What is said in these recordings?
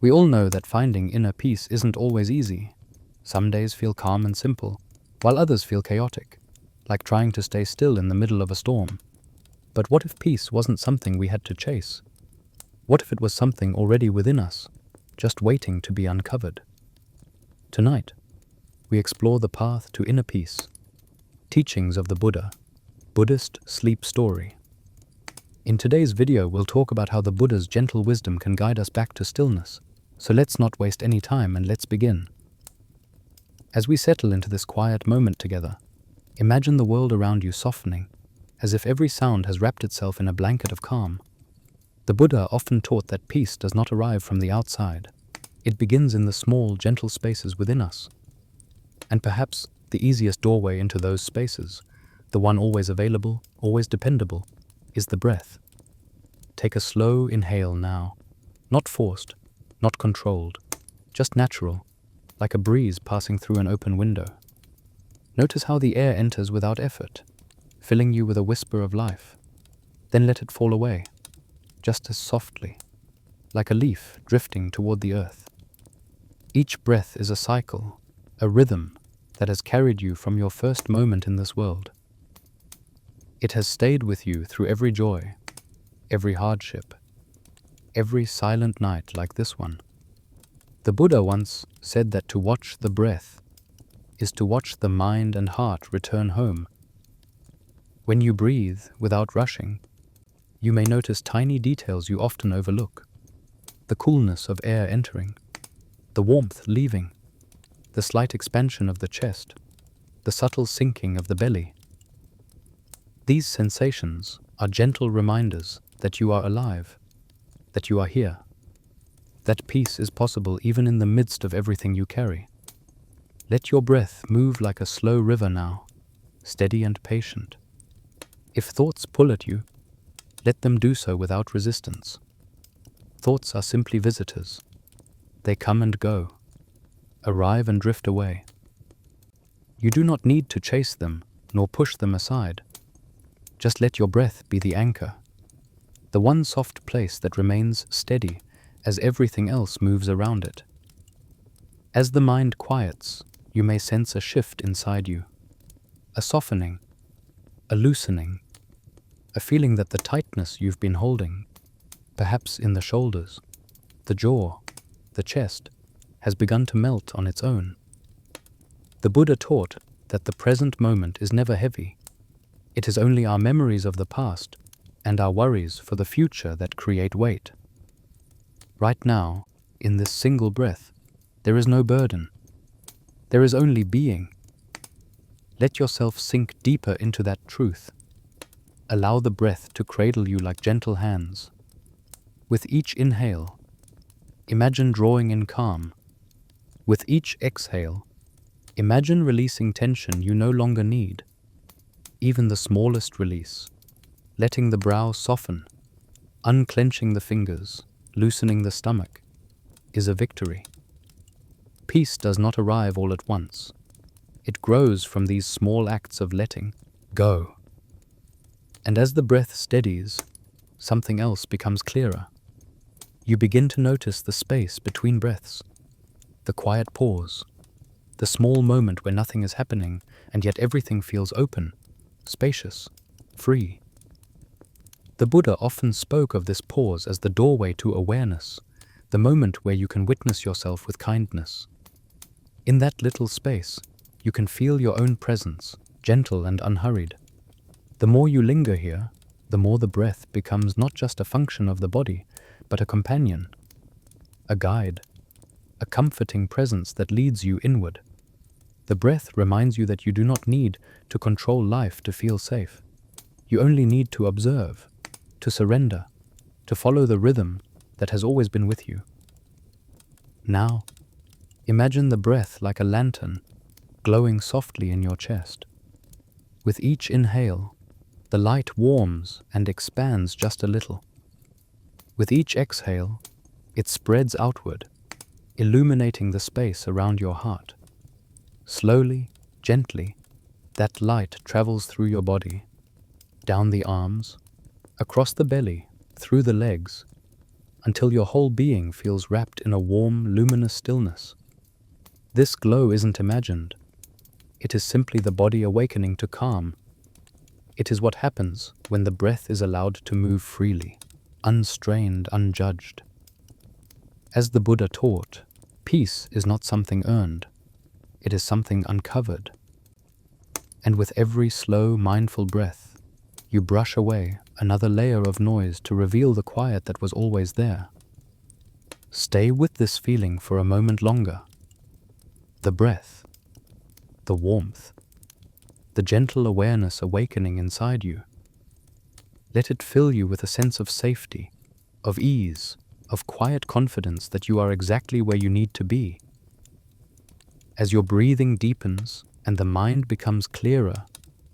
We all know that finding inner peace isn't always easy. Some days feel calm and simple, while others feel chaotic, like trying to stay still in the middle of a storm. But what if peace wasn't something we had to chase? What if it was something already within us, just waiting to be uncovered? Tonight, we explore the path to inner peace, teachings of the Buddha, Buddhist sleep story. In today's video, we'll talk about how the Buddha's gentle wisdom can guide us back to stillness. So let's not waste any time and let's begin. As we settle into this quiet moment together, imagine the world around you softening, as if every sound has wrapped itself in a blanket of calm. The Buddha often taught that peace does not arrive from the outside. It begins in the small, gentle spaces within us. And perhaps the easiest doorway into those spaces, the one always available, always dependable, is the breath. Take a slow inhale now, not forced, not controlled, just natural, like a breeze passing through an open window. Notice how the air enters without effort, filling you with a whisper of life. Then let it fall away, just as softly, like a leaf drifting toward the earth. Each breath is a cycle, a rhythm that has carried you from your first moment in this world. It has stayed with you through every joy, every hardship, every silent night like this one. The Buddha once said that to watch the breath is to watch the mind and heart return home. When you breathe without rushing, you may notice tiny details you often overlook. The coolness of air entering, the warmth leaving, the slight expansion of the chest, the subtle sinking of the belly. These sensations are gentle reminders that you are alive, that you are here, that peace is possible even in the midst of everything you carry. Let your breath move like a slow river now, steady and patient. If thoughts pull at you, let them do so without resistance. Thoughts are simply visitors. They come and go, arrive and drift away. You do not need to chase them nor push them aside. Just let your breath be the anchor, the one soft place that remains steady as everything else moves around it. As the mind quiets, you may sense a shift inside you, a softening, a loosening, a feeling that the tightness you've been holding, perhaps in the shoulders, the jaw, the chest, has begun to melt on its own. The Buddha taught that the present moment is never heavy. It is only our memories of the past and our worries for the future that create weight. Right now, in this single breath, there is no burden. There is only being. Let yourself sink deeper into that truth. Allow the breath to cradle you like gentle hands. With each inhale, imagine drawing in calm. With each exhale, imagine releasing tension you no longer need. Even the smallest release, letting the brow soften, unclenching the fingers, loosening the stomach, is a victory. Peace does not arrive all at once. It grows from these small acts of letting go. And as the breath steadies, something else becomes clearer. You begin to notice the space between breaths, the quiet pause, the small moment where nothing is happening and yet everything feels open, spacious, free. The Buddha often spoke of this pause as the doorway to awareness, the moment where you can witness yourself with kindness. In that little space, you can feel your own presence, gentle and unhurried. The more you linger here, the more the breath becomes not just a function of the body, but a companion, a guide, a comforting presence that leads you inward. The breath reminds you that you do not need to control life to feel safe. You only need to observe, to surrender, to follow the rhythm that has always been with you. Now, imagine the breath like a lantern, glowing softly in your chest. With each inhale, the light warms and expands just a little. With each exhale, it spreads outward, illuminating the space around your heart. Slowly, gently, that light travels through your body, down the arms, across the belly, through the legs, until your whole being feels wrapped in a warm, luminous stillness. This glow isn't imagined. It is simply the body awakening to calm. It is what happens when the breath is allowed to move freely, unstrained, unjudged. As the Buddha taught, peace is not something earned. It is something uncovered. And with every slow, mindful breath, you brush away another layer of noise to reveal the quiet that was always there. Stay with this feeling for a moment longer. The breath, the warmth, the gentle awareness awakening inside you. Let it fill you with a sense of safety, of ease, of quiet confidence that you are exactly where you need to be. As your breathing deepens and the mind becomes clearer,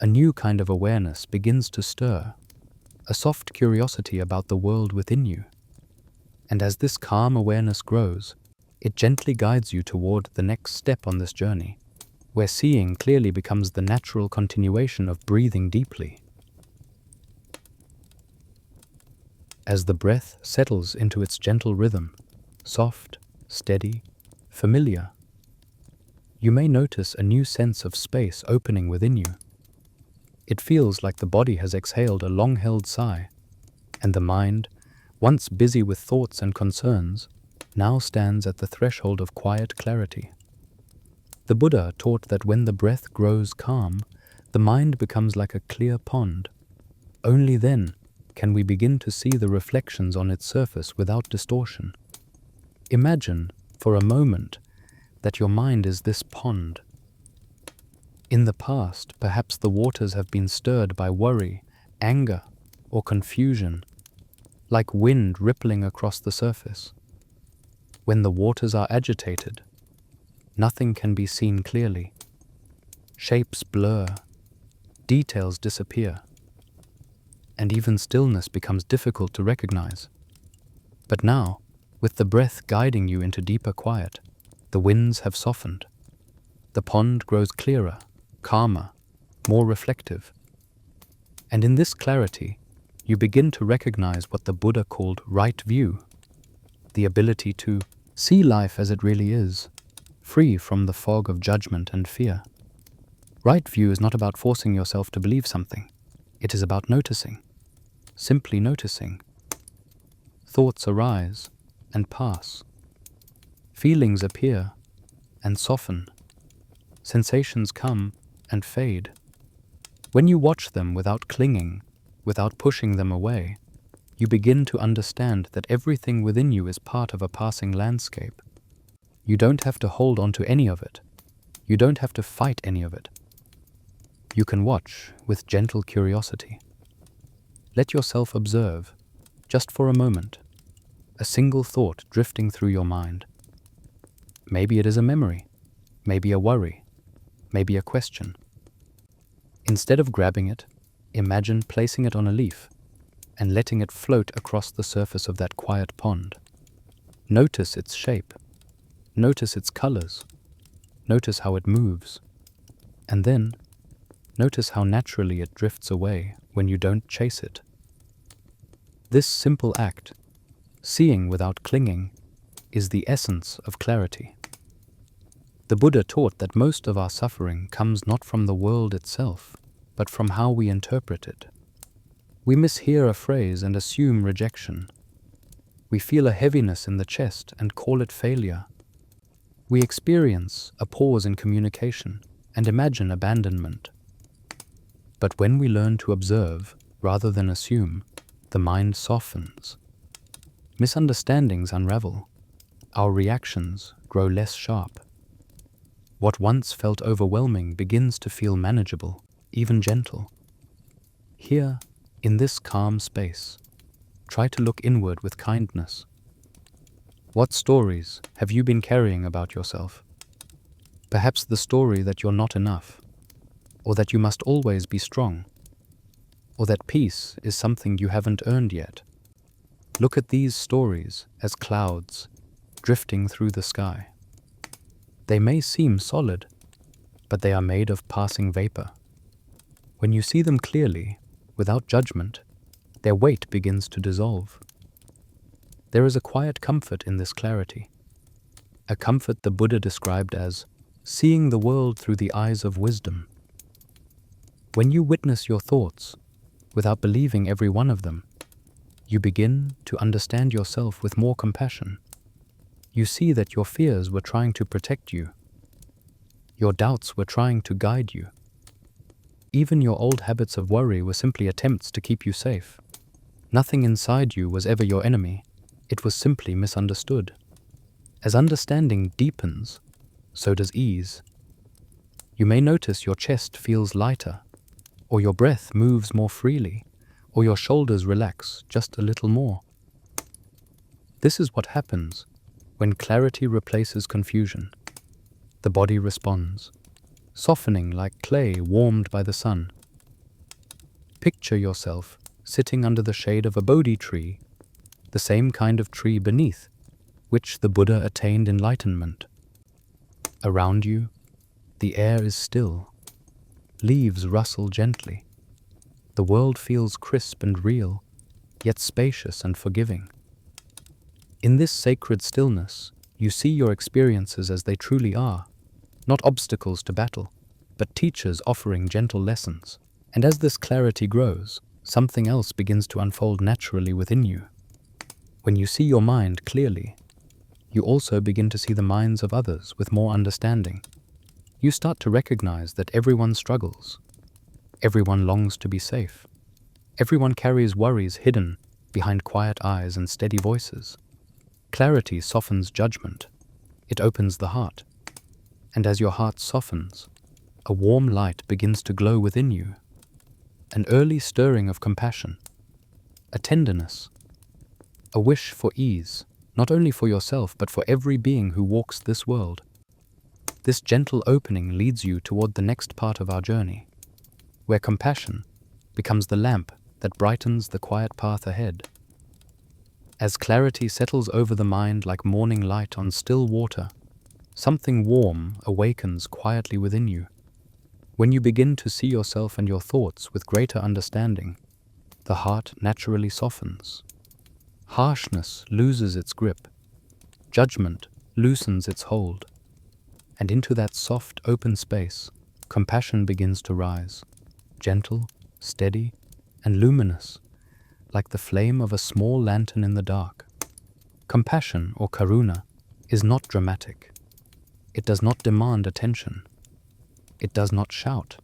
a new kind of awareness begins to stir, a soft curiosity about the world within you. And as this calm awareness grows, it gently guides you toward the next step on this journey, where seeing clearly becomes the natural continuation of breathing deeply. As the breath settles into its gentle rhythm, soft, steady, familiar, you may notice a new sense of space opening within you. It feels like the body has exhaled a long-held sigh, and the mind, once busy with thoughts and concerns, now stands at the threshold of quiet clarity. The Buddha taught that when the breath grows calm, the mind becomes like a clear pond. Only then can we begin to see the reflections on its surface without distortion. Imagine, for a moment, that your mind is this pond. In the past, perhaps the waters have been stirred by worry, anger, or confusion, like wind rippling across the surface. When the waters are agitated, nothing can be seen clearly. Shapes blur, details disappear, and even stillness becomes difficult to recognize. But now, with the breath guiding you into deeper quiet, the winds have softened. The pond grows clearer, calmer, more reflective. And in this clarity, you begin to recognize what the Buddha called right view, the ability to see life as it really is, free from the fog of judgment and fear. Right view is not about forcing yourself to believe something. It is about noticing, simply noticing. Thoughts arise and pass. Feelings appear and soften. Sensations come and fade. When you watch them without clinging, without pushing them away, you begin to understand that everything within you is part of a passing landscape. You don't have to hold on to any of it. You don't have to fight any of it. You can watch with gentle curiosity. Let yourself observe, just for a moment, a single thought drifting through your mind. Maybe it is a memory, maybe a worry, maybe a question. Instead of grabbing it, imagine placing it on a leaf and letting it float across the surface of that quiet pond. Notice its shape, notice its colors, notice how it moves, and then notice how naturally it drifts away when you don't chase it. This simple act, seeing without clinging, is the essence of clarity. The Buddha taught that most of our suffering comes not from the world itself, but from how we interpret it. We mishear a phrase and assume rejection. We feel a heaviness in the chest and call it failure. We experience a pause in communication and imagine abandonment. But when we learn to observe rather than assume, the mind softens. Misunderstandings unravel. Our reactions grow less sharp. What once felt overwhelming begins to feel manageable, even gentle. Here, in this calm space, try to look inward with kindness. What stories have you been carrying about yourself? Perhaps the story that you're not enough, or that you must always be strong, or that peace is something you haven't earned yet. Look at these stories as clouds drifting through the sky. They may seem solid, but they are made of passing vapor. When you see them clearly, without judgment, their weight begins to dissolve. There is a quiet comfort in this clarity, a comfort the Buddha described as seeing the world through the eyes of wisdom. When you witness your thoughts, without believing every one of them, you begin to understand yourself with more compassion. You see that your fears were trying to protect you. Your doubts were trying to guide you. Even your old habits of worry were simply attempts to keep you safe. Nothing inside you was ever your enemy. It was simply misunderstood. As understanding deepens, so does ease. You may notice your chest feels lighter, or your breath moves more freely, or your shoulders relax just a little more. This is what happens when clarity replaces confusion. The body responds, softening like clay warmed by the sun. Picture yourself sitting under the shade of a Bodhi tree, the same kind of tree beneath which the Buddha attained enlightenment. Around you, the air is still. Leaves rustle gently. The world feels crisp and real, yet spacious and forgiving. In this sacred stillness, you see your experiences as they truly are, not obstacles to battle, but teachers offering gentle lessons. And as this clarity grows, something else begins to unfold naturally within you. When you see your mind clearly, you also begin to see the minds of others with more understanding. You start to recognize that everyone struggles. Everyone longs to be safe. Everyone carries worries hidden behind quiet eyes and steady voices. Clarity softens judgment. It opens the heart. And as your heart softens, a warm light begins to glow within you. An early stirring of compassion, a tenderness, a wish for ease, not only for yourself but for every being who walks this world. This gentle opening leads you toward the next part of our journey, where compassion becomes the lamp that brightens the quiet path ahead. As clarity settles over the mind like morning light on still water, something warm awakens quietly within you. When you begin to see yourself and your thoughts with greater understanding, the heart naturally softens. Harshness loses its grip. Judgment loosens its hold. And into that soft, open space, compassion begins to rise, gentle, steady, and luminous, like the flame of a small lantern in the dark. Compassion, or karuna, is not dramatic. It does not demand attention. It does not shout.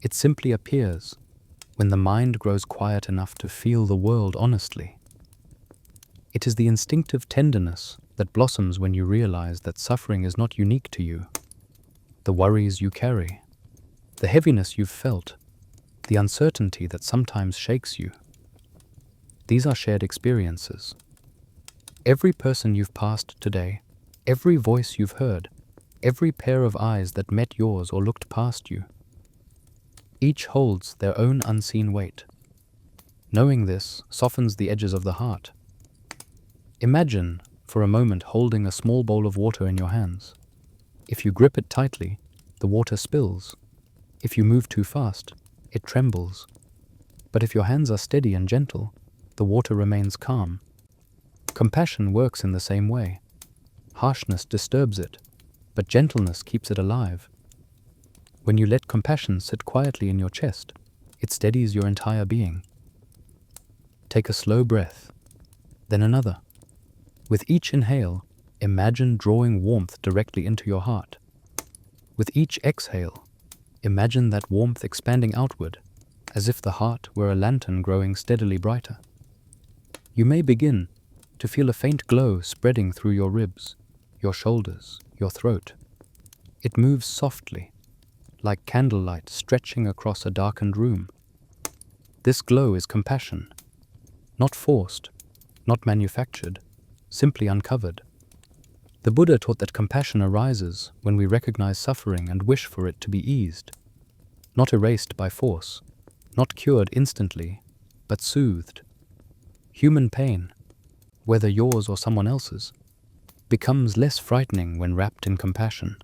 It simply appears when the mind grows quiet enough to feel the world honestly. It is the instinctive tenderness that blossoms when you realize that suffering is not unique to you. The worries you carry, the heaviness you've felt, the uncertainty that sometimes shakes you. These are shared experiences. Every person you've passed today, every voice you've heard, every pair of eyes that met yours or looked past you, each holds their own unseen weight. Knowing this softens the edges of the heart. Imagine, for a moment, holding a small bowl of water in your hands. If you grip it tightly, the water spills. If you move too fast, it trembles. But if your hands are steady and gentle, the water remains calm. Compassion works in the same way. Harshness disturbs it, but gentleness keeps it alive. When you let compassion sit quietly in your chest, it steadies your entire being. Take a slow breath, then another. With each inhale, imagine drawing warmth directly into your heart. With each exhale, imagine that warmth expanding outward, as if the heart were a lantern growing steadily brighter. You may begin to feel a faint glow spreading through your ribs, your shoulders, your throat. It moves softly, like candlelight stretching across a darkened room. This glow is compassion, not forced, not manufactured, simply uncovered. The Buddha taught that compassion arises when we recognize suffering and wish for it to be eased, not erased by force, not cured instantly, but soothed. Human pain, whether yours or someone else's, becomes less frightening when wrapped in compassion.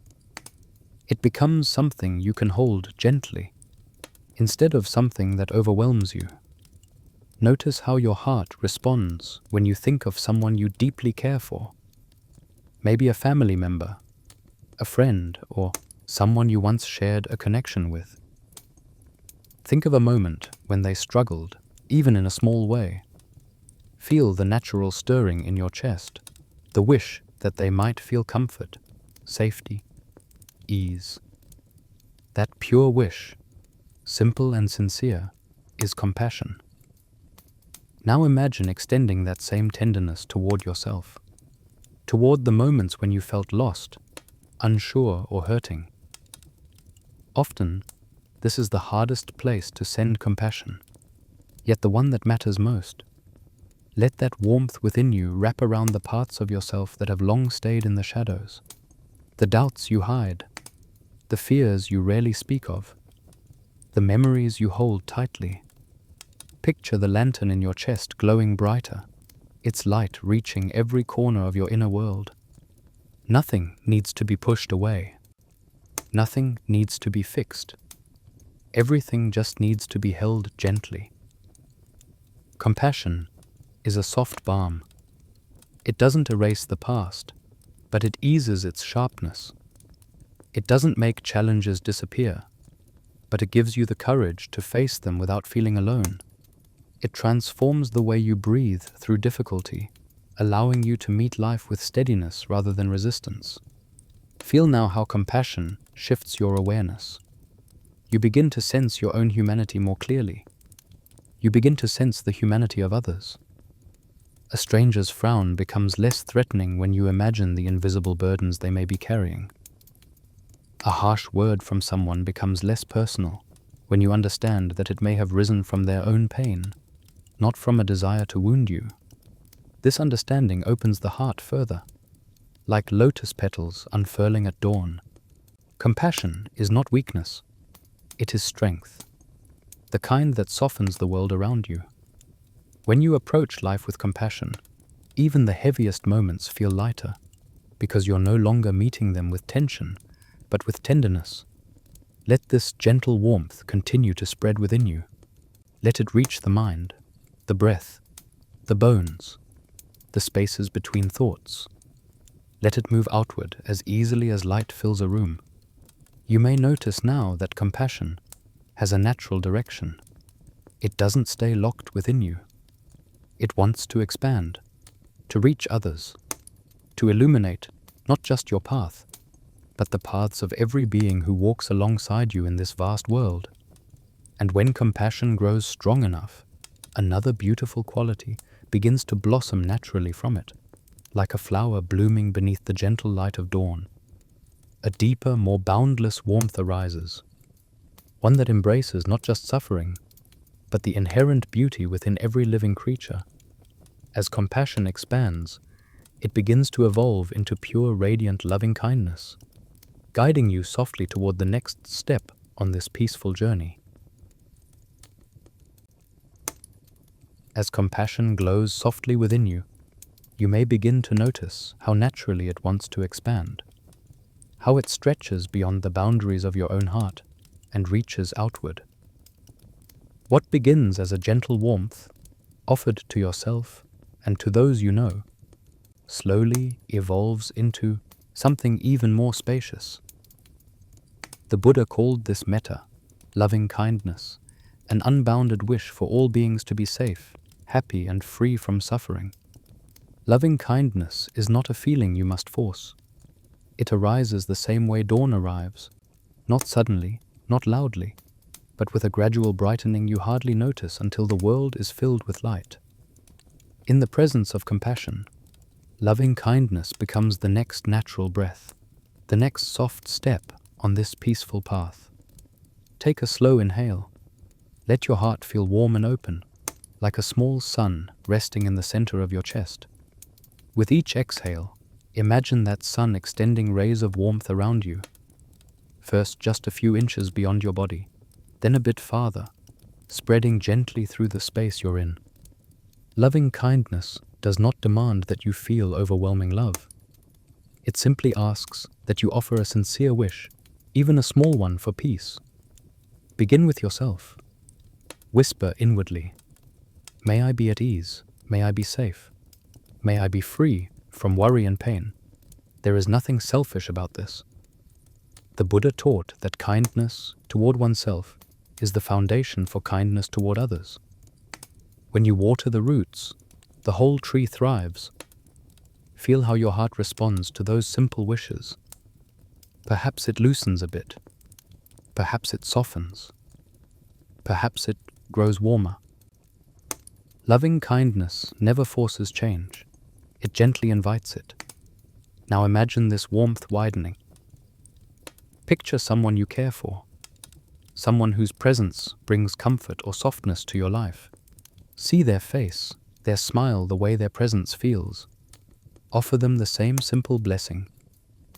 It becomes something you can hold gently, instead of something that overwhelms you. Notice how your heart responds when you think of someone you deeply care for. Maybe a family member, a friend, or someone you once shared a connection with. Think of a moment when they struggled, even in a small way. Feel the natural stirring in your chest, the wish that they might feel comfort, safety, ease. That pure wish, simple and sincere, is compassion. Now imagine extending that same tenderness toward yourself, toward the moments when you felt lost, unsure, or hurting. Often, this is the hardest place to send compassion, yet the one that matters most. Let that warmth within you wrap around the parts of yourself that have long stayed in the shadows, the doubts you hide, the fears you rarely speak of, the memories you hold tightly. Picture the lantern in your chest glowing brighter, its light reaching every corner of your inner world. Nothing needs to be pushed away. Nothing needs to be fixed. Everything just needs to be held gently. Compassion is a soft balm. It doesn't erase the past, but it eases its sharpness. It doesn't make challenges disappear, but it gives you the courage to face them without feeling alone. It transforms the way you breathe through difficulty, allowing you to meet life with steadiness rather than resistance. Feel now how compassion shifts your awareness. You begin to sense your own humanity more clearly. You begin to sense the humanity of others. A stranger's frown becomes less threatening when you imagine the invisible burdens they may be carrying. A harsh word from someone becomes less personal when you understand that it may have risen from their own pain, not from a desire to wound you. This understanding opens the heart further, like lotus petals unfurling at dawn. Compassion is not weakness, it is strength, the kind that softens the world around you. When you approach life with compassion, even the heaviest moments feel lighter, because you're no longer meeting them with tension, but with tenderness. Let this gentle warmth continue to spread within you. Let it reach the mind, the breath, the bones, the spaces between thoughts. Let it move outward as easily as light fills a room. You may notice now that compassion has a natural direction. It doesn't stay locked within you. It wants to expand, to reach others, to illuminate not just your path, but the paths of every being who walks alongside you in this vast world. And when compassion grows strong enough, another beautiful quality begins to blossom naturally from it, like a flower blooming beneath the gentle light of dawn. A deeper, more boundless warmth arises, one that embraces not just suffering, but the inherent beauty within every living creature. As compassion expands, it begins to evolve into pure, radiant, loving kindness, guiding you softly toward the next step on this peaceful journey. As compassion glows softly within you, you may begin to notice how naturally it wants to expand, how it stretches beyond the boundaries of your own heart and reaches outward. What begins as a gentle warmth, offered to yourself and to those you know, slowly evolves into something even more spacious. The Buddha called this metta, loving kindness, an unbounded wish for all beings to be safe, happy, and free from suffering. Loving kindness is not a feeling you must force. It arises the same way dawn arrives, not suddenly, not loudly, but with a gradual brightening you hardly notice until the world is filled with light. In the presence of compassion, loving kindness becomes the next natural breath, the next soft step on this peaceful path. Take a slow inhale. Let your heart feel warm and open, like a small sun resting in the center of your chest. With each exhale, imagine that sun extending rays of warmth around you, first just a few inches beyond your body, then a bit farther, spreading gently through the space you're in. Loving kindness does not demand that you feel overwhelming love. It simply asks that you offer a sincere wish, even a small one, for peace. Begin with yourself. Whisper inwardly, May I be at ease. May I be safe. May I be free from worry and pain. There is nothing selfish about this. The Buddha taught that kindness toward oneself is the foundation for kindness toward others. When you water the roots, the whole tree thrives. Feel how your heart responds to those simple wishes. Perhaps it loosens a bit. Perhaps it softens. Perhaps it grows warmer. Loving kindness never forces change. It gently invites it. Now imagine this warmth widening. Picture someone you care for, someone whose presence brings comfort or softness to your life. See their face, their smile, the way their presence feels. Offer them the same simple blessing.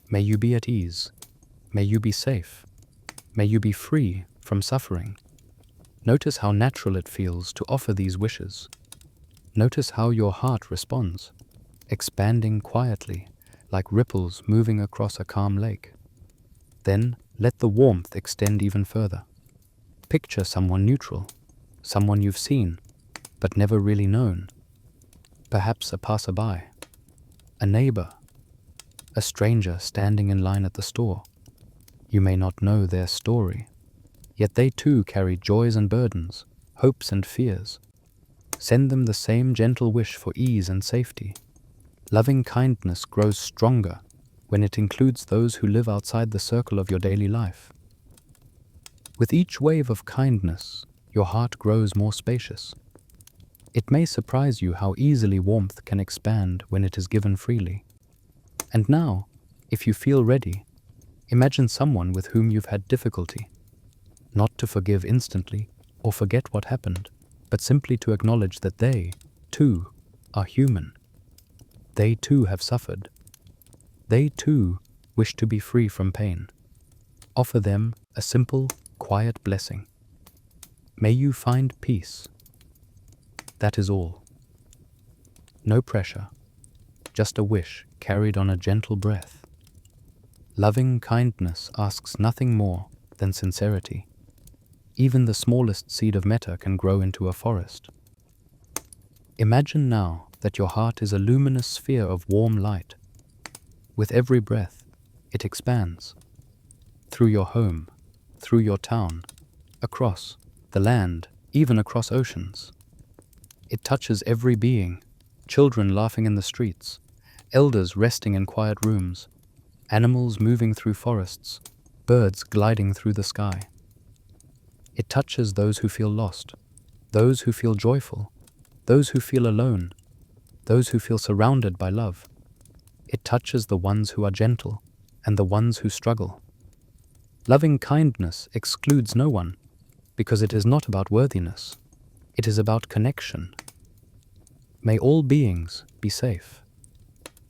May you be at ease. May you be safe. May you be free from suffering. Notice how natural it feels to offer these wishes. Notice how your heart responds, expanding quietly, like ripples moving across a calm lake. Then let the warmth extend even further. Picture someone neutral, someone you've seen, but never really known. Perhaps a passerby, a neighbor, a stranger standing in line at the store. You may not know their story, yet they too carry joys and burdens, hopes and fears. Send them the same gentle wish for ease and safety. Loving kindness grows stronger when it includes those who live outside the circle of your daily life. With each wave of kindness, your heart grows more spacious. It may surprise you how easily warmth can expand when it is given freely. And now, if you feel ready, imagine someone with whom you've had difficulty. Not to forgive instantly or forget what happened, but simply to acknowledge that they, too, are human. They too have suffered. They too wish to be free from pain. Offer them a simple, quiet blessing. May you find peace. That is all. No pressure, just a wish carried on a gentle breath. Loving kindness asks nothing more than sincerity. Even the smallest seed of metta can grow into a forest. Imagine now that your heart is a luminous sphere of warm light. With every breath, it expands. Through your home, through your town, across the land, even across oceans. It touches every being, children laughing in the streets, elders resting in quiet rooms, animals moving through forests, birds gliding through the sky. It touches those who feel lost, those who feel joyful, those who feel alone, those who feel surrounded by love. It touches the ones who are gentle and the ones who struggle. Loving kindness excludes no one, because it is not about worthiness. It is about connection. May all beings be safe.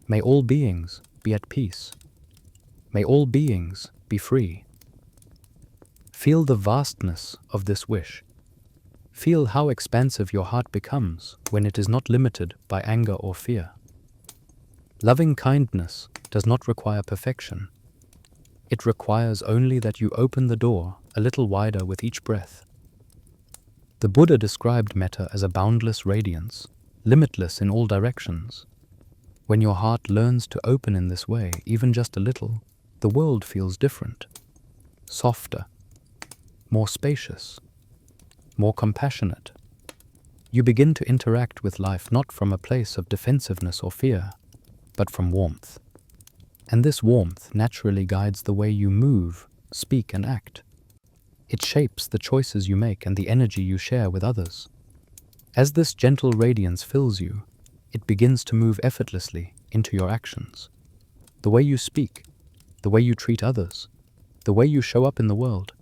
May all beings be at peace. May all beings be free. Feel the vastness of this wish. Feel how expansive your heart becomes when it is not limited by anger or fear. Loving kindness does not require perfection. It requires only that you open the door a little wider with each breath. The Buddha described metta as a boundless radiance, limitless in all directions. When your heart learns to open in this way, even just a little, the world feels different, softer, more spacious, more compassionate. You begin to interact with life not from a place of defensiveness or fear, but from warmth. And this warmth naturally guides the way you move, speak, and act. It shapes the choices you make and the energy you share with others. As this gentle radiance fills you, it begins to move effortlessly into your actions. The way you speak, the way you treat others, the way you show up in the world.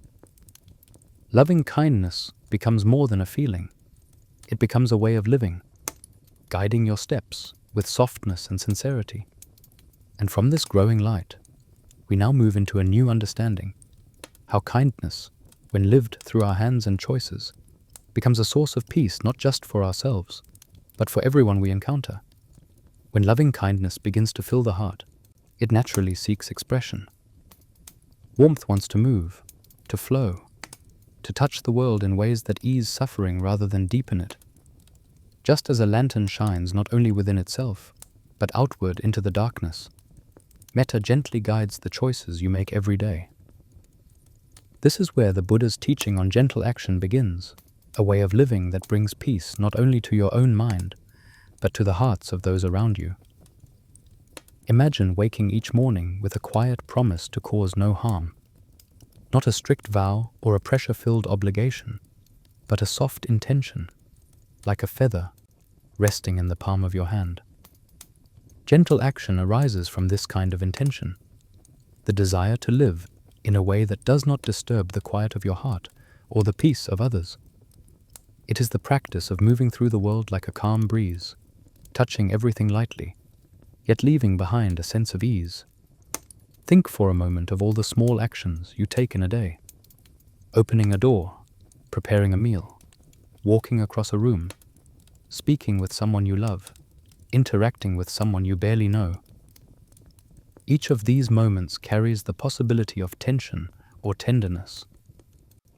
Loving kindness becomes more than a feeling. It becomes a way of living, guiding your steps with softness and sincerity. And from this growing light, we now move into a new understanding, how kindness, when lived through our hands and choices, becomes a source of peace not just for ourselves, but for everyone we encounter. When loving kindness begins to fill the heart, it naturally seeks expression. Warmth wants to move, to flow, to touch the world in ways that ease suffering rather than deepen it. Just as a lantern shines not only within itself, but outward into the darkness, metta gently guides the choices you make every day. This is where the Buddha's teaching on gentle action begins, a way of living that brings peace not only to your own mind, but to the hearts of those around you. Imagine waking each morning with a quiet promise to cause no harm. Not a strict vow or a pressure-filled obligation, but a soft intention, like a feather resting in the palm of your hand. Gentle action arises from this kind of intention, the desire to live in a way that does not disturb the quiet of your heart or the peace of others. It is the practice of moving through the world like a calm breeze, touching everything lightly, yet leaving behind a sense of ease. Think for a moment of all the small actions you take in a day. Opening a door, preparing a meal, walking across a room, speaking with someone you love, interacting with someone you barely know. Each of these moments carries the possibility of tension or tenderness.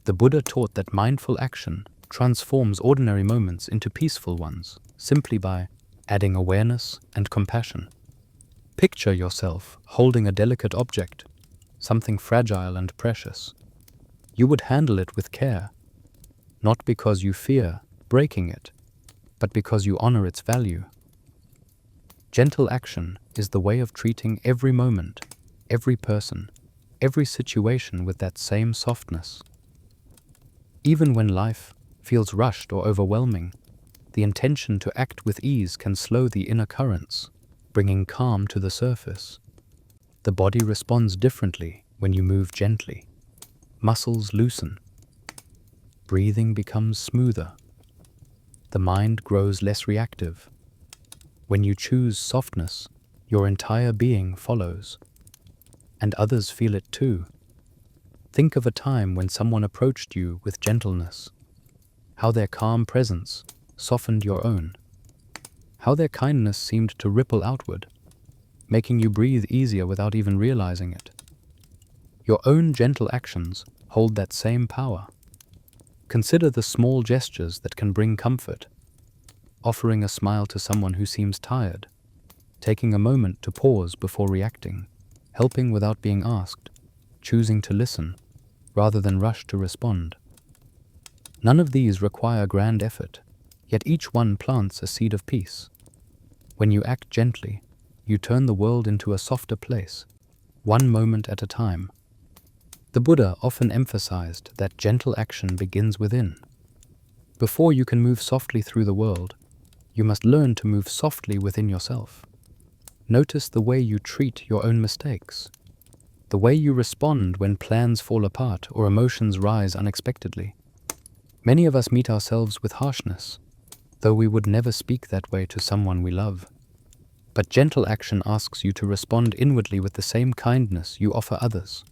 The Buddha taught that mindful action transforms ordinary moments into peaceful ones, simply by adding awareness and compassion. Picture yourself holding a delicate object, something fragile and precious. You would handle it with care, not because you fear breaking it, but because you honor its value. Gentle action is the way of treating every moment, every person, every situation with that same softness. Even when life feels rushed or overwhelming, the intention to act with ease can slow the inner currents, bringing calm to the surface. The body responds differently when you move gently. Muscles loosen. Breathing becomes smoother. The mind grows less reactive. When you choose softness, your entire being follows. And others feel it too. Think of a time when someone approached you with gentleness, how their calm presence softened your own, how their kindness seemed to ripple outward, making you breathe easier without even realizing it. Your own gentle actions hold that same power. Consider the small gestures that can bring comfort. Offering a smile to someone who seems tired, taking a moment to pause before reacting, helping without being asked, choosing to listen rather than rush to respond. None of these require grand effort, yet each one plants a seed of peace. When you act gently, you turn the world into a softer place, one moment at a time. The Buddha often emphasized that gentle action begins within. Before you can move softly through the world, you must learn to move softly within yourself. Notice the way you treat your own mistakes, the way you respond when plans fall apart or emotions rise unexpectedly. Many of us meet ourselves with harshness, though we would never speak that way to someone we love. But gentle action asks you to respond inwardly with the same kindness you offer others.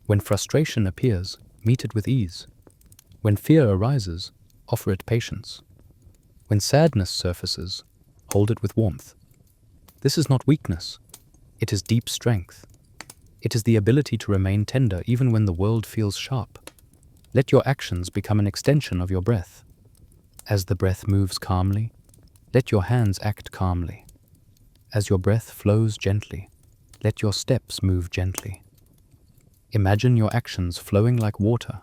When frustration appears, meet it with ease. When fear arises, offer it patience. When sadness surfaces, hold it with warmth. This is not weakness. It is deep strength. It is the ability to remain tender even when the world feels sharp. Let your actions become an extension of your breath. As the breath moves calmly, let your hands act calmly. As your breath flows gently, let your steps move gently. Imagine your actions flowing like water,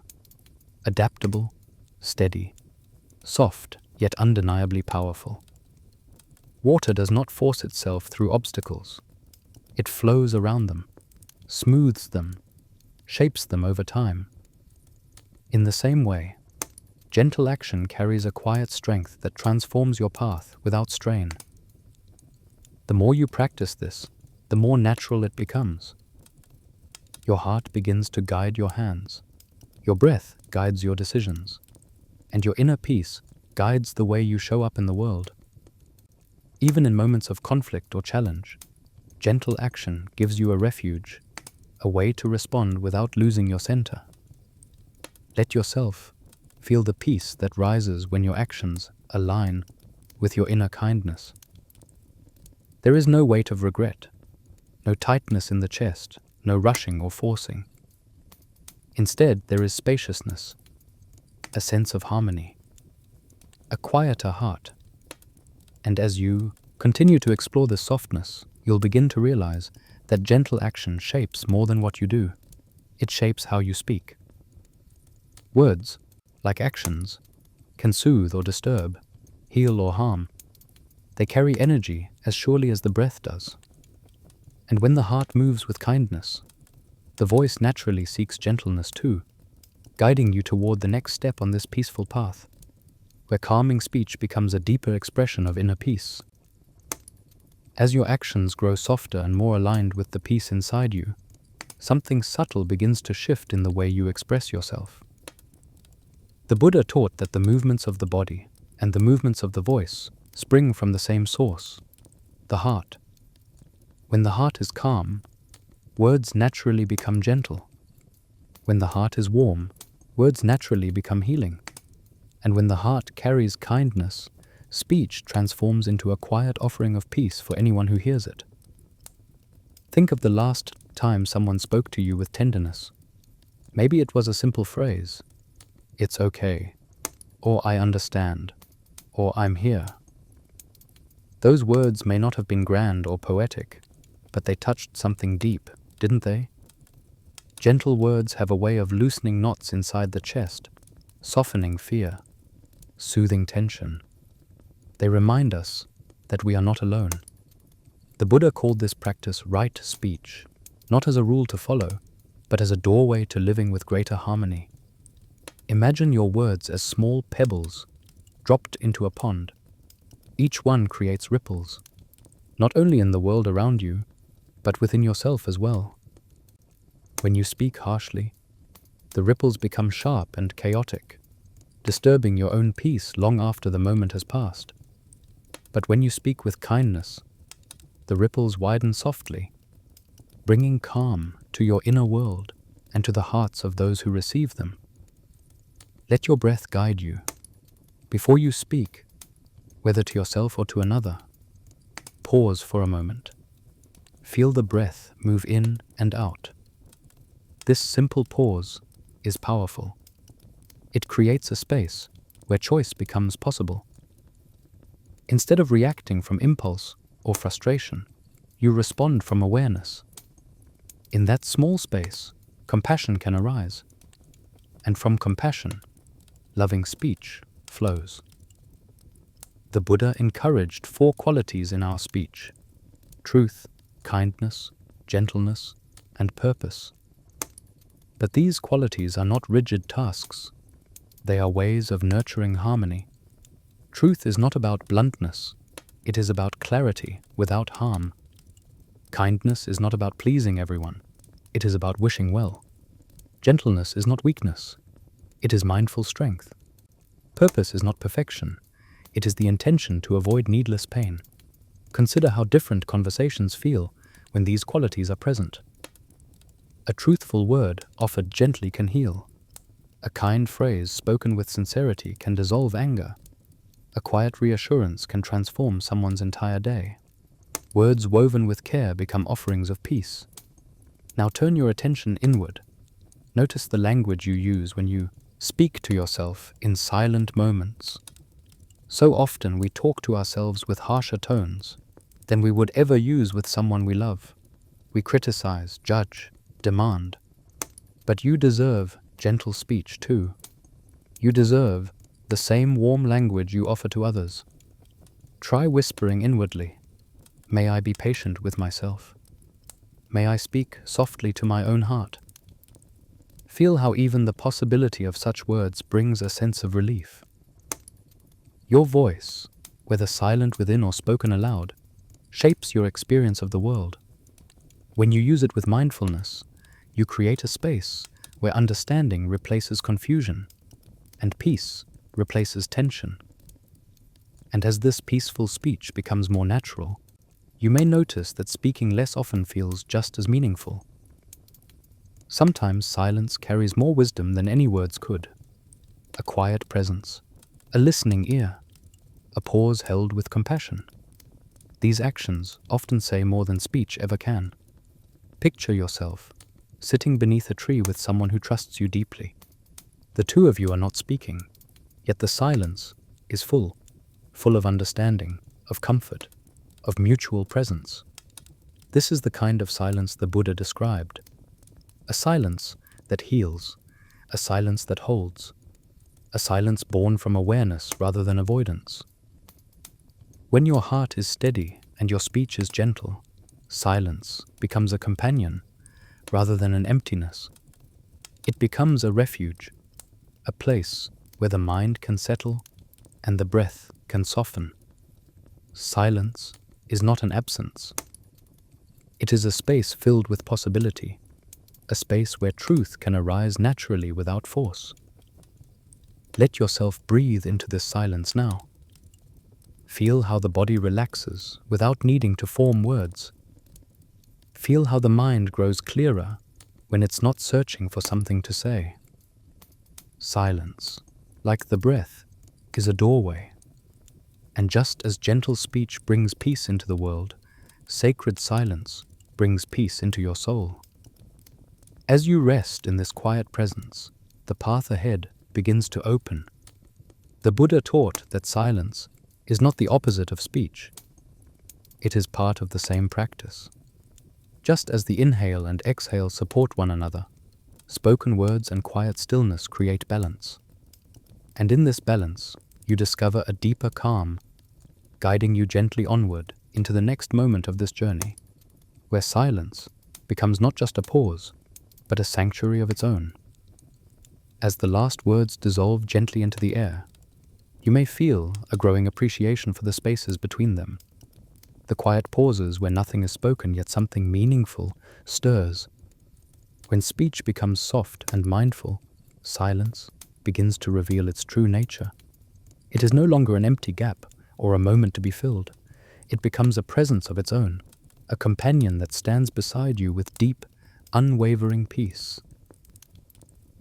adaptable, steady, soft, yet undeniably powerful. Water does not force itself through obstacles. It flows around them, smooths them, shapes them over time. In the same way, gentle action carries a quiet strength that transforms your path without strain. The more you practice this, the more natural it becomes. Your heart begins to guide your hands, your breath guides your decisions, and your inner peace guides the way you show up in the world. Even in moments of conflict or challenge, gentle action gives you a refuge, a way to respond without losing your center. Let yourself feel the peace that rises when your actions align with your inner kindness. There is no weight of regret, no tightness in the chest, no rushing or forcing. Instead, there is spaciousness, a sense of harmony, a quieter heart, And as you continue to explore this softness, you'll begin to realize that gentle action shapes more than what you do. It shapes how you speak. Words, like actions, can soothe or disturb, heal or harm. They carry energy as surely as the breath does. And when the heart moves with kindness, the voice naturally seeks gentleness too, guiding you toward the next step on this peaceful path, where calming speech becomes a deeper expression of inner peace. As your actions grow softer and more aligned with the peace inside you, something subtle begins to shift in the way you express yourself. The Buddha taught that the movements of the body and the movements of the voice spring from the same source, the heart. When the heart is calm, words naturally become gentle. When the heart is warm, words naturally become healing. And when the heart carries kindness, speech transforms into a quiet offering of peace for anyone who hears it. Think of the last time someone spoke to you with tenderness. Maybe it was a simple phrase, "It's okay," or "I understand," or "I'm here." Those words may not have been grand or poetic, but they touched something deep, didn't they? Gentle words have a way of loosening knots inside the chest, softening fear, soothing tension. They remind us that we are not alone. The Buddha called this practice right speech, not as a rule to follow, but as a doorway to living with greater harmony. Imagine your words as small pebbles dropped into a pond. Each one creates ripples, not only in the world around you, but within yourself as well. When you speak harshly, the ripples become sharp and chaotic, disturbing your own peace long after the moment has passed. But when you speak with kindness, the ripples widen softly, bringing calm to your inner world and to the hearts of those who receive them. Let your breath guide you. Before you speak, whether to yourself or to another, pause for a moment. Feel the breath move in and out. This simple pause is powerful. It creates a space where choice becomes possible. Instead of reacting from impulse or frustration, you respond from awareness. In that small space, compassion can arise. And from compassion, loving speech flows. The Buddha encouraged 4 qualities in our speech: truth, kindness, gentleness, and purpose. But these qualities are not rigid tasks. They are ways of nurturing harmony. Truth is not about bluntness. It is about clarity without harm. Kindness is not about pleasing everyone. It is about wishing well. Gentleness is not weakness. It is mindful strength. Purpose is not perfection. It is the intention to avoid needless pain. Consider how different conversations feel when these qualities are present. A truthful word offered gently can heal. A kind phrase spoken with sincerity can dissolve anger. A quiet reassurance can transform someone's entire day. Words woven with care become offerings of peace. Now turn your attention inward. Notice the language you use when you speak to yourself in silent moments. So often we talk to ourselves with harsher tones than we would ever use with someone we love. We criticize, judge, demand. But you deserve gentle speech too. You deserve the same warm language you offer to others. Try whispering inwardly, "May I be patient with myself? May I speak softly to my own heart?" Feel how even the possibility of such words brings a sense of relief. Your voice, whether silent within or spoken aloud, shapes your experience of the world. When you use it with mindfulness, you create a space where understanding replaces confusion and peace replaces tension. And as this peaceful speech becomes more natural, you may notice that speaking less often feels just as meaningful. Sometimes silence carries more wisdom than any words could. A quiet presence, a listening ear, a pause held with compassion. These actions often say more than speech ever can. Picture yourself sitting beneath a tree with someone who trusts you deeply. The two of you are not speaking, yet the silence is full of understanding, of comfort, of mutual presence. This is the kind of silence the Buddha described. A silence that heals, a silence that holds, a silence born from awareness rather than avoidance. When your heart is steady and your speech is gentle, silence becomes a companion rather than an emptiness. It becomes a refuge, a place where the mind can settle and the breath can soften. Silence is not an absence. It is a space filled with possibility, a space where truth can arise naturally without force. Let yourself breathe into this silence now. Feel how the body relaxes without needing to form words. Feel how the mind grows clearer when it's not searching for something to say. Silence, like the breath, is a doorway. And just as gentle speech brings peace into the world, sacred silence brings peace into your soul. As you rest in this quiet presence, the path ahead begins to open. The Buddha taught that silence is not the opposite of speech. It is part of the same practice. Just as the inhale and exhale support one another, spoken words and quiet stillness create balance. And in this balance, you discover a deeper calm, guiding you gently onward into the next moment of this journey, where silence becomes not just a pause, but a sanctuary of its own. As the last words dissolve gently into the air, you may feel a growing appreciation for the spaces between them. The quiet pauses where nothing is spoken yet something meaningful stirs. When speech becomes soft and mindful, silence begins to reveal its true nature. It is no longer an empty gap or a moment to be filled. It becomes a presence of its own, a companion that stands beside you with deep, unwavering peace.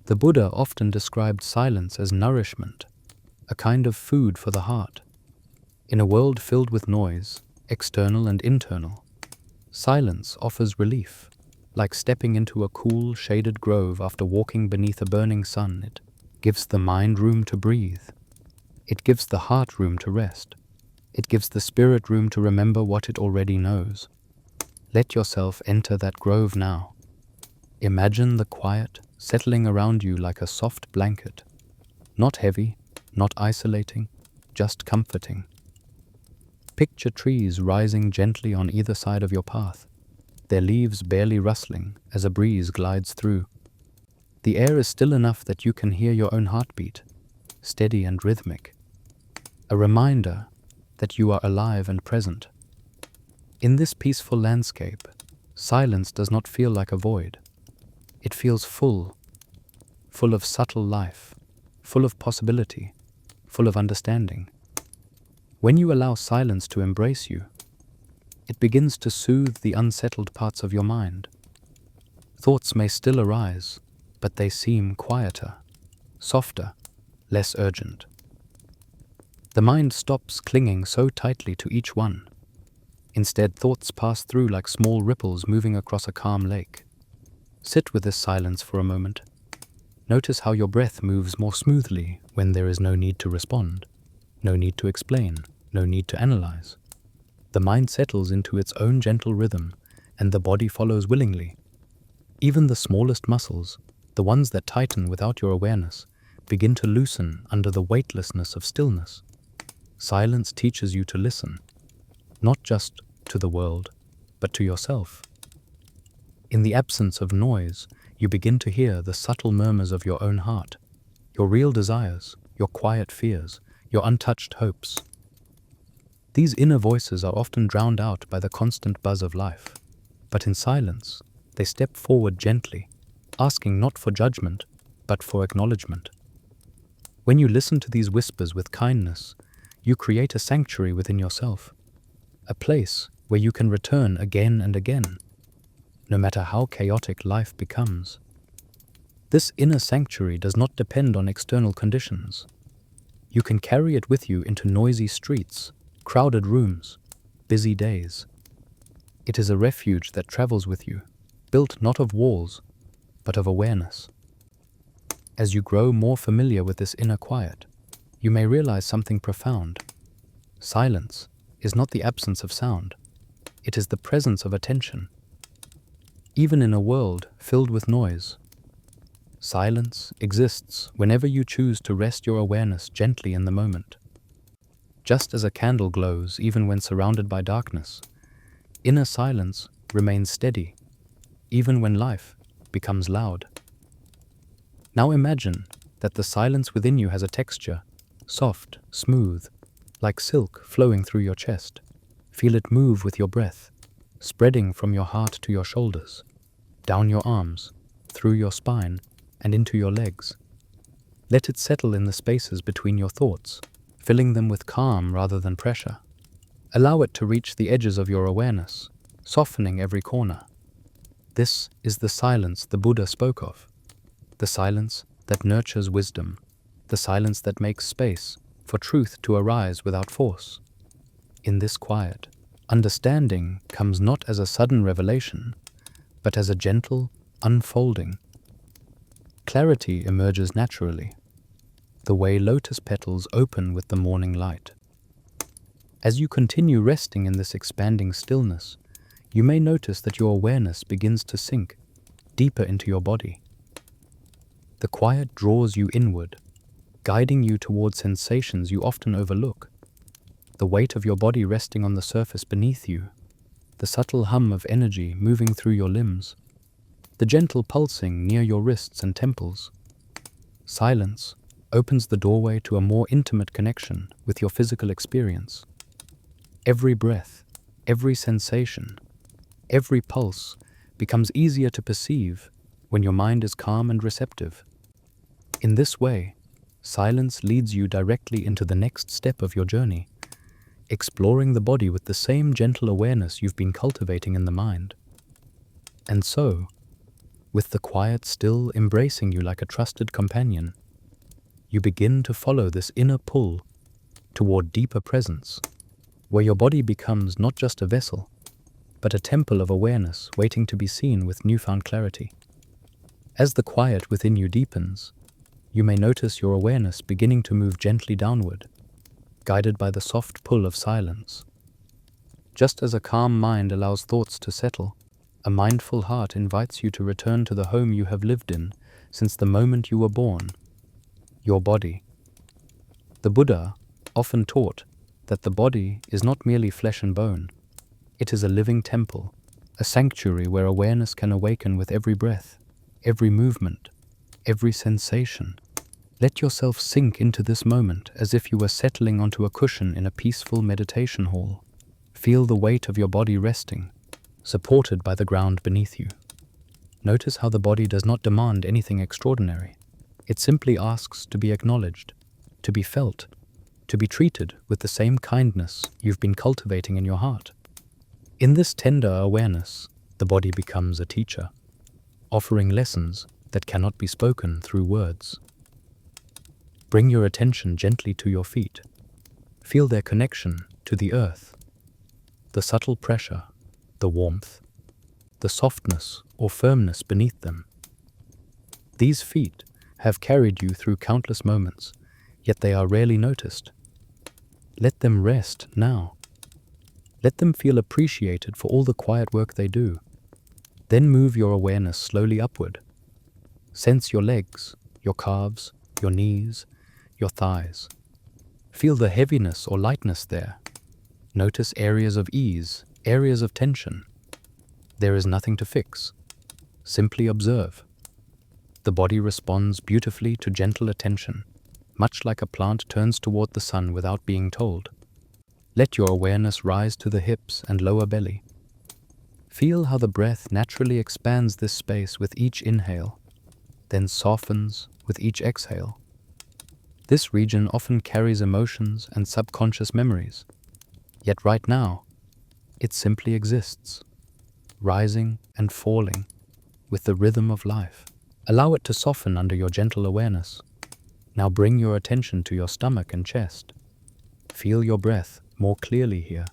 The Buddha often described silence as nourishment, a kind of food for the heart. In a world filled with noise, external and internal, silence offers relief, like stepping into a cool, shaded grove after walking beneath a burning sun. It gives the mind room to breathe. It gives the heart room to rest. It gives the spirit room to remember what it already knows. Let yourself enter that grove now. Imagine the quiet settling around you like a soft blanket, not heavy, not isolating, just comforting. Picture trees rising gently on either side of your path, their leaves barely rustling as a breeze glides through. The air is still enough that you can hear your own heartbeat, steady and rhythmic, a reminder that you are alive and present. In this peaceful landscape, silence does not feel like a void. It feels full of subtle life, full of possibility, full of understanding. When you allow silence to embrace you, it begins to soothe the unsettled parts of your mind. Thoughts may still arise, but they seem quieter, softer, less urgent. The mind stops clinging so tightly to each one. Instead, thoughts pass through like small ripples moving across a calm lake. Sit with this silence for a moment. Notice how your breath moves more smoothly when there is no need to respond, no need to explain, no need to analyze. The mind settles into its own gentle rhythm, and the body follows willingly. Even the smallest muscles, the ones that tighten without your awareness, begin to loosen under the weightlessness of stillness. Silence teaches you to listen, not just to the world, but to yourself. In the absence of noise, you begin to hear the subtle murmurs of your own heart, your real desires, your quiet fears, your untouched hopes. These inner voices are often drowned out by the constant buzz of life, but in silence, they step forward gently, asking not for judgment, but for acknowledgement. When you listen to these whispers with kindness, you create a sanctuary within yourself, a place where you can return again and again, no matter how chaotic life becomes. This inner sanctuary does not depend on external conditions. You can carry it with you into noisy streets, crowded rooms, busy days. It is a refuge that travels with you, built not of walls, but of awareness. As you grow more familiar with this inner quiet, you may realize something profound. Silence is not the absence of sound, it is the presence of attention. Even in a world filled with noise, silence exists whenever you choose to rest your awareness gently in the moment. Just as a candle glows even when surrounded by darkness, inner silence remains steady even when life becomes loud. Now imagine that the silence within you has a texture, soft, smooth, like silk flowing through your chest. Feel it move with your breath, spreading from your heart to your shoulders, down your arms, through your spine, and into your legs. Let it settle in the spaces between your thoughts, filling them with calm rather than pressure. Allow it to reach the edges of your awareness, softening every corner. This is the silence the Buddha spoke of, the silence that nurtures wisdom, the silence that makes space for truth to arise without force. In this quiet, understanding comes not as a sudden revelation, but as a gentle unfolding. Clarity emerges naturally, the way lotus petals open with the morning light. As you continue resting in this expanding stillness, you may notice that your awareness begins to sink deeper into your body. The quiet draws you inward, guiding you toward sensations you often overlook. The weight of your body resting on the surface beneath you, the subtle hum of energy moving through your limbs, the gentle pulsing near your wrists and temples. Silence opens the doorway to a more intimate connection with your physical experience. Every breath, every sensation, every pulse becomes easier to perceive when your mind is calm and receptive. In this way, silence leads you directly into the next step of your journey, exploring the body with the same gentle awareness you've been cultivating in the mind. And so, with the quiet still embracing you like a trusted companion, you begin to follow this inner pull toward deeper presence, where your body becomes not just a vessel, but a temple of awareness waiting to be seen with newfound clarity. As the quiet within you deepens, you may notice your awareness beginning to move gently downward, guided by the soft pull of silence. Just as a calm mind allows thoughts to settle, a mindful heart invites you to return to the home you have lived in since the moment you were born, your body. The Buddha often taught that the body is not merely flesh and bone. It is a living temple, a sanctuary where awareness can awaken with every breath, every movement, every sensation. Let yourself sink into this moment as if you were settling onto a cushion in a peaceful meditation hall. Feel the weight of your body resting, supported by the ground beneath you. Notice how the body does not demand anything extraordinary. It simply asks to be acknowledged, to be felt, to be treated with the same kindness you've been cultivating in your heart. In this tender awareness, the body becomes a teacher, offering lessons that cannot be spoken through words. Bring your attention gently to your feet. Feel their connection to the earth, the subtle pressure, the warmth, the softness or firmness beneath them. These feet have carried you through countless moments, yet they are rarely noticed. Let them rest now. Let them feel appreciated for all the quiet work they do. Then move your awareness slowly upward. Sense your legs, your calves, your knees, your thighs. Feel the heaviness or lightness there. Notice areas of ease, areas of tension. There is nothing to fix. Simply observe. The body responds beautifully to gentle attention, much like a plant turns toward the sun without being told. Let your awareness rise to the hips and lower belly. Feel how the breath naturally expands this space with each inhale, then softens with each exhale. This region often carries emotions and subconscious memories, yet right now, it simply exists, rising and falling with the rhythm of life. Allow it to soften under your gentle awareness. Now bring your attention to your stomach and chest. Feel your breath more clearly here,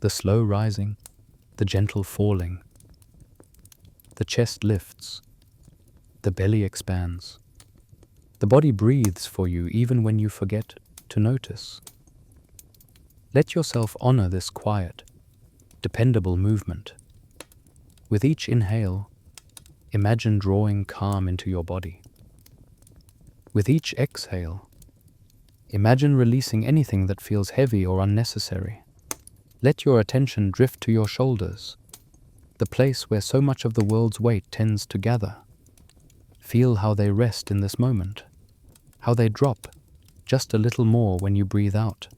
the slow rising, the gentle falling. The chest lifts, the belly expands. The body breathes for you even when you forget to notice. Let yourself honor this quiet, dependable movement. With each inhale, imagine drawing calm into your body. With each exhale, imagine releasing anything that feels heavy or unnecessary. Let your attention drift to your shoulders, the place where so much of the world's weight tends to gather. Feel how they rest in this moment, how they drop just a little more when you breathe out.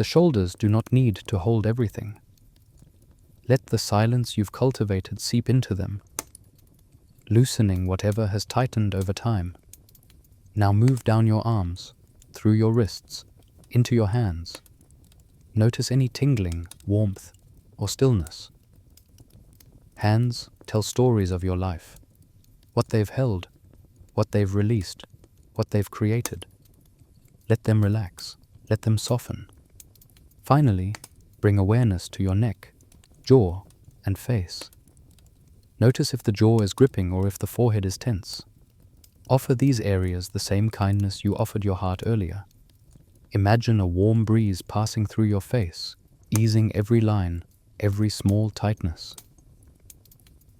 The shoulders do not need to hold everything. Let the silence you've cultivated seep into them, loosening whatever has tightened over time. Now move down your arms, through your wrists, into your hands. Notice any tingling, warmth, or stillness. Hands tell stories of your life, what they've held, what they've released, what they've created. Let them relax, let them soften. Finally, bring awareness to your neck, jaw, and face. Notice if the jaw is gripping or if the forehead is tense. Offer these areas the same kindness you offered your heart earlier. Imagine a warm breeze passing through your face, easing every line, every small tightness.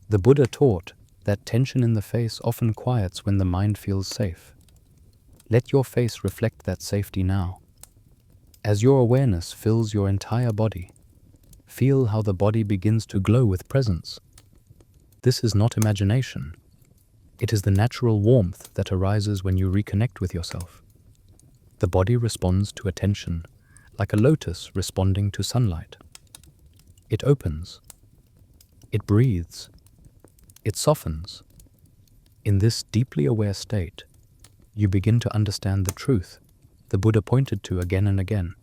The Buddha taught that tension in the face often quiets when the mind feels safe. Let your face reflect that safety now. As your awareness fills your entire body, feel how the body begins to glow with presence. This is not imagination. It is the natural warmth that arises when you reconnect with yourself. The body responds to attention like a lotus responding to sunlight. It opens. It breathes. It softens. In this deeply aware state, you begin to understand the truth the Buddha pointed to again and again.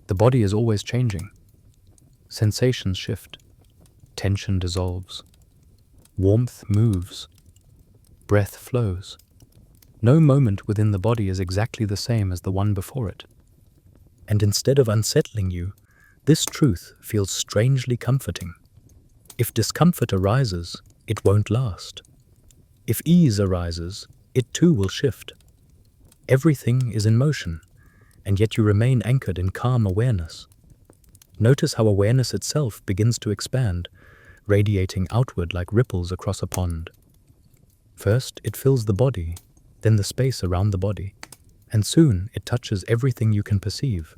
The body is always changing. Sensations shift. Tension dissolves. Warmth moves. Breath flows. No moment within the body is exactly the same as the one before it. And instead of unsettling you, this truth feels strangely comforting. If discomfort arises, it won't last. If ease arises, it too will shift. Everything is in motion, and yet you remain anchored in calm awareness. Notice how awareness itself begins to expand, radiating outward like ripples across a pond. First, it fills the body, then the space around the body, and soon it touches everything you can perceive.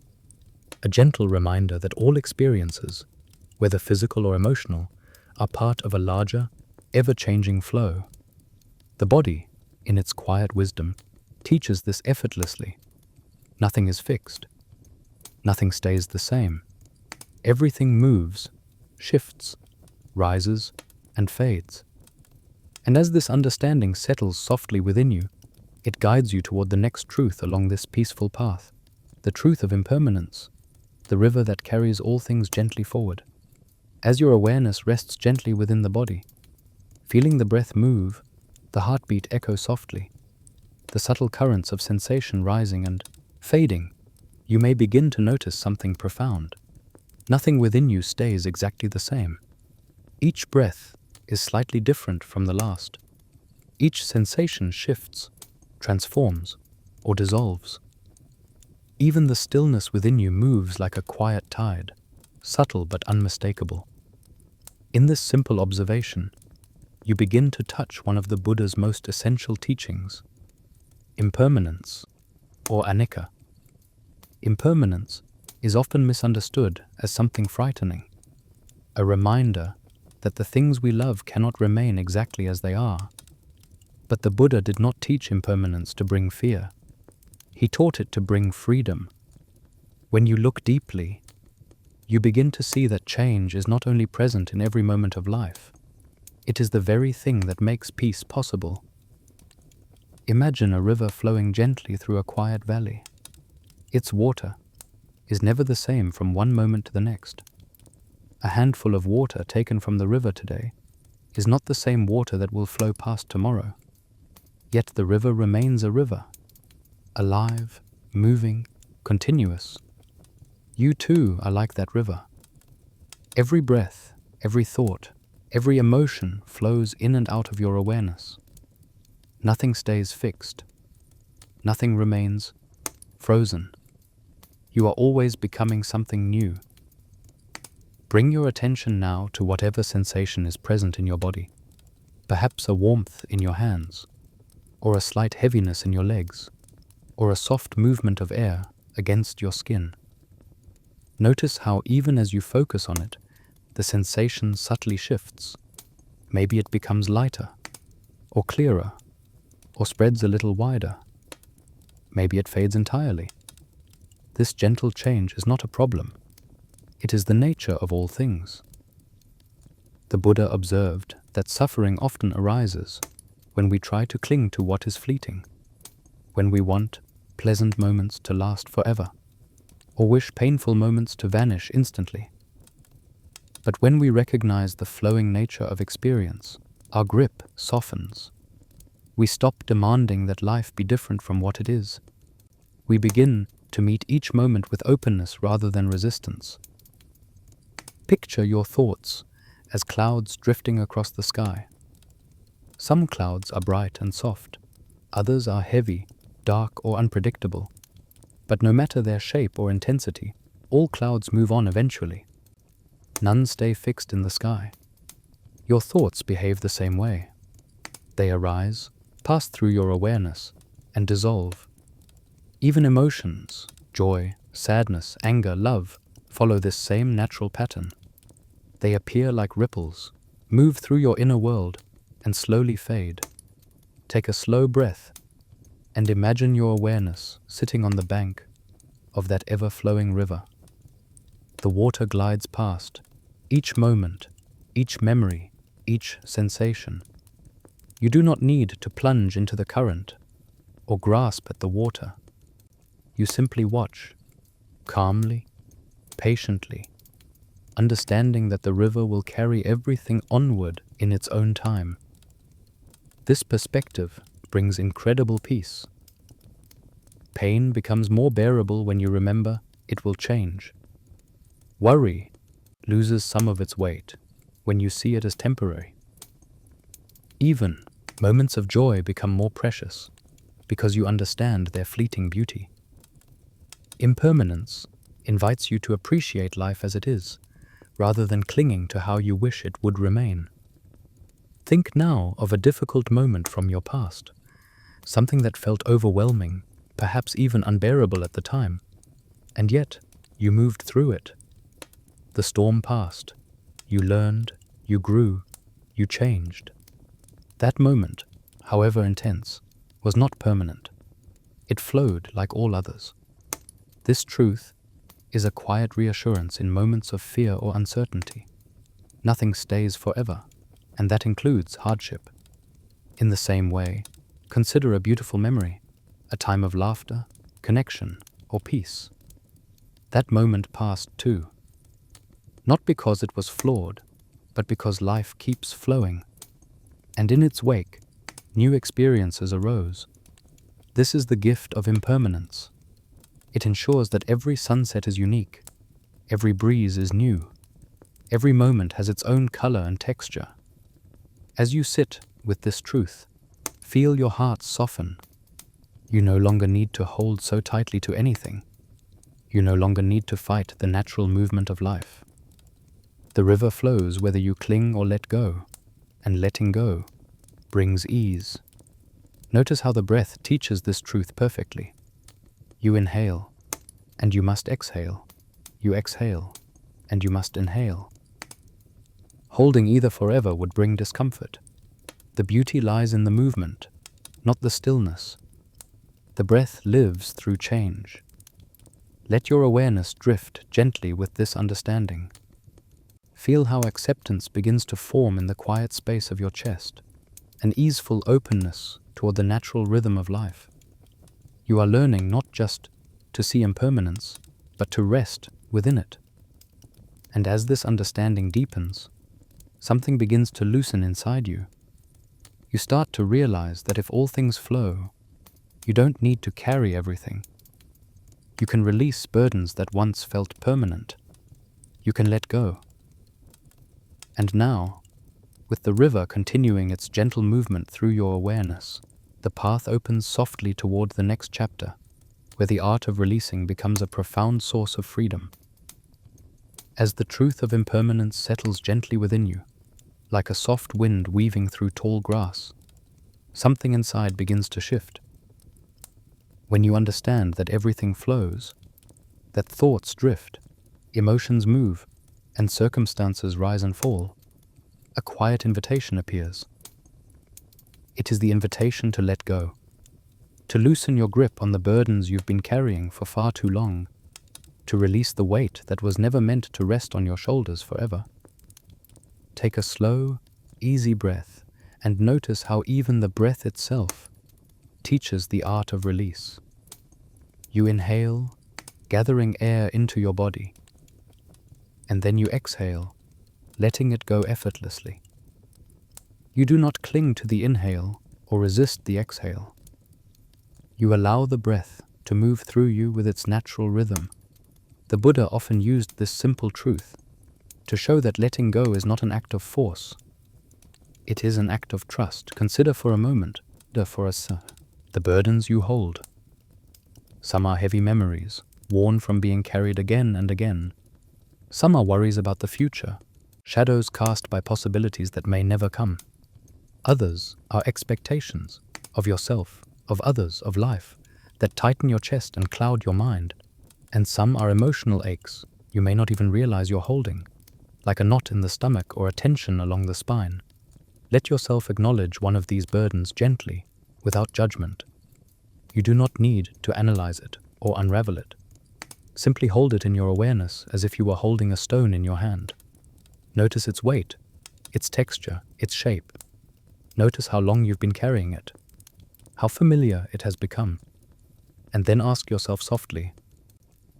A gentle reminder that all experiences, whether physical or emotional, are part of a larger, ever-changing flow. The body, in its quiet wisdom, teaches this effortlessly. Nothing is fixed. Nothing stays the same. Everything moves, shifts, rises, and fades. And as this understanding settles softly within you, it guides you toward the next truth along this peaceful path, the truth of impermanence, the river that carries all things gently forward. As your awareness rests gently within the body, feeling the breath move, the heartbeat echo softly, the subtle currents of sensation rising and fading, you may begin to notice something profound. Nothing within you stays exactly the same. Each breath is slightly different from the last. Each sensation shifts, transforms, or dissolves. Even the stillness within you moves like a quiet tide, subtle but unmistakable. In this simple observation, you begin to touch one of the Buddha's most essential teachings, impermanence, or anicca. Impermanence is often misunderstood as something frightening, a reminder that the things we love cannot remain exactly as they are. But the Buddha did not teach impermanence to bring fear. He taught it to bring freedom. When you look deeply, you begin to see that change is not only present in every moment of life, it is the very thing that makes peace possible. Imagine a river flowing gently through a quiet valley. Its water is never the same from one moment to the next. A handful of water taken from the river today is not the same water that will flow past tomorrow. Yet the river remains a river, alive, moving, continuous. You too are like that river. Every breath, every thought, every emotion flows in and out of your awareness. Nothing stays fixed. Nothing remains frozen. You are always becoming something new. Bring your attention now to whatever sensation is present in your body. Perhaps a warmth in your hands, or a slight heaviness in your legs, or a soft movement of air against your skin. Notice how even as you focus on it, the sensation subtly shifts. Maybe it becomes lighter, or clearer, or spreads a little wider. Maybe it fades entirely. This gentle change is not a problem. It is the nature of all things. The Buddha observed that suffering often arises when we try to cling to what is fleeting, when we want pleasant moments to last forever, or wish painful moments to vanish instantly. But when we recognize the flowing nature of experience, our grip softens. We stop demanding that life be different from what it is. We begin to meet each moment with openness rather than resistance. Picture your thoughts as clouds drifting across the sky. Some clouds are bright and soft, others are heavy, dark, or unpredictable. But no matter their shape or intensity, all clouds move on eventually. None stay fixed in the sky. Your thoughts behave the same way. They arise, pass through your awareness, and dissolve. Even emotions, joy, sadness, anger, love, follow this same natural pattern. They appear like ripples, move through your inner world, and slowly fade. Take a slow breath, and imagine your awareness sitting on the bank of that ever-flowing river. The water glides past, each moment, each memory, each sensation. You do not need to plunge into the current or grasp at the water. You simply watch, calmly, patiently, understanding that the river will carry everything onward in its own time. This perspective brings incredible peace. Pain becomes more bearable when you remember it will change. Worry loses some of its weight when you see it as temporary. Even moments of joy become more precious because you understand their fleeting beauty. Impermanence invites you to appreciate life as it is, rather than clinging to how you wish it would remain. Think now of a difficult moment from your past, something that felt overwhelming, perhaps even unbearable at the time, and yet you moved through it. The storm passed, you learned, you grew, you changed. That moment, however intense, was not permanent. It flowed like all others. This truth is a quiet reassurance in moments of fear or uncertainty. Nothing stays forever, and that includes hardship. In the same way, consider a beautiful memory, a time of laughter, connection, or peace. That moment passed too. Not because it was flawed, but because life keeps flowing. And in its wake, new experiences arose. This is the gift of impermanence. It ensures that every sunset is unique, every breeze is new, every moment has its own color and texture. As you sit with this truth, feel your heart soften. You no longer need to hold so tightly to anything. You no longer need to fight the natural movement of life. The river flows whether you cling or let go, and letting go brings ease. Notice how the breath teaches this truth perfectly. You inhale, and you must exhale. You exhale, and you must inhale. Holding either forever would bring discomfort. The beauty lies in the movement, not the stillness. The breath lives through change. Let your awareness drift gently with this understanding. Feel how acceptance begins to form in the quiet space of your chest, an easeful openness toward the natural rhythm of life. You are learning not just to see impermanence, but to rest within it. And as this understanding deepens, something begins to loosen inside you. You start to realize that if all things flow, you don't need to carry everything. You can release burdens that once felt permanent. You can let go. And now, with the river continuing its gentle movement through your awareness, the path opens softly toward the next chapter. where the art of releasing becomes a profound source of freedom. As the truth of impermanence settles gently within you, like a soft wind weaving through tall grass, something inside begins to shift. When you understand that everything flows, that thoughts drift, emotions move, and circumstances rise and fall, a quiet invitation appears. It is the invitation to let go, to loosen your grip on the burdens you've been carrying for far too long, to release the weight that was never meant to rest on your shoulders forever. Take a slow, easy breath and notice how even the breath itself teaches the art of release. You inhale, gathering air into your body, and then you exhale, letting it go effortlessly. You do not cling to the inhale or resist the exhale. You allow the breath to move through you with its natural rhythm. The Buddha often used this simple truth to show that letting go is not an act of force. It is an act of trust. Consider for a moment the burdens you hold. Some are heavy memories, worn from being carried again and again. Some are worries about the future, shadows cast by possibilities that may never come. Others are expectations of yourself, of others, of life, that tighten your chest and cloud your mind. And some are emotional aches you may not even realize you're holding, like a knot in the stomach or a tension along the spine. Let yourself acknowledge one of these burdens gently, without judgment. You do not need to analyze it or unravel it. Simply hold it in your awareness as if you were holding a stone in your hand. Notice its weight, its texture, its shape. Notice how long you've been carrying it, how familiar it has become. And then ask yourself softly,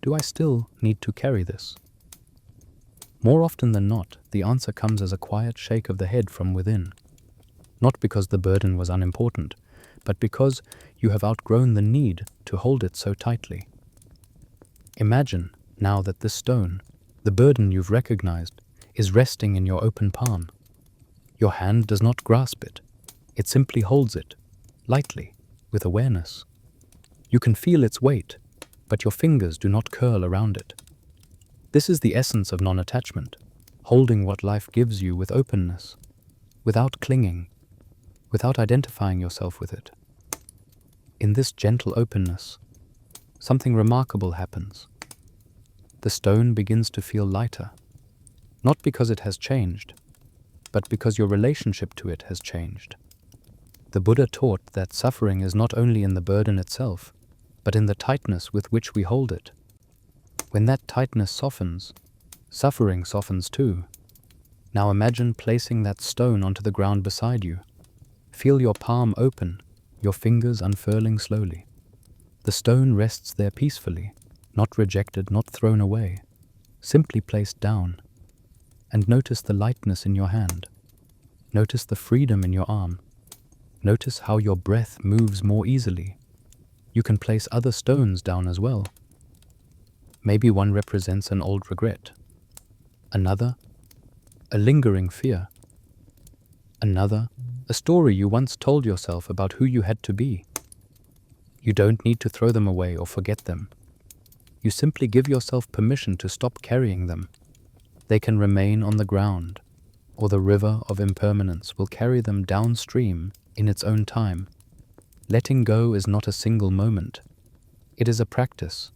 do I still need to carry this? More often than not, the answer comes as a quiet shake of the head from within. Not because the burden was unimportant, but because you have outgrown the need to hold it so tightly. Imagine now that this stone, the burden you've recognized, is resting in your open palm. Your hand does not grasp it. It simply holds it, lightly, with awareness. You can feel its weight, but your fingers do not curl around it. This is the essence of non-attachment, holding what life gives you with openness, without clinging, without identifying yourself with it. In this gentle openness, something remarkable happens. The stone begins to feel lighter, not because it has changed, but because your relationship to it has changed. The Buddha taught that suffering is not only in the burden itself, but in the tightness with which we hold it. When that tightness softens, suffering softens too. Now imagine placing that stone onto the ground beside you. Feel your palm open, your fingers unfurling slowly. The stone rests there peacefully, not rejected, not thrown away, simply placed down. And notice the lightness in your hand. Notice the freedom in your arm. Notice how your breath moves more easily. You can place other stones down as well. Maybe one represents an old regret. Another, a lingering fear. Another, a story you once told yourself about who you had to be. You don't need to throw them away or forget them. You simply give yourself permission to stop carrying them. They can remain on the ground, or the river of impermanence will carry them downstream in its own time. Letting go is not a single moment. It is a practice,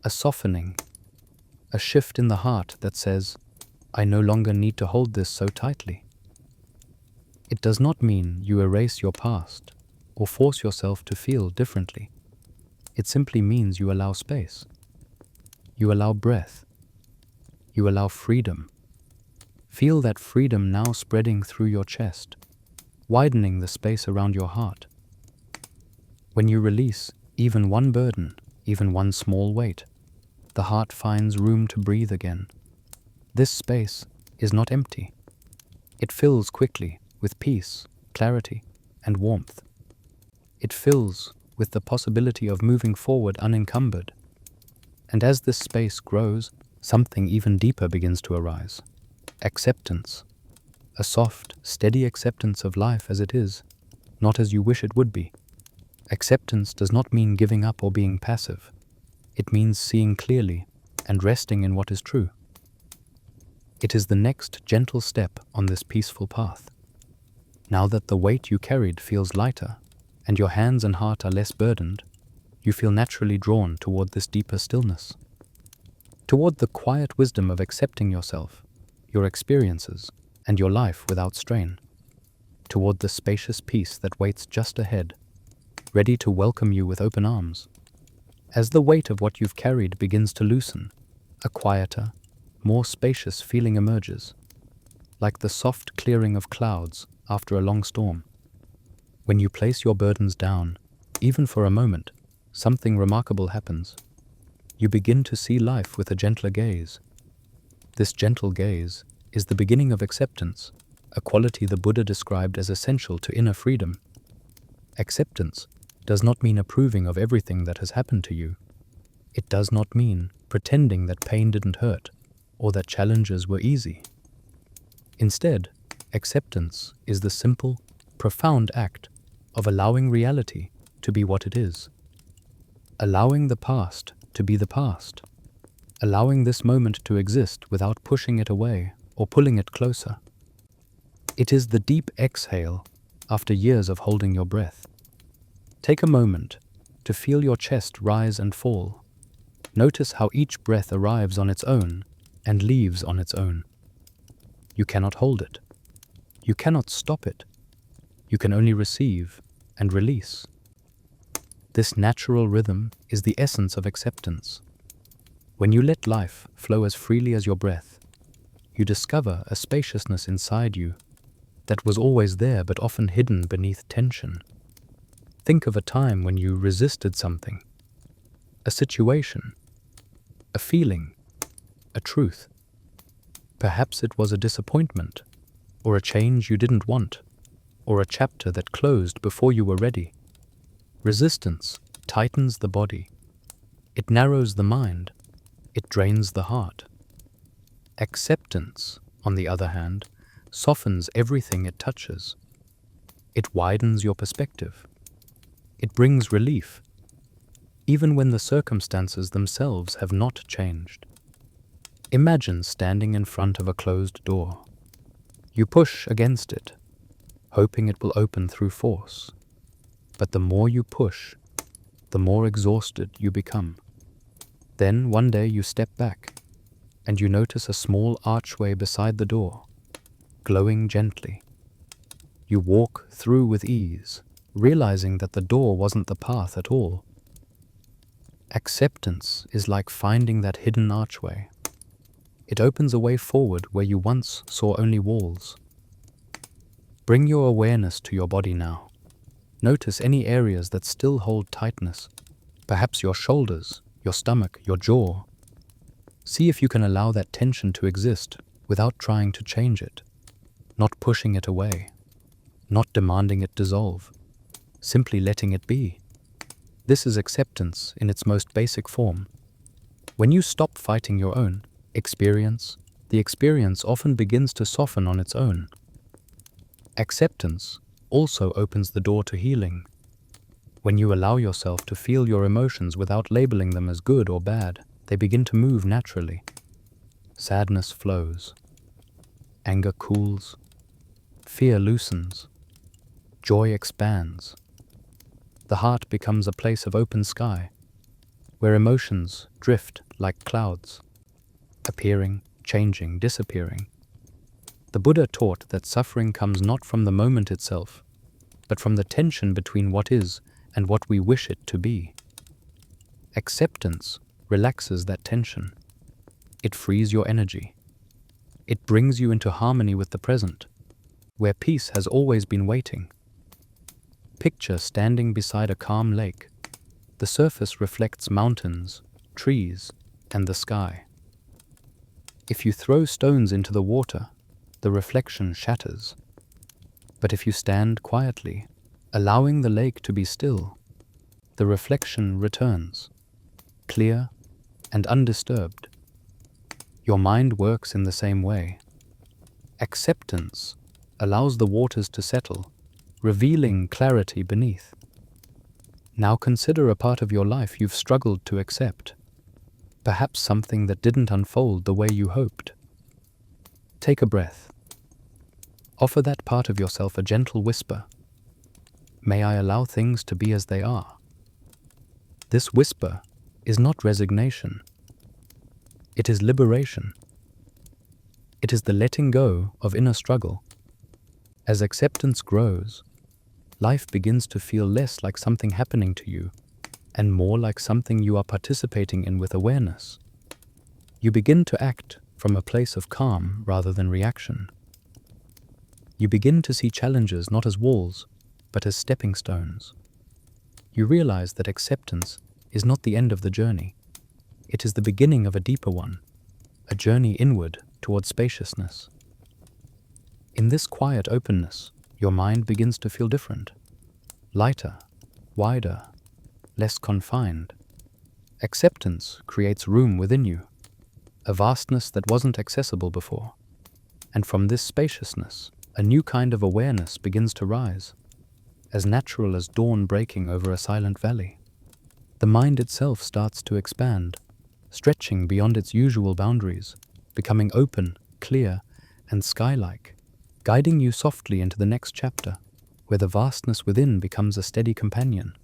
a softening, a shift in the heart that says, I no longer need to hold this so tightly. It does not mean you erase your past or force yourself to feel differently. It simply means you allow space. You allow breath. You allow freedom. Feel that freedom now spreading through your chest, widening the space around your heart. When you release even one burden, even one small weight, the heart finds room to breathe again. This space is not empty. It fills quickly with peace, clarity, and warmth. It fills with the possibility of moving forward unencumbered. And as this space grows, something even deeper begins to arise. Acceptance. A soft, steady acceptance of life as it is, not as you wish it would be. Acceptance does not mean giving up or being passive. It means seeing clearly and resting in what is true. It is the next gentle step on this peaceful path. Now that the weight you carried feels lighter and your hands and heart are less burdened, you feel naturally drawn toward this deeper stillness, toward the quiet wisdom of accepting yourself, your experiences, and your life without strain, toward the spacious peace that waits just ahead, ready to welcome you with open arms. As the weight of what you've carried begins to loosen, a quieter, more spacious feeling emerges, like the soft clearing of clouds after a long storm. When you place your burdens down, even for a moment, something remarkable happens. You begin to see life with a gentler gaze. This gentle gaze is the beginning of acceptance, a quality the Buddha described as essential to inner freedom. Acceptance does not mean approving of everything that has happened to you. It does not mean pretending that pain didn't hurt or that challenges were easy. Instead, acceptance is the simple, profound act of allowing reality to be what it is. Allowing the past to be the past. Allowing this moment to exist without pushing it away or pulling it closer. It is the deep exhale after years of holding your breath. Take a moment to feel your chest rise and fall. Notice how each breath arrives on its own and leaves on its own. You cannot hold it. You cannot stop it. You can only receive and release. This natural rhythm is the essence of acceptance. When you let life flow as freely as your breath, you discover a spaciousness inside you that was always there but often hidden beneath tension. Think of a time when you resisted something, a situation, a feeling, a truth. Perhaps it was a disappointment, or a change you didn't want, or a chapter that closed before you were ready. Resistance tightens the body. It narrows the mind. It drains the heart. Acceptance, on the other hand, softens everything it touches. It widens your perspective. It brings relief, even when the circumstances themselves have not changed. Imagine standing in front of a closed door. You push against it, hoping it will open through force. But the more you push, the more exhausted you become. Then one day you step back, and you notice a small archway beside the door, glowing gently. You walk through with ease, realizing that the door wasn't the path at all. Acceptance is like finding that hidden archway. It opens a way forward where you once saw only walls. Bring your awareness to your body now. Notice any areas that still hold tightness, perhaps your shoulders, your stomach, your jaw. See if you can allow that tension to exist without trying to change it, not pushing it away, not demanding it dissolve, simply letting it be. This is acceptance in its most basic form. When you stop fighting your own experience, the experience often begins to soften on its own. Acceptance also opens the door to healing. When you allow yourself to feel your emotions without labeling them as good or bad, they begin to move naturally. Sadness flows. Anger cools. Fear loosens. Joy expands. The heart becomes a place of open sky, where emotions drift like clouds, appearing, changing, disappearing. The Buddha taught that suffering comes not from the moment itself, but from the tension between what is and what we wish it to be. Acceptance relaxes that tension. It frees your energy. It brings you into harmony with the present, where peace has always been waiting. Picture standing beside a calm lake. The surface reflects mountains, trees, and the sky. If you throw stones into the water, the reflection shatters. But if you stand quietly, allowing the lake to be still, the reflection returns, clear and undisturbed. Your mind works in the same way. Acceptance allows the waters to settle, revealing clarity beneath. Now consider a part of your life you've struggled to accept. Perhaps something that didn't unfold the way you hoped. Take a breath. Offer that part of yourself a gentle whisper. May I allow things to be as they are? This whisper is not resignation. It is liberation. It is the letting go of inner struggle. As acceptance grows, life begins to feel less like something happening to you and more like something you are participating in with awareness. You begin to act from a place of calm rather than reaction. You begin to see challenges not as walls, but as stepping stones. You realize that acceptance is not the end of the journey. It is the beginning of a deeper one, a journey inward towards spaciousness. In this quiet openness, your mind begins to feel different. Lighter, wider, less confined. Acceptance creates room within you, a vastness that wasn't accessible before. And from this spaciousness, a new kind of awareness begins to rise, as natural as dawn breaking over a silent valley. The mind itself starts to expand, stretching beyond its usual boundaries, becoming open, clear, and sky-like, guiding you softly into the next chapter, where the vastness within becomes a steady companion.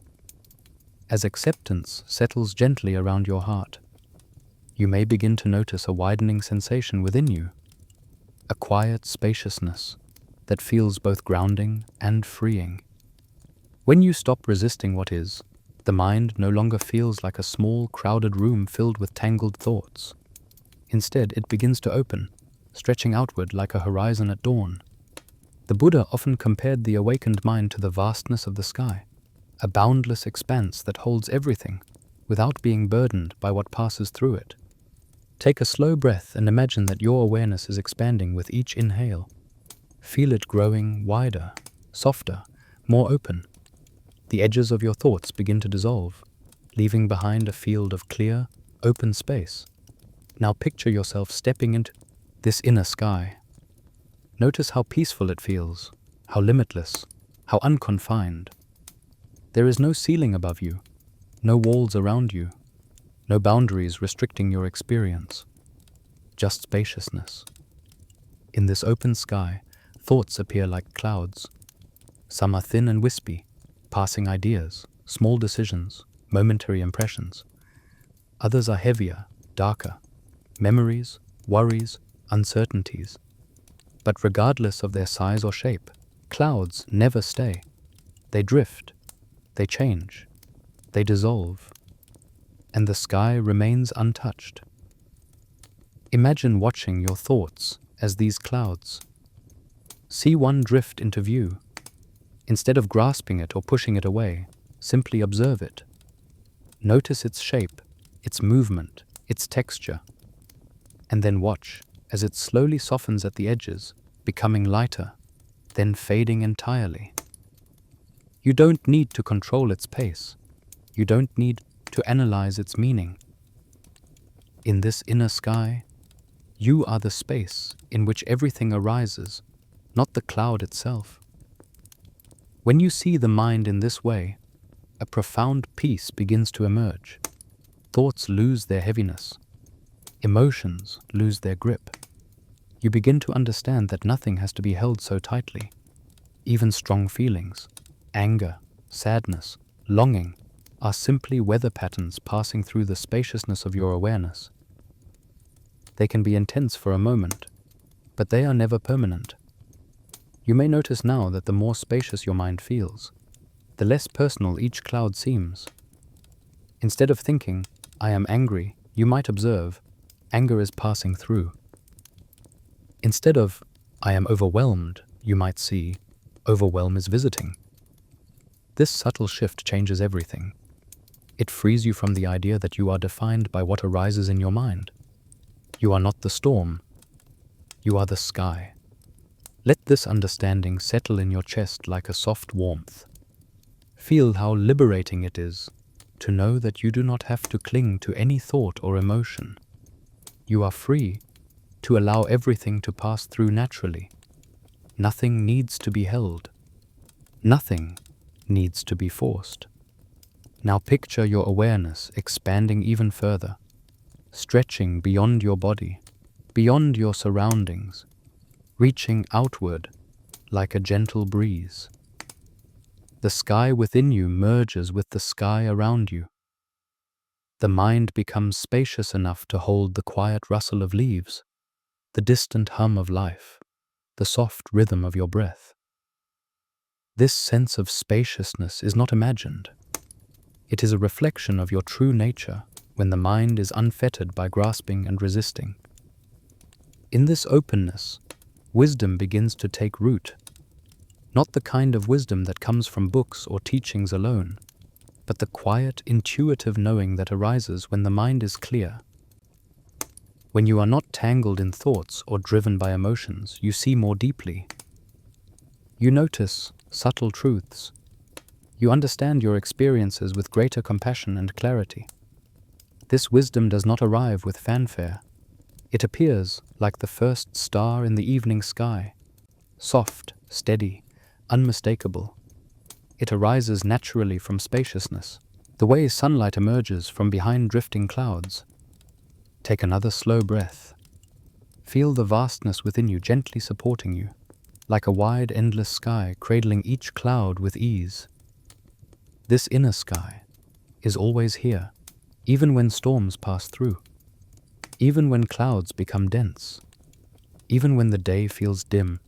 As acceptance settles gently around your heart, you may begin to notice a widening sensation within you, a quiet spaciousness that feels both grounding and freeing. When you stop resisting what is, the mind no longer feels like a small, crowded room filled with tangled thoughts. Instead, it begins to open, stretching outward like a horizon at dawn. The Buddha often compared the awakened mind to the vastness of the sky, a boundless expanse that holds everything without being burdened by what passes through it. Take a slow breath and imagine that your awareness is expanding with each inhale. Feel it growing wider, softer, more open. The edges of your thoughts begin to dissolve, leaving behind a field of clear, open space. Now picture yourself stepping into this inner sky. Notice how peaceful it feels, how limitless, how unconfined. There is no ceiling above you, no walls around you, no boundaries restricting your experience, just spaciousness. In this open sky, thoughts appear like clouds. Some are thin and wispy, passing ideas, small decisions, momentary impressions. Others are heavier, darker, memories, worries, uncertainties. But regardless of their size or shape, clouds never stay. They drift, they change, they dissolve, and the sky remains untouched. Imagine watching your thoughts as these clouds. See one drift into view. Instead of grasping it or pushing it away, simply observe it. Notice its shape, its movement, its texture, and then watch as it slowly softens at the edges, becoming lighter, then fading entirely. You don't need to control its pace. You don't need to analyze its meaning. In this inner sky, you are the space in which everything arises, not the cloud itself. When you see the mind in this way, a profound peace begins to emerge. Thoughts lose their heaviness. Emotions lose their grip. You begin to understand that nothing has to be held so tightly. Even strong feelings, anger, sadness, longing, are simply weather patterns passing through the spaciousness of your awareness. They can be intense for a moment, but they are never permanent. You may notice now that the more spacious your mind feels, the less personal each cloud seems. Instead of thinking, "I am angry," you might observe, "Anger is passing through." Instead of, "I am overwhelmed," you might see, "Overwhelm is visiting." This subtle shift changes everything. It frees you from the idea that you are defined by what arises in your mind. You are not the storm. You are the sky. Let this understanding settle in your chest like a soft warmth. Feel how liberating it is to know that you do not have to cling to any thought or emotion. You are free to allow everything to pass through naturally. Nothing needs to be held. Nothing needs to be forced. Now picture your awareness expanding even further, stretching beyond your body, beyond your surroundings, reaching outward like a gentle breeze. The sky within you merges with the sky around you. The mind becomes spacious enough to hold the quiet rustle of leaves, the distant hum of life, the soft rhythm of your breath. This sense of spaciousness is not imagined. It is a reflection of your true nature when the mind is unfettered by grasping and resisting. In this openness, wisdom begins to take root, not the kind of wisdom that comes from books or teachings alone, but the quiet, intuitive knowing that arises when the mind is clear. When you are not tangled in thoughts or driven by emotions, you see more deeply. You notice subtle truths. You understand your experiences with greater compassion and clarity. This wisdom does not arrive with fanfare. It appears like the first star in the evening sky, soft, steady, unmistakable. It arises naturally from spaciousness, the way sunlight emerges from behind drifting clouds. Take another slow breath. Feel the vastness within you gently supporting you, like a wide, endless sky cradling each cloud with ease. This inner sky is always here, even when storms pass through, even when clouds become dense, even when the day feels dim.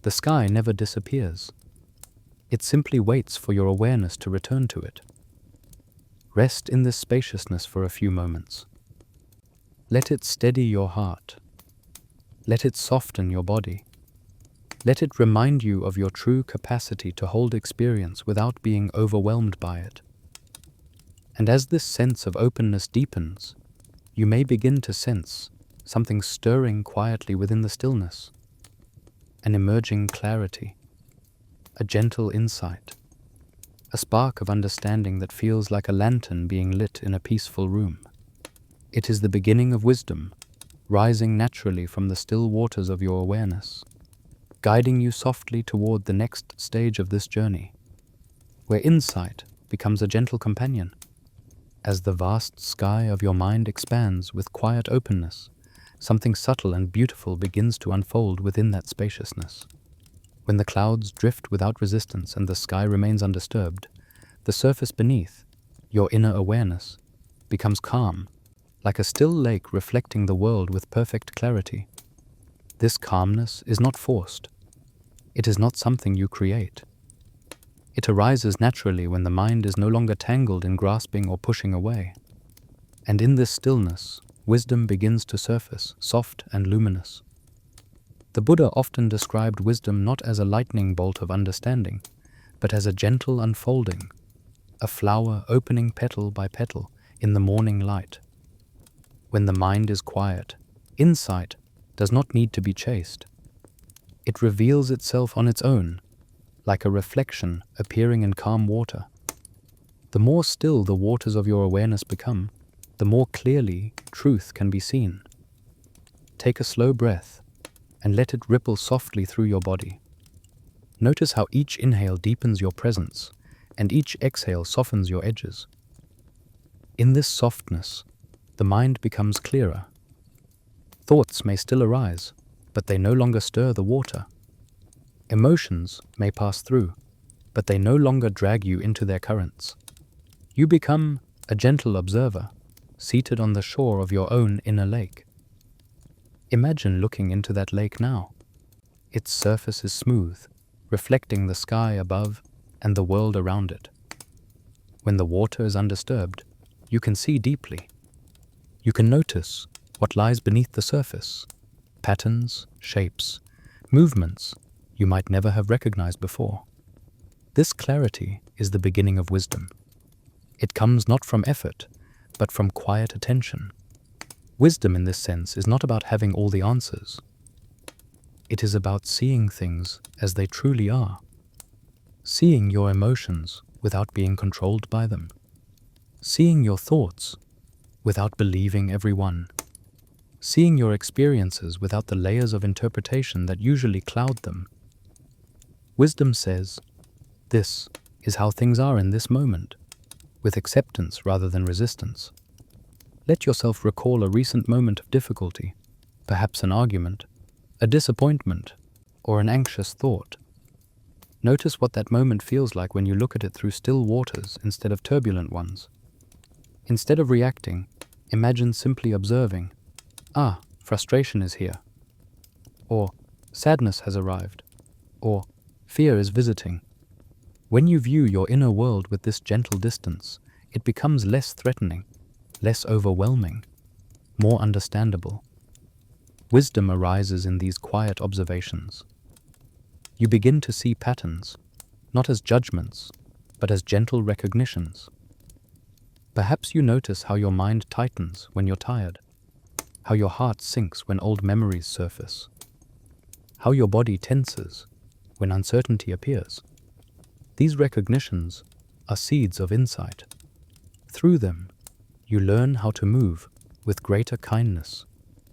The sky never disappears. It simply waits for your awareness to return to it. Rest in this spaciousness for a few moments. Let it steady your heart. Let it soften your body. Let it remind you of your true capacity to hold experience without being overwhelmed by it. And as this sense of openness deepens, you may begin to sense something stirring quietly within the stillness, an emerging clarity, a gentle insight, a spark of understanding that feels like a lantern being lit in a peaceful room. It is the beginning of wisdom, rising naturally from the still waters of your awareness, guiding you softly toward the next stage of this journey, where insight becomes a gentle companion. As the vast sky of your mind expands with quiet openness, something subtle and beautiful begins to unfold within that spaciousness. When the clouds drift without resistance and the sky remains undisturbed, the surface beneath, your inner awareness, becomes calm, like a still lake reflecting the world with perfect clarity. This calmness is not forced. It is not something you create. It arises naturally when the mind is no longer tangled in grasping or pushing away. And in this stillness, wisdom begins to surface, soft and luminous. The Buddha often described wisdom not as a lightning bolt of understanding, but as a gentle unfolding, a flower opening petal by petal in the morning light. When the mind is quiet, insight does not need to be chased. It reveals itself on its own, like a reflection appearing in calm water. The more still the waters of your awareness become, the more clearly truth can be seen. Take a slow breath and let it ripple softly through your body. Notice how each inhale deepens your presence and each exhale softens your edges. In this softness, the mind becomes clearer. Thoughts may still arise, but they no longer stir the water. Emotions may pass through, but they no longer drag you into their currents. You become a gentle observer, seated on the shore of your own inner lake. Imagine looking into that lake now. Its surface is smooth, reflecting the sky above and the world around it. When the water is undisturbed, you can see deeply. You can notice what lies beneath the surface, patterns, shapes, movements you might never have recognized before. This clarity is the beginning of wisdom. It comes not from effort, but from quiet attention. Wisdom in this sense is not about having all the answers. It is about seeing things as they truly are. Seeing your emotions without being controlled by them. Seeing your thoughts without believing every one. Seeing your experiences without the layers of interpretation that usually cloud them. Wisdom says, this is how things are in this moment. with acceptance rather than resistance. Let yourself recall a recent moment of difficulty, perhaps an argument, a disappointment, or an anxious thought. Notice what that moment feels like when you look at it through still waters instead of turbulent ones. Instead of reacting, imagine simply observing. Ah, frustration is here. Or, sadness has arrived. Or, fear is visiting. When you view your inner world with this gentle distance, it becomes less threatening, less overwhelming, more understandable. Wisdom arises in these quiet observations. You begin to see patterns, not as judgments, but as gentle recognitions. Perhaps you notice how your mind tightens when you're tired, how your heart sinks when old memories surface, how your body tenses when uncertainty appears. These recognitions are seeds of insight. Through them, you learn how to move with greater kindness,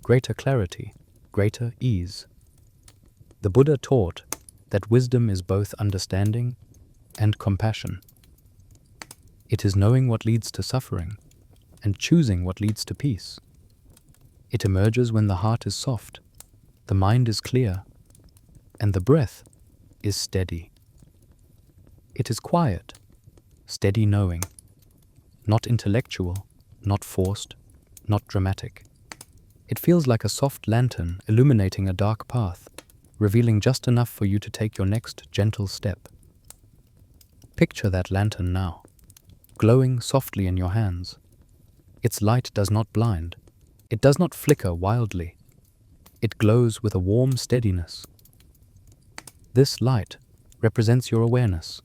greater clarity, greater ease. The Buddha taught that wisdom is both understanding and compassion. It is knowing what leads to suffering and choosing what leads to peace. It emerges when the heart is soft, the mind is clear, and the breath is steady. It is quiet, steady knowing, not intellectual, not forced, not dramatic. It feels like a soft lantern illuminating a dark path, revealing just enough for you to take your next gentle step. Picture that lantern now, glowing softly in your hands. Its light does not blind. It does not flicker wildly. It glows with a warm steadiness. This light represents your awareness,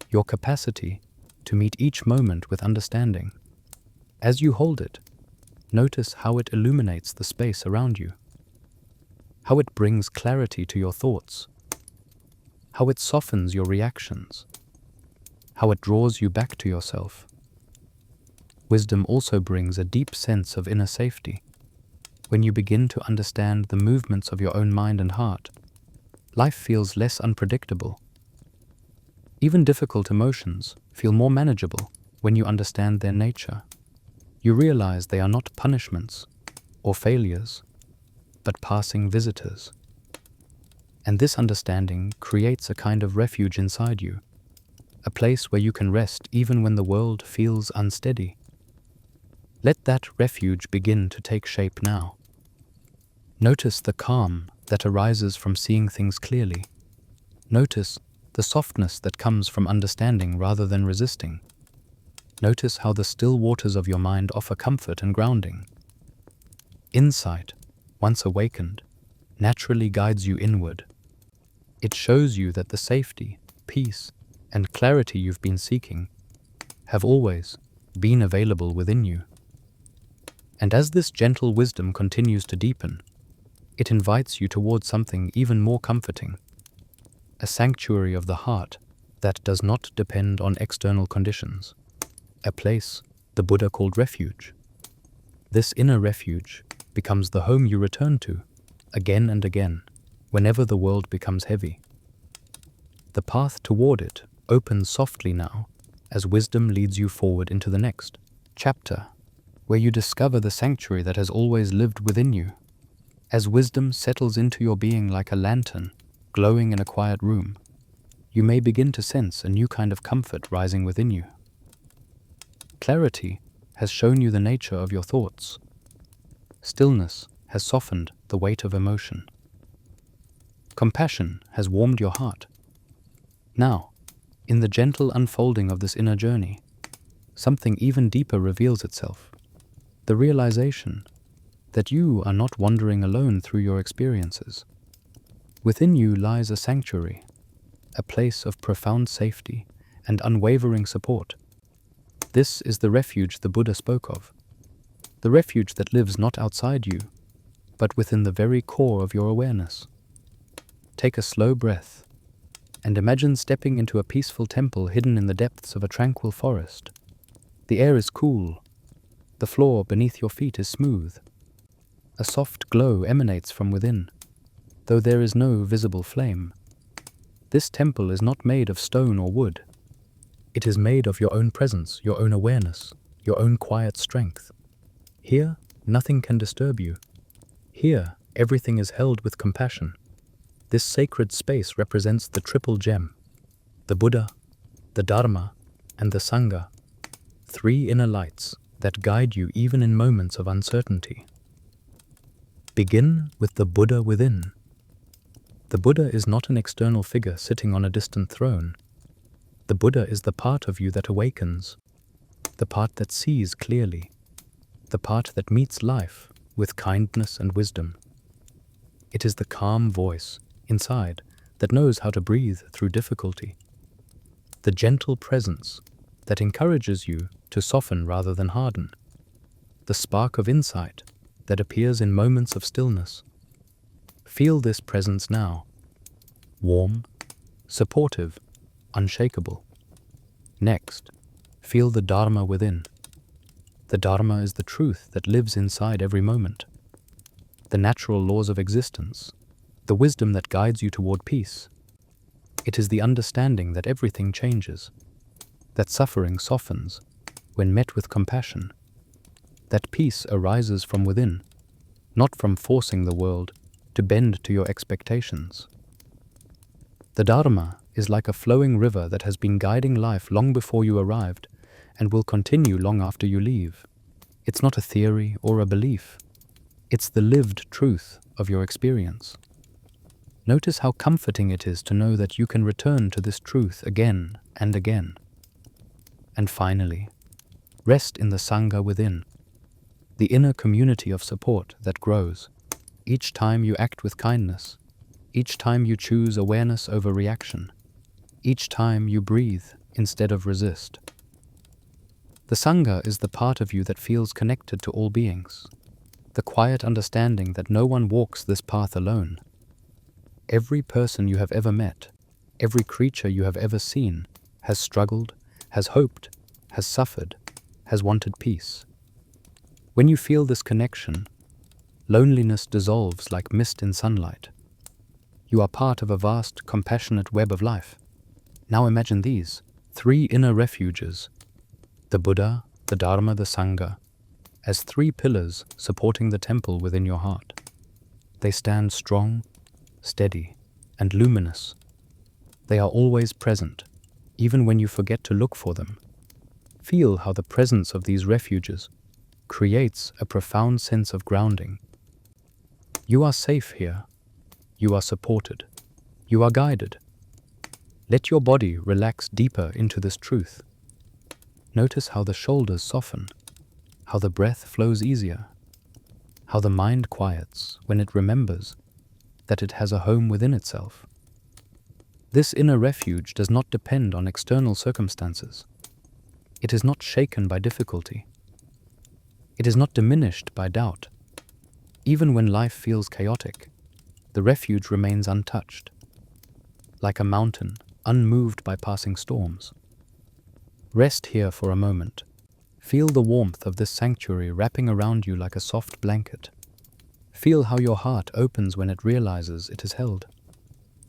your capacity to meet each moment with understanding. As you hold it, notice how it illuminates the space around you, how it brings clarity to your thoughts, how it softens your reactions, how it draws you back to yourself. Wisdom also brings a deep sense of inner safety. When you begin to understand the movements of your own mind and heart, life feels less unpredictable. Even difficult emotions feel more manageable when you understand their nature. You realize they are not punishments or failures, but passing visitors. And this understanding creates a kind of refuge inside you, a place where you can rest even when the world feels unsteady. Let that refuge begin to take shape now. Notice the calm that arises from seeing things clearly. Notice the softness that comes from understanding rather than resisting. Notice how the still waters of your mind offer comfort and grounding. Insight, once awakened, naturally guides you inward. It shows you that the safety, peace, and clarity you've been seeking have always been available within you. And as this gentle wisdom continues to deepen, it invites you towards something even more comforting, a sanctuary of the heart that does not depend on external conditions, a place the Buddha called refuge. This inner refuge becomes the home you return to, again and again, whenever the world becomes heavy. The path toward it opens softly now, as wisdom leads you forward into the next chapter, where you discover the sanctuary that has always lived within you. As wisdom settles into your being like a lantern, glowing in a quiet room, you may begin to sense a new kind of comfort rising within you. Clarity has shown you the nature of your thoughts. Stillness has softened the weight of emotion. Compassion has warmed your heart. Now, in the gentle unfolding of this inner journey, something even deeper reveals itself. The realization that you are not wandering alone through your experiences. Within you lies a sanctuary, a place of profound safety and unwavering support. This is the refuge the Buddha spoke of, the refuge that lives not outside you, but within the very core of your awareness. Take a slow breath and imagine stepping into a peaceful temple hidden in the depths of a tranquil forest. The air is cool. The floor beneath your feet is smooth. A soft glow emanates from within, though there is no visible flame. This temple is not made of stone or wood. It is made of your own presence, your own awareness, your own quiet strength. Here, nothing can disturb you. Here, everything is held with compassion. This sacred space represents the triple gem, the Buddha, the Dharma, and the Sangha, three inner lights that guide you even in moments of uncertainty. Begin with the Buddha within. The Buddha is not an external figure sitting on a distant throne. The Buddha is the part of you that awakens, the part that sees clearly, the part that meets life with kindness and wisdom. It is the calm voice inside that knows how to breathe through difficulty, the gentle presence that encourages you to soften rather than harden, the spark of insight that appears in moments of stillness. Feel this presence now, warm, supportive, unshakable. Next, feel the Dharma within. The Dharma is the truth that lives inside every moment, the natural laws of existence, the wisdom that guides you toward peace. It is the understanding that everything changes, that suffering softens when met with compassion, that peace arises from within, not from forcing the world to bend to your expectations. The Dharma is like a flowing river that has been guiding life long before you arrived and will continue long after you leave. It's not a theory or a belief. It's the lived truth of your experience. Notice how comforting it is to know that you can return to this truth again and again. And finally, rest in the Sangha within, the inner community of support that grows. Each time you act with kindness, each time you choose awareness over reaction, each time you breathe instead of resist. The Sangha is the part of you that feels connected to all beings, the quiet understanding that no one walks this path alone. Every person you have ever met, every creature you have ever seen, has struggled, has hoped, has suffered, has wanted peace. When you feel this connection, loneliness dissolves like mist in sunlight. You are part of a vast, compassionate web of life. Now imagine these, three inner refuges, the Buddha, the Dharma, the Sangha, as three pillars supporting the temple within your heart. They stand strong, steady, and luminous. They are always present, even when you forget to look for them. Feel how the presence of these refuges creates a profound sense of grounding. You are safe here. You are supported. You are guided. Let your body relax deeper into this truth. Notice how the shoulders soften, how the breath flows easier, how the mind quiets when it remembers that it has a home within itself. This inner refuge does not depend on external circumstances. It is not shaken by difficulty. It is not diminished by doubt. Even when life feels chaotic, the refuge remains untouched, like a mountain unmoved by passing storms. Rest here for a moment. Feel the warmth of this sanctuary wrapping around you like a soft blanket. Feel how your heart opens when it realizes it is held.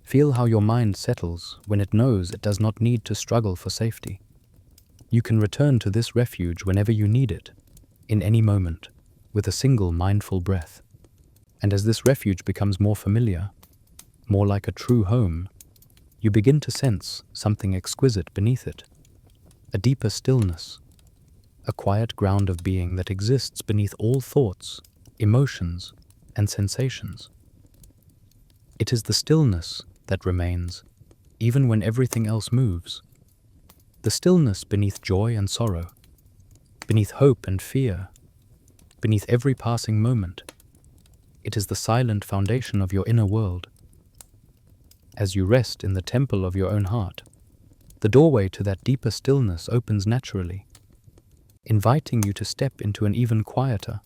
Feel how your mind settles when it knows it does not need to struggle for safety. You can return to this refuge whenever you need it, in any moment, with a single mindful breath. And as this refuge becomes more familiar, more like a true home, you begin to sense something exquisite beneath it. A deeper stillness, a quiet ground of being that exists beneath all thoughts, emotions, and sensations. It is the stillness that remains, even when everything else moves. The stillness beneath joy and sorrow, beneath hope and fear, beneath every passing moment. It is the silent foundation of your inner world. As you rest in the temple of your own heart, the doorway to that deeper stillness opens naturally, inviting you to step into an even quieter,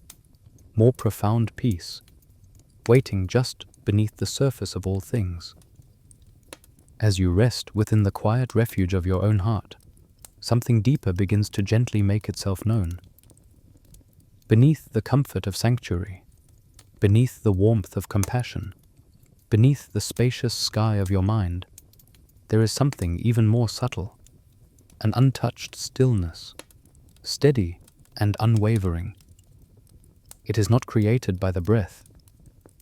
more profound peace, waiting just beneath the surface of all things. As you rest within the quiet refuge of your own heart, something deeper begins to gently make itself known. Beneath the comfort of sanctuary, beneath the warmth of compassion, beneath the spacious sky of your mind, there is something even more subtle, an untouched stillness, steady and unwavering. It is not created by the breath,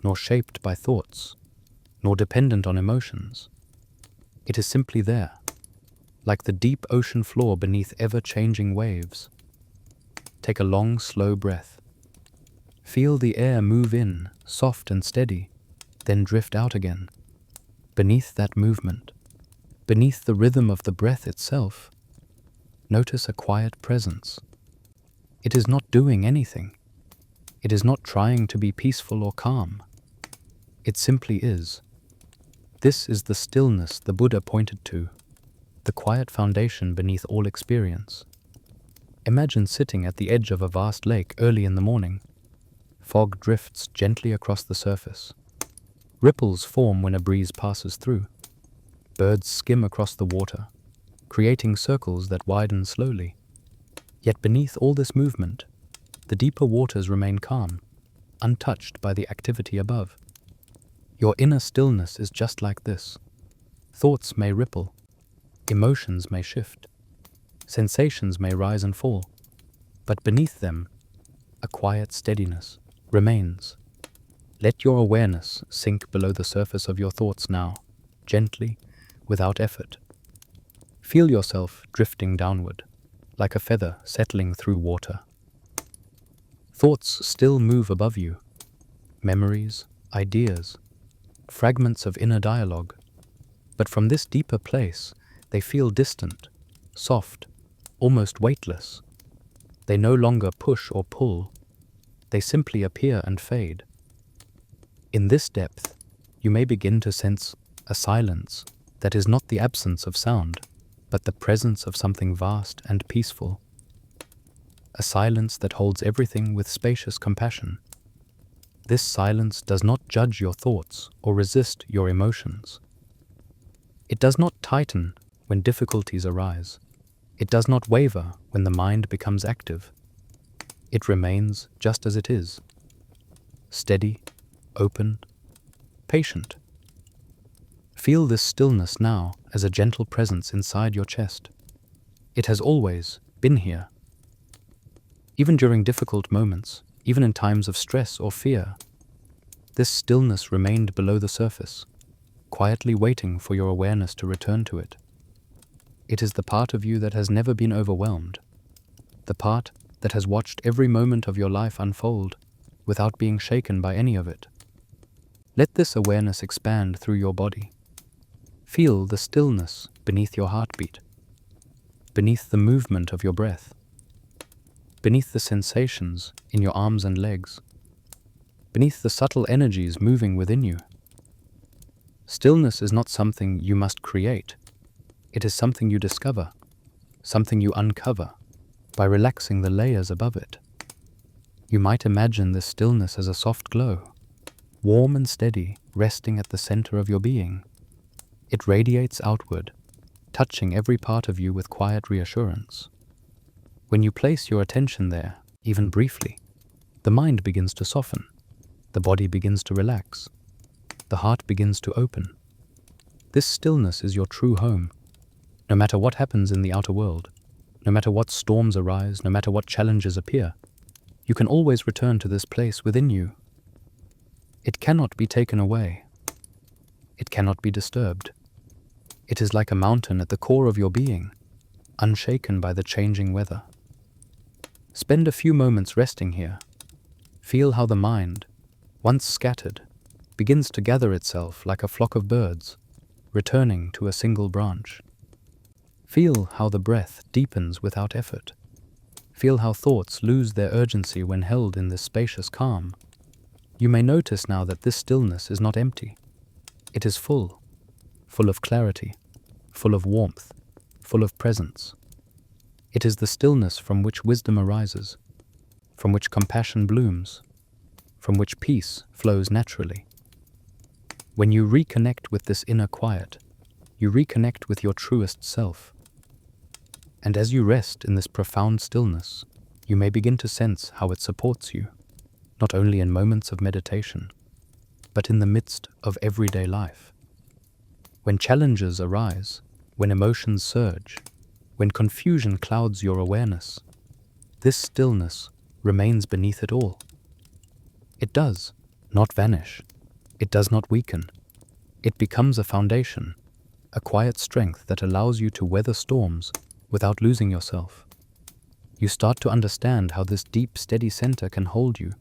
nor shaped by thoughts, nor dependent on emotions. It is simply there, like the deep ocean floor beneath ever-changing waves. Take a long, slow breath. Feel the air move in, soft and steady, then drift out again. Beneath that movement, beneath the rhythm of the breath itself, notice a quiet presence. It is not doing anything. It is not trying to be peaceful or calm. It simply is. This is the stillness the Buddha pointed to, the quiet foundation beneath all experience. Imagine sitting at the edge of a vast lake early in the morning. Fog drifts gently across the surface. Ripples form when a breeze passes through. Birds skim across the water, creating circles that widen slowly. Yet beneath all this movement, the deeper waters remain calm, untouched by the activity above. Your inner stillness is just like this. Thoughts may ripple, emotions may shift, sensations may rise and fall, but beneath them, a quiet steadiness remains. Let your awareness sink below the surface of your thoughts now, gently, without effort. Feel yourself drifting downward, like a feather settling through water. Thoughts still move above you. Memories, ideas, fragments of inner dialogue. But from this deeper place, they feel distant, soft, almost weightless. They no longer push or pull. They simply appear and fade. In this depth, you may begin to sense a silence that is not the absence of sound, but the presence of something vast and peaceful. A silence that holds everything with spacious compassion. This silence does not judge your thoughts or resist your emotions. It does not tighten when difficulties arise. It does not waver when the mind becomes active. It remains just as it is, steady, open, patient. Feel this stillness now as a gentle presence inside your chest. It has always been here. Even during difficult moments, even in times of stress or fear, this stillness remained below the surface, quietly waiting for your awareness to return to it. It is the part of you that has never been overwhelmed, the part that has watched every moment of your life unfold without being shaken by any of it. Let this awareness expand through your body. Feel the stillness beneath your heartbeat, beneath the movement of your breath, beneath the sensations in your arms and legs, beneath the subtle energies moving within you. Stillness is not something you must create. It is something you discover, something you uncover by relaxing the layers above it. You might imagine this stillness as a soft glow, warm and steady, resting at the center of your being. It radiates outward, touching every part of you with quiet reassurance. When you place your attention there, even briefly, the mind begins to soften, the body begins to relax, the heart begins to open. This stillness is your true home. No matter what happens in the outer world, no matter what storms arise, no matter what challenges appear, you can always return to this place within you. It cannot be taken away. It cannot be disturbed. It is like a mountain at the core of your being, unshaken by the changing weather. Spend a few moments resting here. Feel how the mind, once scattered, begins to gather itself like a flock of birds, returning to a single branch. Feel how the breath deepens without effort. Feel how thoughts lose their urgency when held in this spacious calm. You may notice now that this stillness is not empty. It is full of clarity, full of warmth, full of presence. It is the stillness from which wisdom arises, from which compassion blooms, from which peace flows naturally. When you reconnect with this inner quiet, you reconnect with your truest self. And as you rest in this profound stillness, you may begin to sense how it supports you, not only in moments of meditation, but in the midst of everyday life. When challenges arise, when emotions surge, when confusion clouds your awareness, this stillness remains beneath it all. It does not vanish. It does not weaken. It becomes a foundation, a quiet strength that allows you to weather storms without losing yourself. You start to understand how this deep, steady center can hold you,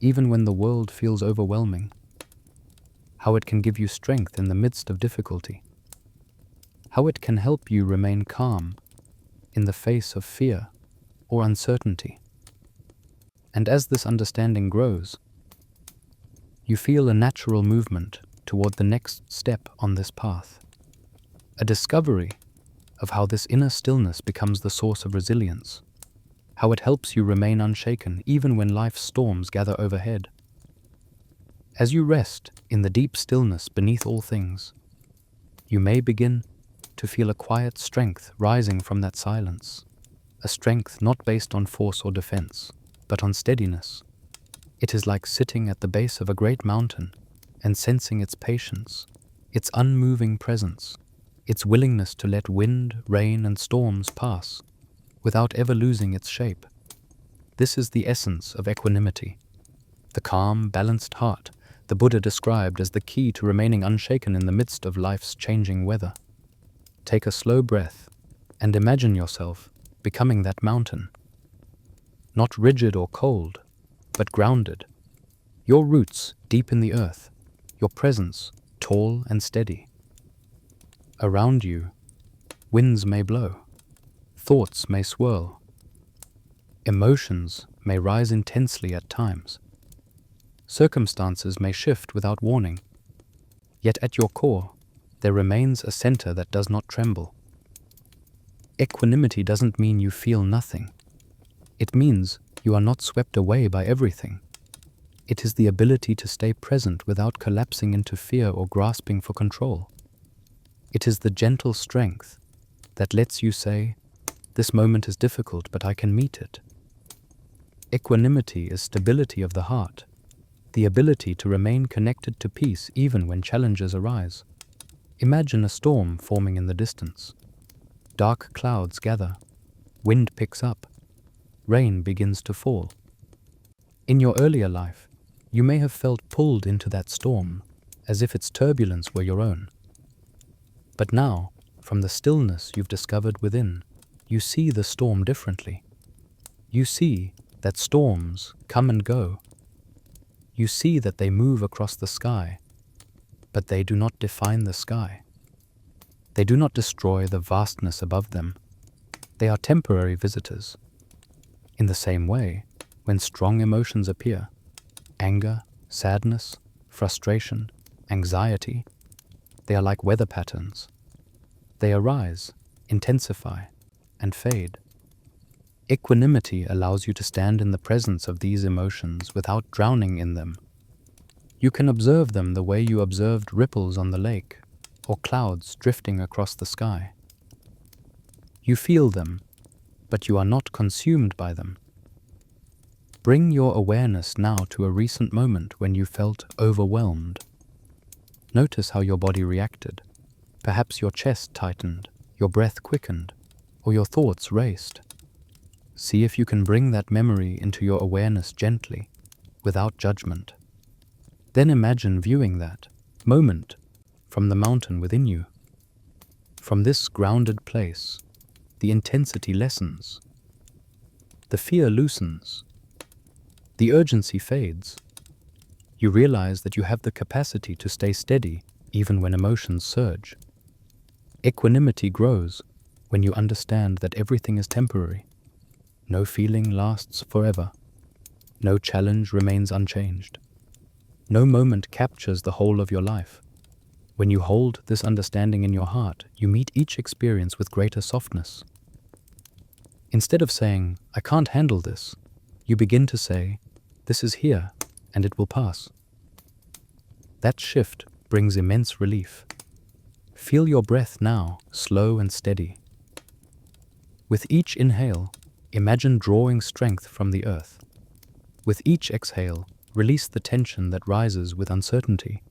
even when the world feels overwhelming. How it can give you strength in the midst of difficulty. How it can help you remain calm in the face of fear or uncertainty. And as this understanding grows, you feel a natural movement toward the next step on this path. A discovery of how this inner stillness becomes the source of resilience, how it helps you remain unshaken even when life's storms gather overhead. As you rest in the deep stillness beneath all things, you may begin to feel a quiet strength rising from that silence, a strength not based on force or defense, but on steadiness. It is like sitting at the base of a great mountain and sensing its patience, its unmoving presence, its willingness to let wind, rain, and storms pass without ever losing its shape. This is the essence of equanimity. The calm, balanced heart the Buddha described as the key to remaining unshaken in the midst of life's changing weather. Take a slow breath and imagine yourself becoming that mountain. Not rigid or cold, but grounded. Your roots deep in the earth, your presence tall and steady. Around you, winds may blow, thoughts may swirl, emotions may rise intensely at times. Circumstances may shift without warning, yet at your core, there remains a center that does not tremble. Equanimity doesn't mean you feel nothing. It means you are not swept away by everything. It is the ability to stay present without collapsing into fear or grasping for control. It is the gentle strength that lets you say, "This moment is difficult, but I can meet it." Equanimity is stability of the heart, the ability to remain connected to peace even when challenges arise. Imagine a storm forming in the distance. Dark clouds gather, wind picks up, rain begins to fall. In your earlier life, you may have felt pulled into that storm, as if its turbulence were your own. But now, from the stillness you've discovered within, you see the storm differently. You see that storms come and go. You see that they move across the sky, but they do not define the sky. They do not destroy the vastness above them. They are temporary visitors. In the same way, when strong emotions appear, anger, sadness, frustration, anxiety, they are like weather patterns. They arise, intensify, and fade. Equanimity allows you to stand in the presence of these emotions without drowning in them. You can observe them the way you observed ripples on the lake or clouds drifting across the sky. You feel them, but you are not consumed by them. Bring your awareness now to a recent moment when you felt overwhelmed. Notice how your body reacted. Perhaps your chest tightened, your breath quickened, or your thoughts raced. See if you can bring that memory into your awareness gently, without judgment. Then imagine viewing that moment from the mountain within you. From this grounded place, the intensity lessens. The fear loosens. The urgency fades. You realize that you have the capacity to stay steady even when emotions surge. Equanimity grows when you understand that everything is temporary. No feeling lasts forever. No challenge remains unchanged. No moment captures the whole of your life. When you hold this understanding in your heart, you meet each experience with greater softness. Instead of saying, "I can't handle this," you begin to say, "This is here, and it will pass." That shift brings immense relief. Feel your breath now, slow and steady. With each inhale, imagine drawing strength from the earth. With each exhale, release the tension that rises with uncertainty.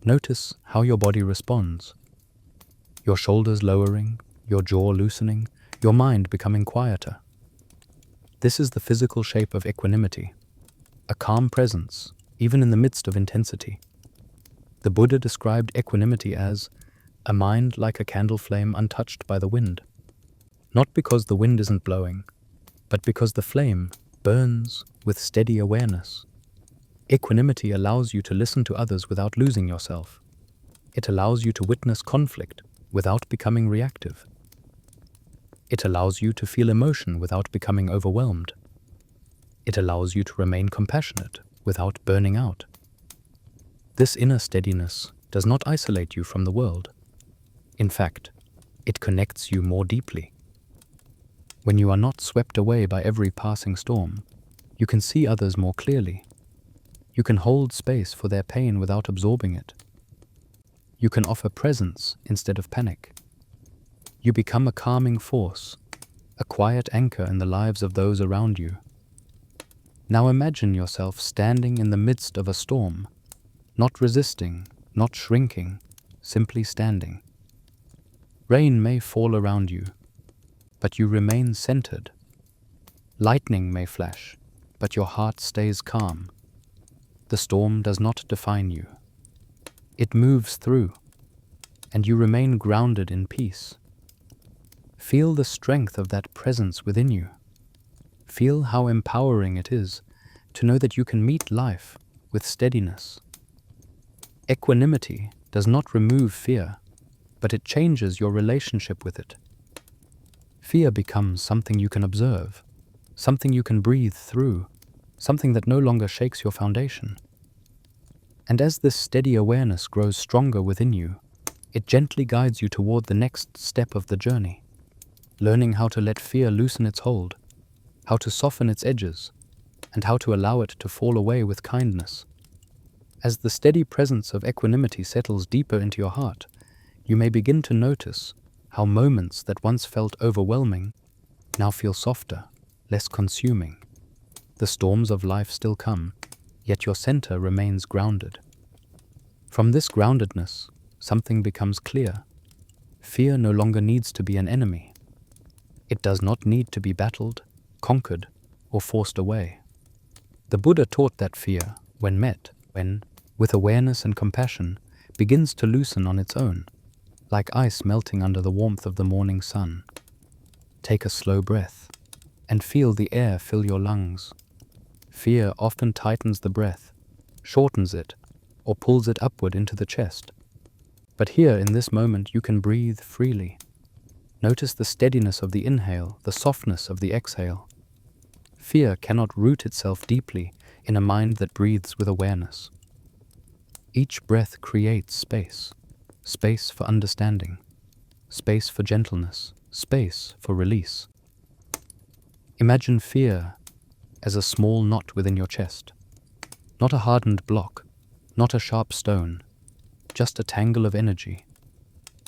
Notice how your body responds. Your shoulders lowering, your jaw loosening, your mind becoming quieter. This is the physical shape of equanimity, a calm presence, even in the midst of intensity. The Buddha described equanimity as a mind like a candle flame untouched by the wind. Not because the wind isn't blowing, but because the flame burns with steady awareness. Equanimity allows you to listen to others without losing yourself. It allows you to witness conflict without becoming reactive. It allows you to feel emotion without becoming overwhelmed. It allows you to remain compassionate without burning out. This inner steadiness does not isolate you from the world. In fact, it connects you more deeply. When you are not swept away by every passing storm, you can see others more clearly. You can hold space for their pain without absorbing it. You can offer presence instead of panic. You become a calming force, a quiet anchor in the lives of those around you. Now imagine yourself standing in the midst of a storm, not resisting, not shrinking, simply standing. Rain may fall around you, but you remain centered. Lightning may flash, but your heart stays calm. The storm does not define you. It moves through, and you remain grounded in peace. Feel the strength of that presence within you. Feel how empowering it is to know that you can meet life with steadiness. Equanimity does not remove fear, but it changes your relationship with it. Fear becomes something you can observe, something you can breathe through, something that no longer shakes your foundation. And as this steady awareness grows stronger within you, it gently guides you toward the next step of the journey, learning how to let fear loosen its hold, how to soften its edges, and how to allow it to fall away with kindness. As the steady presence of equanimity settles deeper into your heart, you may begin to notice how moments that once felt overwhelming now feel softer, less consuming. The storms of life still come, yet your center remains grounded. From this groundedness, something becomes clear. Fear no longer needs to be an enemy. It does not need to be battled, conquered, or forced away. The Buddha taught that fear, when met, with awareness and compassion, begins to loosen on its own, like ice melting under the warmth of the morning sun. Take a slow breath, and feel the air fill your lungs. Fear often tightens the breath, shortens it, or pulls it upward into the chest. But here, in this moment, you can breathe freely. Notice the steadiness of the inhale, the softness of the exhale. Fear cannot root itself deeply in a mind that breathes with awareness. Each breath creates space. Space for understanding, space for gentleness, space for release. Imagine fear as a small knot within your chest. Not a hardened block, not a sharp stone, just a tangle of energy,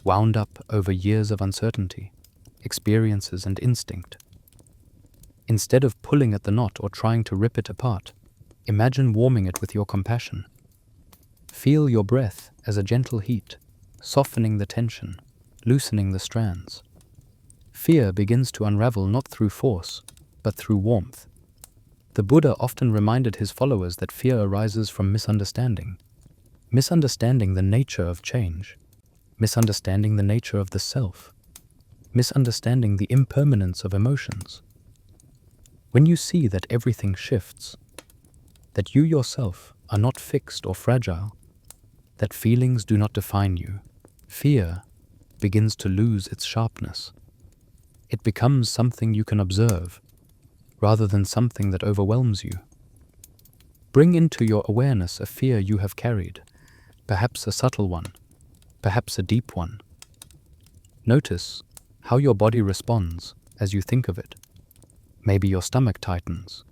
wound up over years of uncertainty, experiences and instinct. Instead of pulling at the knot or trying to rip it apart, imagine warming it with your compassion. Feel your breath as a gentle heat, softening the tension, loosening the strands. Fear begins to unravel not through force, but through warmth. The Buddha often reminded his followers that fear arises from misunderstanding the nature of change, misunderstanding the nature of the self, misunderstanding the impermanence of emotions. When you see that everything shifts, that you yourself are not fixed or fragile, that feelings do not define you, fear begins to lose its sharpness. It becomes something you can observe, rather than something that overwhelms you. Bring into your awareness a fear you have carried, perhaps a subtle one, perhaps a deep one. Notice how your body responds as you think of it. Maybe your stomach tightens,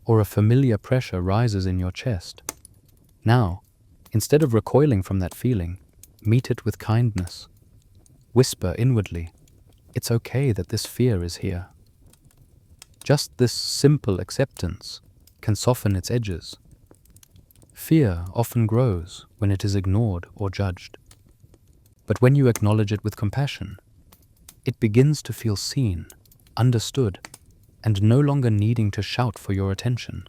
or a familiar pressure rises in your chest. Now, instead of recoiling from that feeling, meet it with kindness. Whisper inwardly, "It's okay that this fear is here." Just this simple acceptance can soften its edges. Fear often grows when it is ignored or judged. But when you acknowledge it with compassion, It begins to feel seen, understood, and no longer needing to shout for your attention.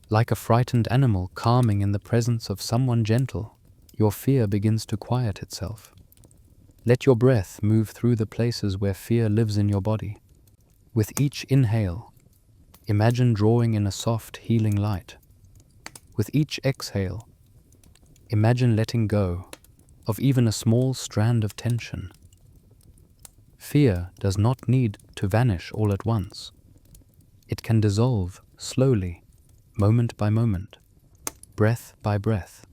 Like a frightened animal calming in the presence of someone gentle, your fear begins to quiet itself. Let your breath move through the places where fear lives in your body. With each inhale, imagine drawing in a soft, healing light. With each exhale, imagine letting go of even a small strand of tension. Fear does not need to vanish all at once. It can dissolve slowly, moment by moment, breath by breath.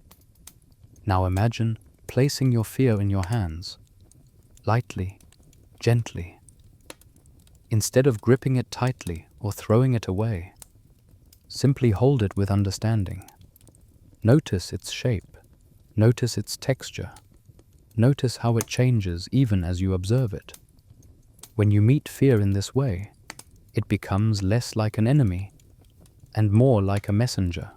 Now imagine placing your fear in your hands, lightly, gently. Instead of gripping it tightly or throwing it away, simply hold it with understanding. Notice its shape, notice its texture, notice how it changes even as you observe it. When you meet fear in this way, it becomes less like an enemy and more like a messenger,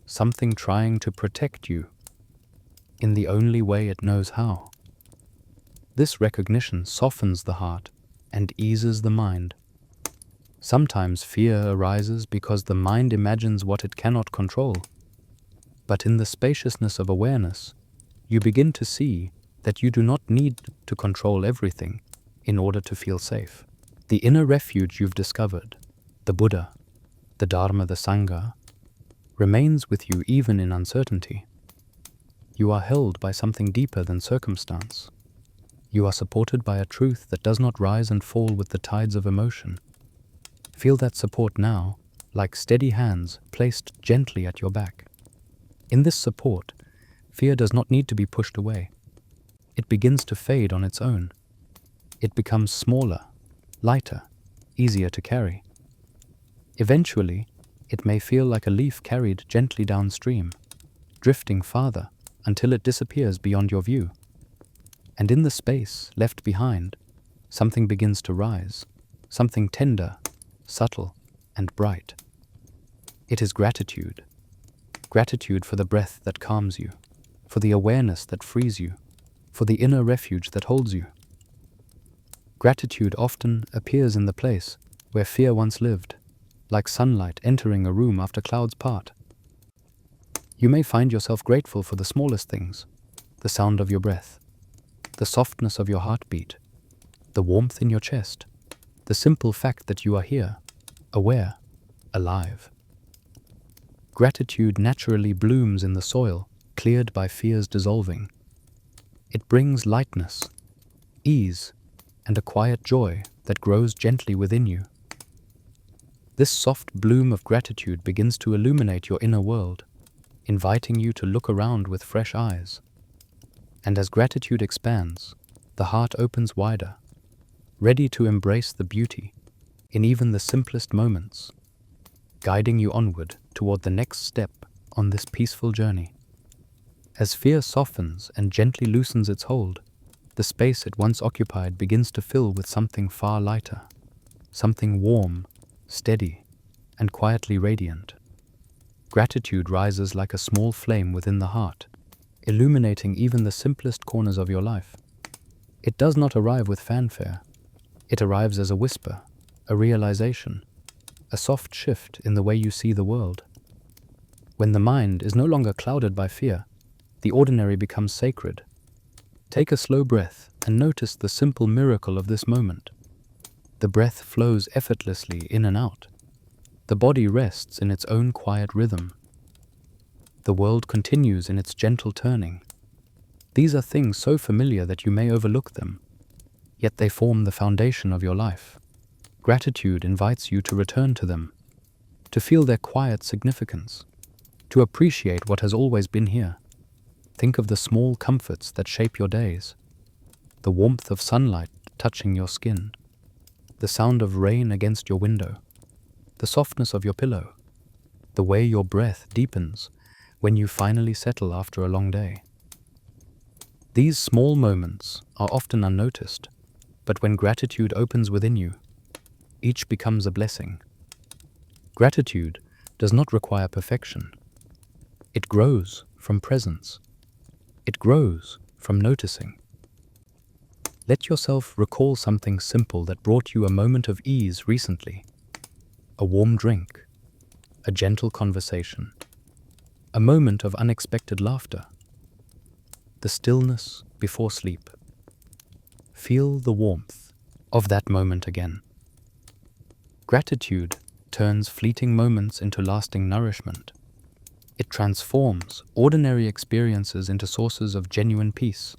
something trying to protect you in the only way it knows how. This recognition softens the heart and eases the mind. Sometimes fear arises because the mind imagines what it cannot control. But in the spaciousness of awareness, you begin to see that you do not need to control everything in order to feel safe. The inner refuge you've discovered, the Buddha, the Dharma, the Sangha, remains with you even in uncertainty. You are held by something deeper than circumstance. You are supported by a truth that does not rise and fall with the tides of emotion. Feel that support now, like steady hands placed gently at your back. In this support, fear does not need to be pushed away. It begins to fade on its own. It becomes smaller, lighter, easier to carry. Eventually, it may feel like a leaf carried gently downstream, drifting farther until it disappears beyond your view. And in the space left behind, something begins to rise, something tender, subtle, and bright. It is gratitude. Gratitude for the breath that calms you, for the awareness that frees you, for the inner refuge that holds you. Gratitude often appears in the place where fear once lived, like sunlight entering a room after clouds part. You may find yourself grateful for the smallest things, the sound of your breath, the softness of your heartbeat, the warmth in your chest, the simple fact that you are here, aware, alive. Gratitude naturally blooms in the soil, cleared by fear's dissolving. It brings lightness, ease, and a quiet joy that grows gently within you. This soft bloom of gratitude begins to illuminate your inner world, inviting you to look around with fresh eyes. And as gratitude expands, the heart opens wider, ready to embrace the beauty in even the simplest moments, guiding you onward toward the next step on this peaceful journey. As fear softens and gently loosens its hold, the space it once occupied begins to fill with something far lighter, something warm, steady, and quietly radiant. Gratitude rises like a small flame within the heart, illuminating even the simplest corners of your life. It does not arrive with fanfare. It arrives as a whisper, a realization, a soft shift in the way you see the world. When the mind is no longer clouded by fear, the ordinary becomes sacred. Take a slow breath and notice the simple miracle of this moment. The breath flows effortlessly in and out. The body rests in its own quiet rhythm. The world continues in its gentle turning. These are things so familiar that you may overlook them, yet they form the foundation of your life. Gratitude invites you to return to them, to feel their quiet significance, to appreciate what has always been here. Think of the small comforts that shape your days, the warmth of sunlight touching your skin, the sound of rain against your window, the softness of your pillow, the way your breath deepens when you finally settle after a long day. These small moments are often unnoticed, but when gratitude opens within you, each becomes a blessing. Gratitude does not require perfection. It grows from presence. It grows from noticing. Let yourself recall something simple that brought you a moment of ease recently. A warm drink, a gentle conversation, a moment of unexpected laughter. The stillness before sleep. Feel the warmth of that moment again. Gratitude turns fleeting moments into lasting nourishment. It transforms ordinary experiences into sources of genuine peace.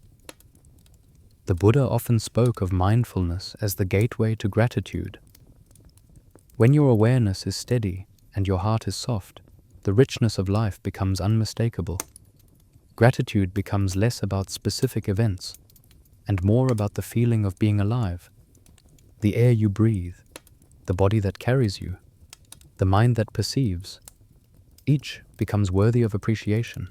The Buddha often spoke of mindfulness as the gateway to gratitude. When your awareness is steady and your heart is soft, the richness of life becomes unmistakable. Gratitude becomes less about specific events and more about the feeling of being alive. The air you breathe, the body that carries you, the mind that perceives, each becomes worthy of appreciation.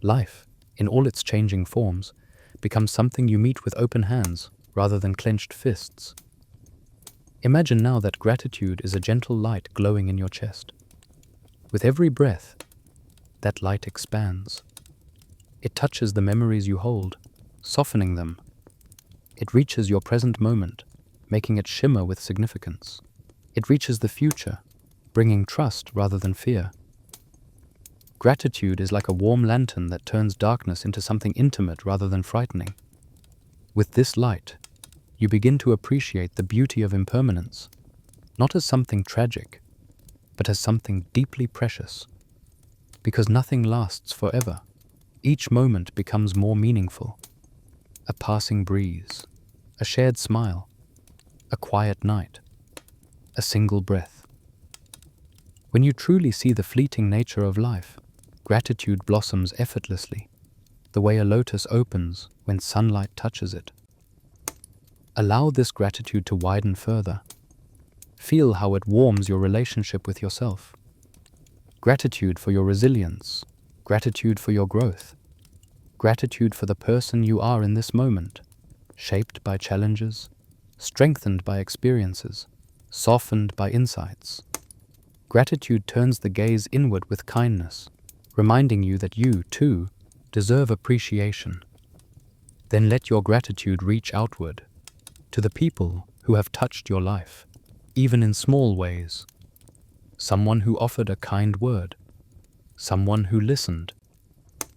Life, in all its changing forms, becomes something you meet with open hands rather than clenched fists. Imagine now that gratitude is a gentle light glowing in your chest. With every breath, that light expands. It touches the memories you hold, softening them. It reaches your present moment, making it shimmer with significance. It reaches the future, bringing trust rather than fear. Gratitude is like a warm lantern that turns darkness into something intimate rather than frightening. With this light, you begin to appreciate the beauty of impermanence, not as something tragic, but as something deeply precious. Because nothing lasts forever, each moment becomes more meaningful. A passing breeze, a shared smile, a quiet night, a single breath. When you truly see the fleeting nature of life, gratitude blossoms effortlessly, the way a lotus opens when sunlight touches it. Allow this gratitude to widen further. Feel how it warms your relationship with yourself. Gratitude for your resilience, gratitude for your growth, gratitude for the person you are in this moment, shaped by challenges, strengthened by experiences, softened by insights. Gratitude turns the gaze inward with kindness, reminding you that you, too, deserve appreciation. Then let your gratitude reach outward, to the people who have touched your life, even in small ways. Someone who offered a kind word, someone who listened,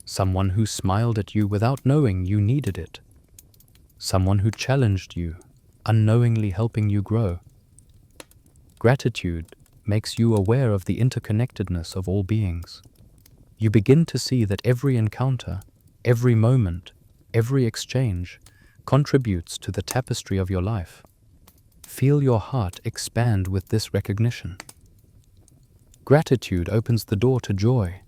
someone who smiled at you without knowing you needed it, someone who challenged you, unknowingly helping you grow. Gratitude makes you aware of the interconnectedness of all beings. You begin to see that every encounter, every moment, every exchange contributes to the tapestry of your life. Feel your heart expand with this recognition. Gratitude opens the door to joy,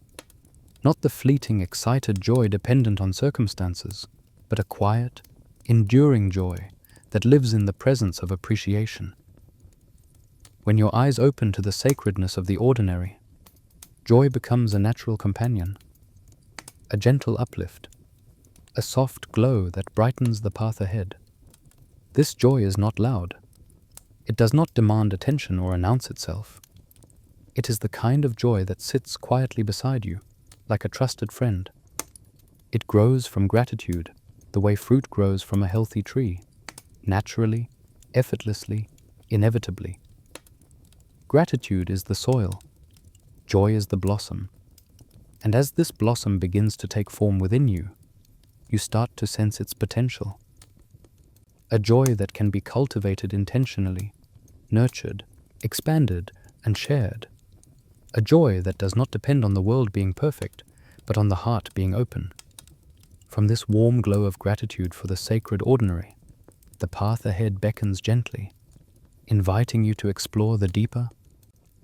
not the fleeting, excited joy dependent on circumstances, but a quiet, enduring joy that lives in the presence of appreciation. When your eyes open to the sacredness of the ordinary, joy becomes a natural companion, a gentle uplift, a soft glow that brightens the path ahead. This joy is not loud. It does not demand attention or announce itself. It is the kind of joy that sits quietly beside you, like a trusted friend. It grows from gratitude, the way fruit grows from a healthy tree, naturally, effortlessly, inevitably. Gratitude is the soil. Joy is the blossom. And as this blossom begins to take form within you, you start to sense its potential. A joy that can be cultivated intentionally, nurtured, expanded, and shared. A joy that does not depend on the world being perfect, but on the heart being open. From this warm glow of gratitude for the sacred ordinary, the path ahead beckons gently, inviting you to explore the deeper,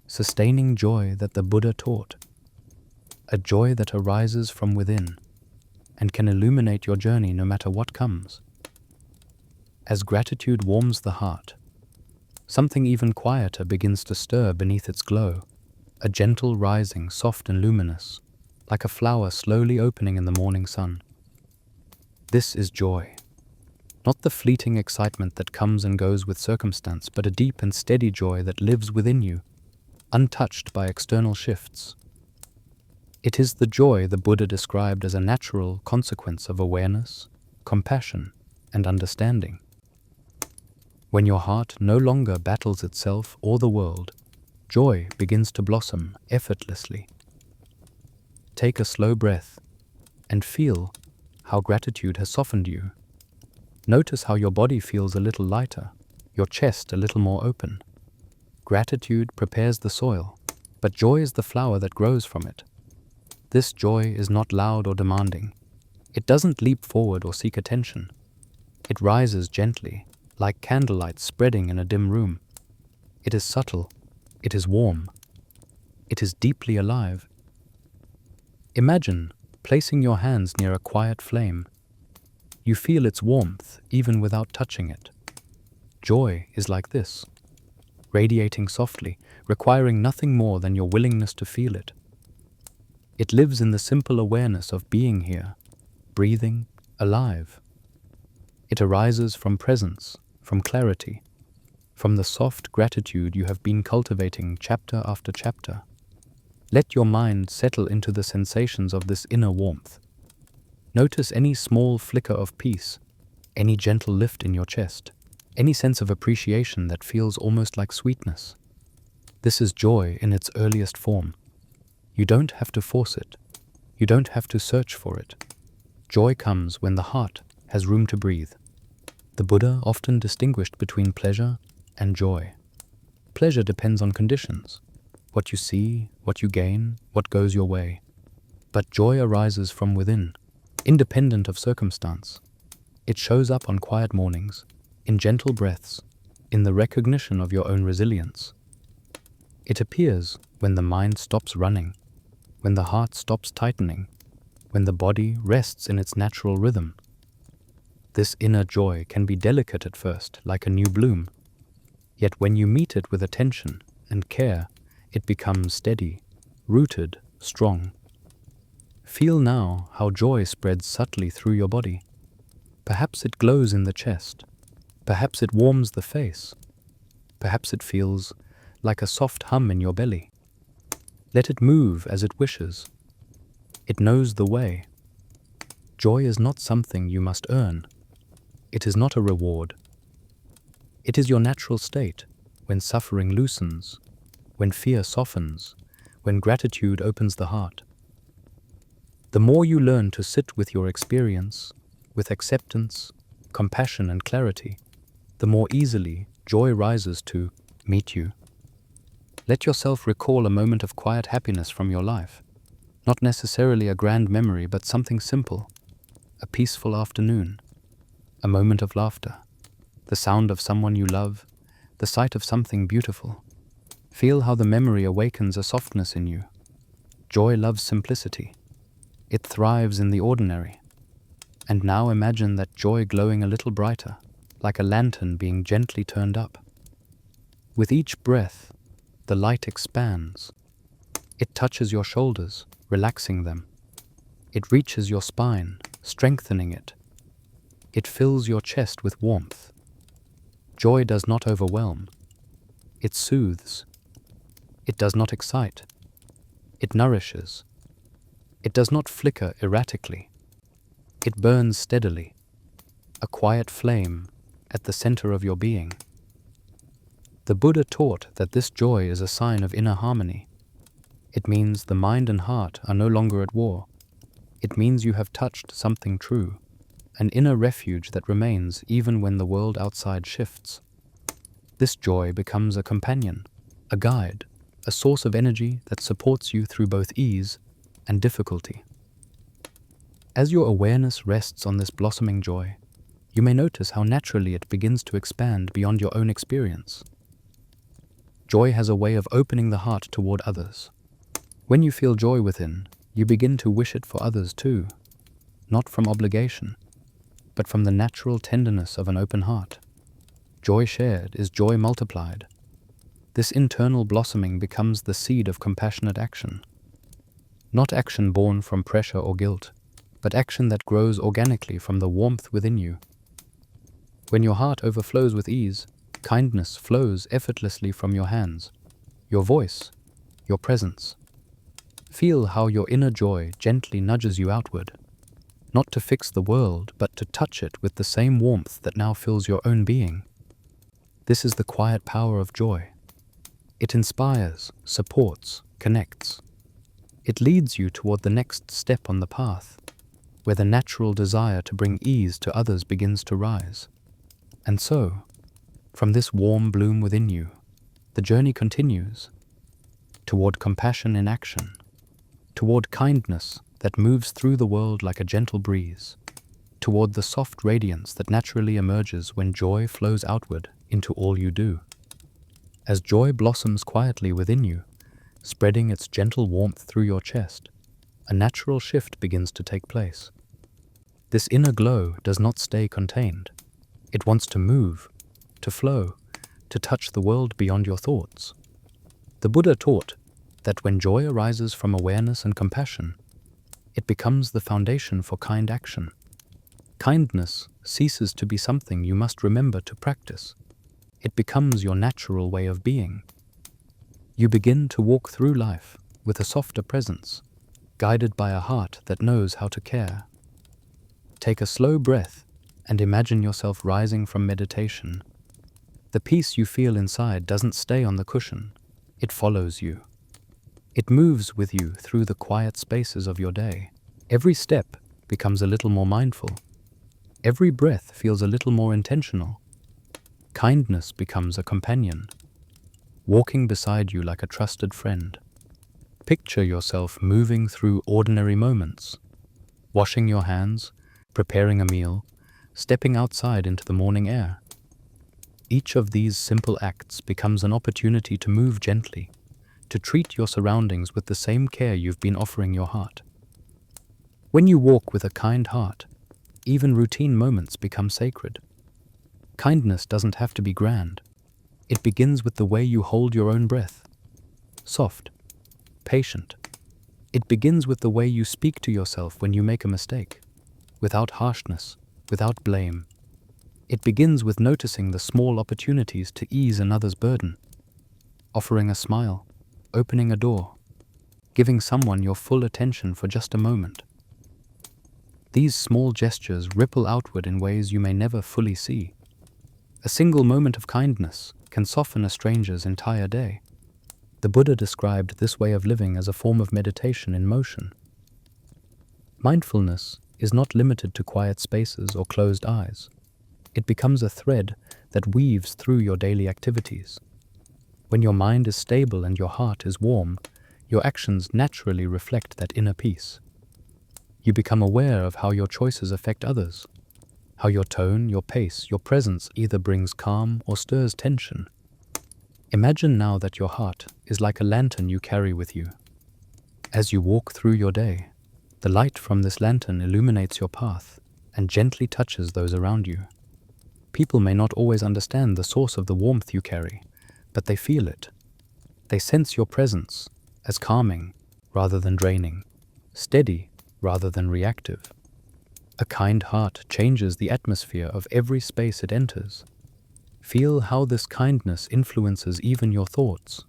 sustaining joy that the Buddha taught. A joy that arises from within and can illuminate your journey no matter what comes. As gratitude warms the heart, something even quieter begins to stir beneath its glow, a gentle rising, soft and luminous, like a flower slowly opening in the morning sun. This is joy, not the fleeting excitement that comes and goes with circumstance, but a deep and steady joy that lives within you, untouched by external shifts. It is the joy the Buddha described as a natural consequence of awareness, compassion, and understanding. When your heart no longer battles itself or the world, joy begins to blossom effortlessly. Take a slow breath and feel how gratitude has softened you. Notice how your body feels a little lighter, your chest a little more open. Gratitude prepares the soil, but joy is the flower that grows from it. This joy is not loud or demanding. It doesn't leap forward or seek attention. It rises gently, like candlelight spreading in a dim room. It is subtle. It is warm. It is deeply alive. Imagine placing your hands near a quiet flame. You feel its warmth even without touching it. Joy is like this, radiating softly, requiring nothing more than your willingness to feel it. It lives in the simple awareness of being here, breathing, alive. It arises from presence, from clarity, from the soft gratitude you have been cultivating chapter after chapter. Let your mind settle into the sensations of this inner warmth. Notice any small flicker of peace, any gentle lift in your chest, any sense of appreciation that feels almost like sweetness. This is joy in its earliest form. You don't have to force it. You don't have to search for it. Joy comes when the heart has room to breathe. The Buddha often distinguished between pleasure and joy. Pleasure depends on conditions, what you see, what you gain, what goes your way. But joy arises from within, independent of circumstance. It shows up on quiet mornings, in gentle breaths, in the recognition of your own resilience. It appears when the mind stops running, when the heart stops tightening, when the body rests in its natural rhythm. This inner joy can be delicate at first, like a new bloom. Yet when you meet it with attention and care, it becomes steady, rooted, strong. Feel now how joy spreads subtly through your body. Perhaps it glows in the chest. Perhaps it warms the face. Perhaps it feels like a soft hum in your belly. Let it move as it wishes. It knows the way. Joy is not something you must earn. It is not a reward. It is your natural state when suffering loosens, when fear softens, when gratitude opens the heart. The more you learn to sit with your experience, with acceptance, compassion and clarity, the more easily joy rises to meet you. Let yourself recall a moment of quiet happiness from your life. Not necessarily a grand memory, but something simple. A peaceful afternoon. A moment of laughter. The sound of someone you love. The sight of something beautiful. Feel how the memory awakens a softness in you. Joy loves simplicity. It thrives in the ordinary. And now imagine that joy glowing a little brighter, like a lantern being gently turned up. With each breath, the light expands. It touches your shoulders, relaxing them. It reaches your spine, strengthening it. It fills your chest with warmth. Joy does not overwhelm. It soothes. It does not excite. It nourishes. It does not flicker erratically. It burns steadily, a quiet flame at the center of your being. The Buddha taught that this joy is a sign of inner harmony. It means the mind and heart are no longer at war. It means you have touched something true, an inner refuge that remains even when the world outside shifts. This joy becomes a companion, a guide, a source of energy that supports you through both ease and difficulty. As your awareness rests on this blossoming joy, you may notice how naturally it begins to expand beyond your own experience. Joy has a way of opening the heart toward others. When you feel joy within, you begin to wish it for others too, not from obligation, but from the natural tenderness of an open heart. Joy shared is joy multiplied. This internal blossoming becomes the seed of compassionate action. Not action born from pressure or guilt, but action that grows organically from the warmth within you. When your heart overflows with ease, kindness flows effortlessly from your hands, your voice, your presence. Feel how your inner joy gently nudges you outward. not to fix the world, but to touch it with the same warmth that now fills your own being. This is the quiet power of joy. It inspires, supports, connects. It leads you toward the next step on the path, where the natural desire to bring ease to others begins to rise. And so, from this warm bloom within you, the journey continues toward compassion in action, toward kindness that moves through the world like a gentle breeze, toward the soft radiance that naturally emerges when joy flows outward into all you do. As joy blossoms quietly within you, spreading its gentle warmth through your chest, a natural shift begins to take place. This inner glow does not stay contained. It wants to move, to flow, to touch the world beyond your thoughts. The Buddha taught that when joy arises from awareness and compassion, it becomes the foundation for kind action. Kindness ceases to be something you must remember to practice. It becomes your natural way of being. You begin to walk through life with a softer presence, guided by a heart that knows how to care. Take a slow breath and imagine yourself rising from meditation. The peace you feel inside doesn't stay on the cushion. It follows you. It moves with you through the quiet spaces of your day. Every step becomes a little more mindful. Every breath feels a little more intentional. Kindness becomes a companion, walking beside you like a trusted friend. Picture yourself moving through ordinary moments, washing your hands, preparing a meal, stepping outside into the morning air. Each of these simple acts becomes an opportunity to move gently, to treat your surroundings with the same care you've been offering your heart. When you walk with a kind heart, even routine moments become sacred. Kindness doesn't have to be grand. It begins with the way you hold your own breath. Soft, patient. It begins with the way you speak to yourself when you make a mistake, without harshness, without blame. It begins with noticing the small opportunities to ease another's burden, offering a smile, opening a door, giving someone your full attention for just a moment. These small gestures ripple outward in ways you may never fully see. A single moment of kindness can soften a stranger's entire day. The Buddha described this way of living as a form of meditation in motion. Mindfulness is not limited to quiet spaces or closed eyes. It becomes a thread that weaves through your daily activities. When your mind is stable and your heart is warm, your actions naturally reflect that inner peace. You become aware of how your choices affect others, how your tone, your pace, your presence either brings calm or stirs tension. Imagine now that your heart is like a lantern you carry with you. As you walk through your day, the light from this lantern illuminates your path and gently touches those around you. People may not always understand the source of the warmth you carry, but they feel it. They sense your presence as calming rather than draining, steady rather than reactive. A kind heart changes the atmosphere of every space it enters. Feel how this kindness influences even your thoughts.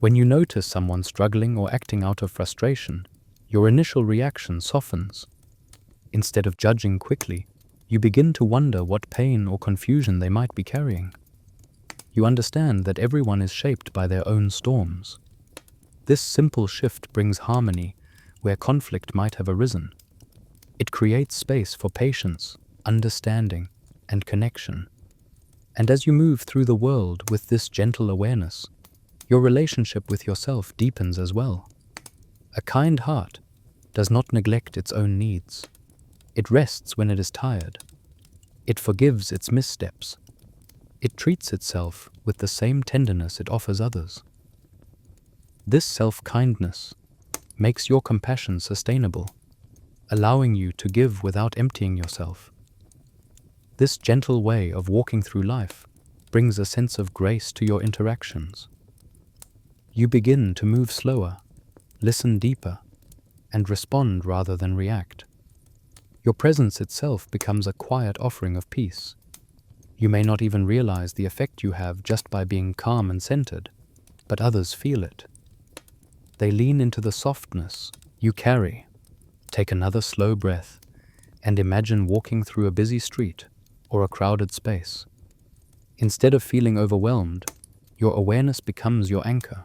When you notice someone struggling or acting out of frustration, your initial reaction softens. Instead of judging quickly, you begin to wonder what pain or confusion they might be carrying. You understand that everyone is shaped by their own storms. This simple shift brings harmony where conflict might have arisen. It creates space for patience, understanding, and connection. And as you move through the world with this gentle awareness, your relationship with yourself deepens as well. A kind heart does not neglect its own needs. It rests when it is tired. It forgives its missteps. It treats itself with the same tenderness it offers others. This self-kindness makes your compassion sustainable, allowing you to give without emptying yourself. This gentle way of walking through life brings a sense of grace to your interactions. You begin to move slower, listen deeper, and respond rather than react. Your presence itself becomes a quiet offering of peace. You may not even realize the effect you have just by being calm and centered, but others feel it. They lean into the softness you carry, Take another slow breath and imagine walking through a busy street or a crowded space. Instead of feeling overwhelmed, your awareness becomes your anchor.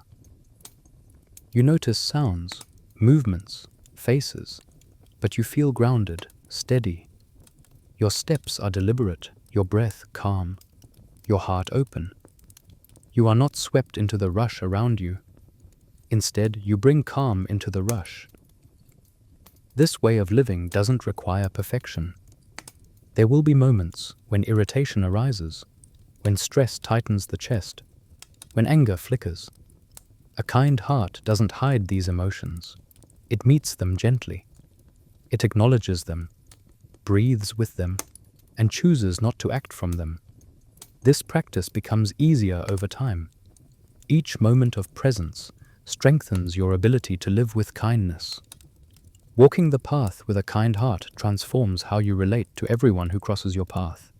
You notice sounds, movements, faces, but you feel grounded, steady. Your steps are deliberate, your breath calm, your heart open. You are not swept into the rush around you. Instead, you bring calm into the rush. This way of living doesn't require perfection. There will be moments when irritation arises, when stress tightens the chest, when anger flickers. A kind heart doesn't hide these emotions. It meets them gently. It acknowledges them, breathes with them, and chooses not to act from them. This practice becomes easier over time. Each moment of presence strengthens your ability to live with kindness. Walking the path with a kind heart transforms how you relate to everyone who crosses your path.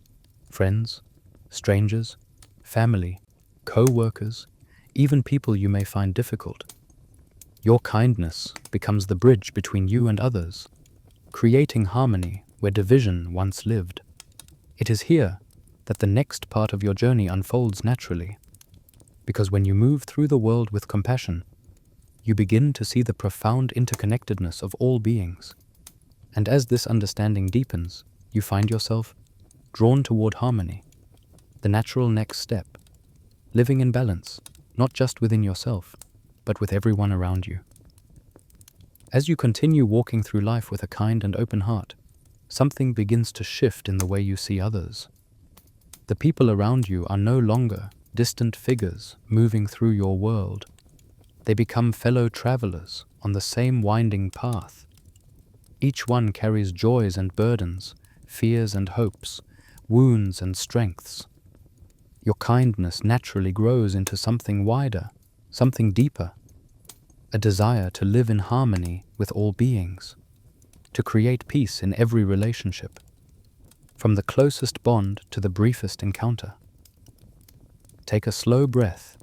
Friends, strangers, family, co-workers, even people you may find difficult. Your kindness becomes the bridge between you and others, creating harmony where division once lived. It is here that the next part of your journey unfolds naturally, because when you move through the world with compassion, you begin to see the profound interconnectedness of all beings. And as this understanding deepens, you find yourself drawn toward harmony, the natural next step, living in balance, not just within yourself, but with everyone around you. As you continue walking through life with a kind and open heart, something begins to shift in the way you see others. The people around you are no longer distant figures moving through your world. They become fellow travelers on the same winding path. Each one carries joys and burdens, fears and hopes, wounds and strengths. Your kindness naturally grows into something wider, something deeper, a desire to live in harmony with all beings, to create peace in every relationship, from the closest bond to the briefest encounter. Take a slow breath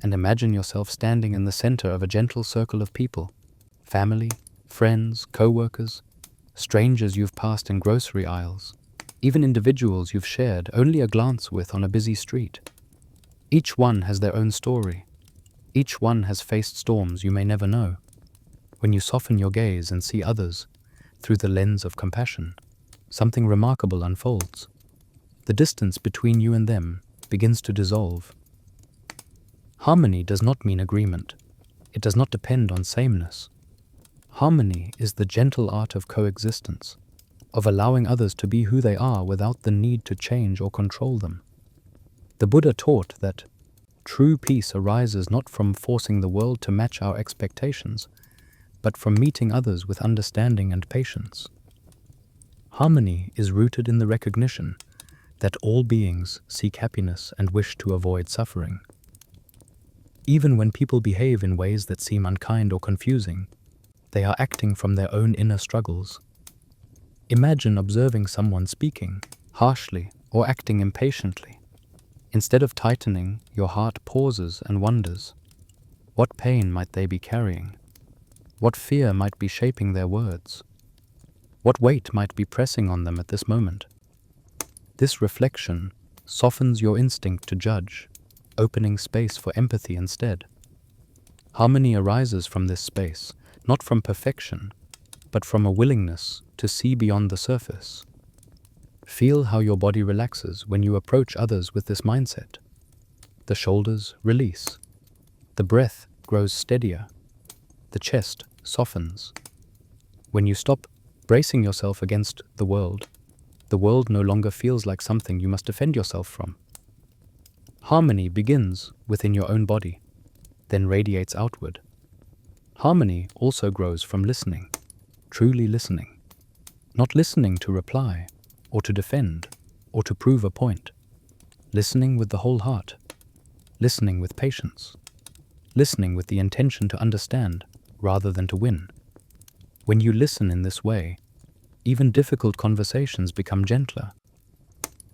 and imagine yourself standing in the center of a gentle circle of people, family, friends, co-workers, strangers you've passed in grocery aisles, even individuals you've shared only a glance with on a busy street. Each one has their own story. Each one has faced storms you may never know. When you soften your gaze and see others through the lens of compassion, something remarkable unfolds. The distance between you and them begins to dissolve. Harmony does not mean agreement. It does not depend on sameness. Harmony is the gentle art of coexistence, of allowing others to be who they are without the need to change or control them. The Buddha taught that true peace arises not from forcing the world to match our expectations, but from meeting others with understanding and patience. Harmony is rooted in the recognition that all beings seek happiness and wish to avoid suffering. Even when people behave in ways that seem unkind or confusing, they are acting from their own inner struggles. Imagine observing someone speaking harshly or acting impatiently. Instead of tightening, your heart pauses and wonders, what pain might they be carrying? What fear might be shaping their words? What weight might be pressing on them at this moment? This reflection softens your instinct to judge, opening space for empathy instead. Harmony arises from this space, not from perfection, but from a willingness to see beyond the surface. Feel how your body relaxes when you approach others with this mindset. The shoulders release. The breath grows steadier. The chest softens. When you stop bracing yourself against the world no longer feels like something you must defend yourself from. Harmony begins within your own body, then radiates outward. Harmony also grows from listening, truly listening. Not listening to reply, or to defend, or to prove a point. Listening with the whole heart. Listening with patience. Listening with the intention to understand, rather than to win. When you listen in this way, even difficult conversations become gentler.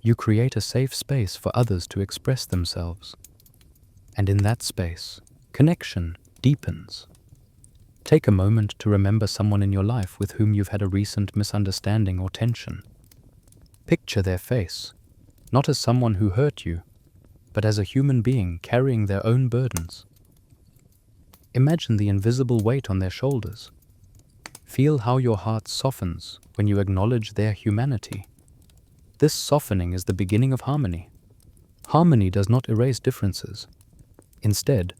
You create a safe space for others to express themselves. And in that space, connection deepens. Take a moment to remember someone in your life with whom you've had a recent misunderstanding or tension. Picture their face, not as someone who hurt you, but as a human being carrying their own burdens. Imagine the invisible weight on their shoulders. Feel how your heart softens when you acknowledge their humanity. This softening is the beginning of harmony. Harmony does not erase differences. Instead,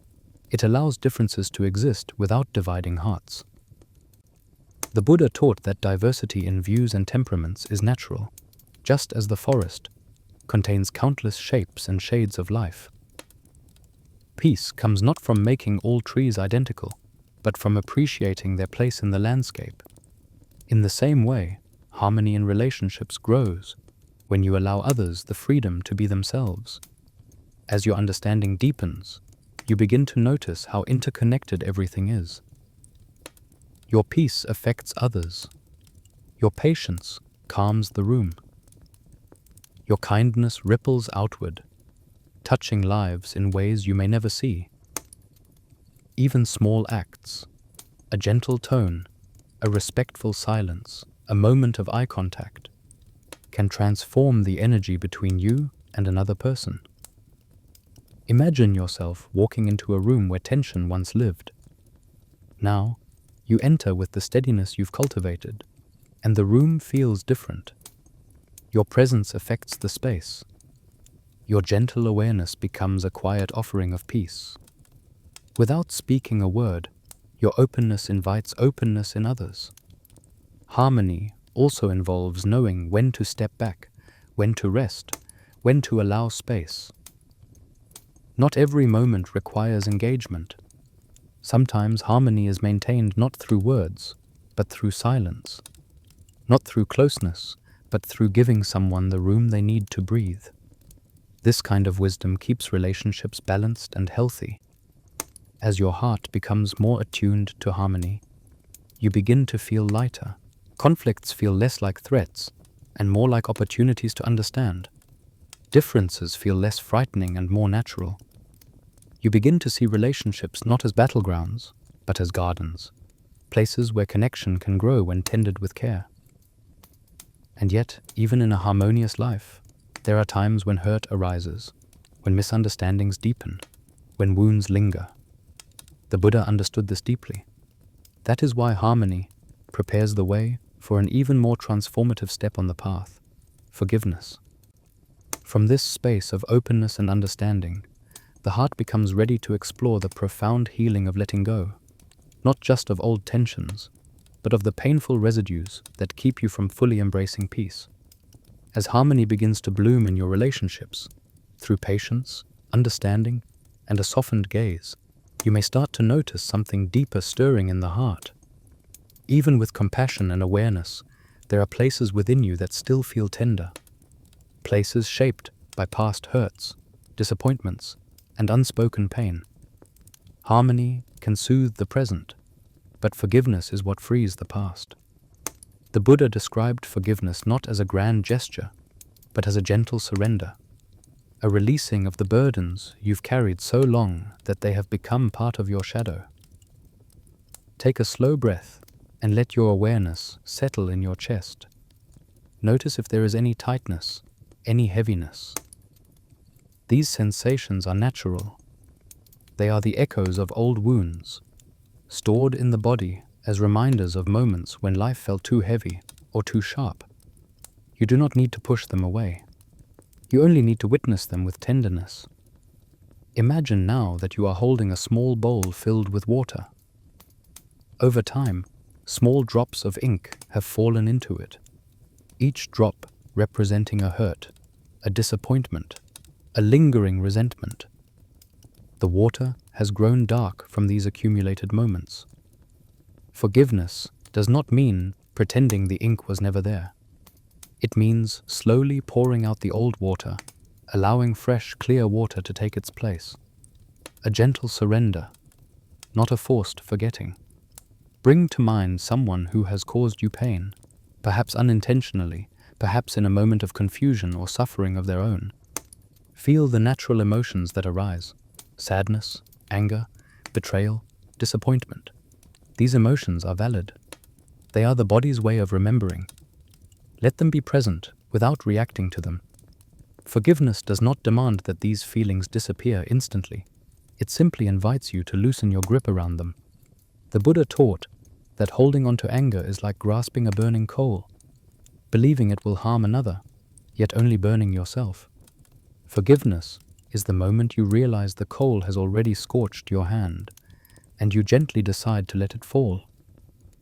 it allows differences to exist without dividing hearts. The Buddha taught that diversity in views and temperaments is natural, just as the forest contains countless shapes and shades of life. Peace comes not from making all trees identical, but from appreciating their place in the landscape. In the same way, harmony in relationships grows when you allow others the freedom to be themselves. As your understanding deepens, you begin to notice how interconnected everything is. Your peace affects others. Your patience calms the room. Your kindness ripples outward, touching lives in ways you may never see. Even small acts, a gentle tone, a respectful silence, a moment of eye contact, can transform the energy between you and another person. Imagine yourself walking into a room where tension once lived. Now, you enter with the steadiness you've cultivated, and the room feels different. Your presence affects the space. Your gentle awareness becomes a quiet offering of peace. Without speaking a word, your openness invites openness in others. Harmony also involves knowing when to step back, when to rest, when to allow space. Not every moment requires engagement. Sometimes harmony is maintained not through words, but through silence. Not through closeness, but through giving someone the room they need to breathe. This kind of wisdom keeps relationships balanced and healthy. As your heart becomes more attuned to harmony, you begin to feel lighter. Conflicts feel less like threats and more like opportunities to understand. Differences feel less frightening and more natural. You begin to see relationships not as battlegrounds, but as gardens, places where connection can grow when tended with care. And yet, even in a harmonious life, there are times when hurt arises, when misunderstandings deepen, when wounds linger. The Buddha understood this deeply. That is why harmony prepares the way for an even more transformative step on the path: forgiveness. From this space of openness and understanding, the heart becomes ready to explore the profound healing of letting go, not just of old tensions, but of the painful residues that keep you from fully embracing peace. As harmony begins to bloom in your relationships, through patience, understanding, and a softened gaze, you may start to notice something deeper stirring in the heart. Even with compassion and awareness, there are places within you that still feel tender. Places shaped by past hurts, disappointments, and unspoken pain. Harmony can soothe the present, but forgiveness is what frees the past. The Buddha described forgiveness not as a grand gesture, but as a gentle surrender, a releasing of the burdens you've carried so long that they have become part of your shadow. Take a slow breath and let your awareness settle in your chest. Notice if there is any tightness, any heaviness. These sensations are natural. They are the echoes of old wounds, stored in the body as reminders of moments when life felt too heavy or too sharp. You do not need to push them away. You only need to witness them with tenderness. Imagine now that you are holding a small bowl filled with water. Over time, small drops of ink have fallen into it, each drop representing a hurt, a disappointment, a lingering resentment. The water has grown dark from these accumulated moments. Forgiveness does not mean pretending the ink was never there. It means slowly pouring out the old water, allowing fresh, clear water to take its place. A gentle surrender, not a forced forgetting. Bring to mind someone who has caused you pain, perhaps unintentionally, perhaps in a moment of confusion or suffering of their own. Feel the natural emotions that arise: sadness, anger, betrayal, disappointment. These emotions are valid. They are the body's way of remembering. Let them be present without reacting to them. Forgiveness does not demand that these feelings disappear instantly. It simply invites you to loosen your grip around them. The Buddha taught that holding on to anger is like grasping a burning coal, believing it will harm another, yet only burning yourself. Forgiveness is the moment you realize the coal has already scorched your hand, and you gently decide to let it fall.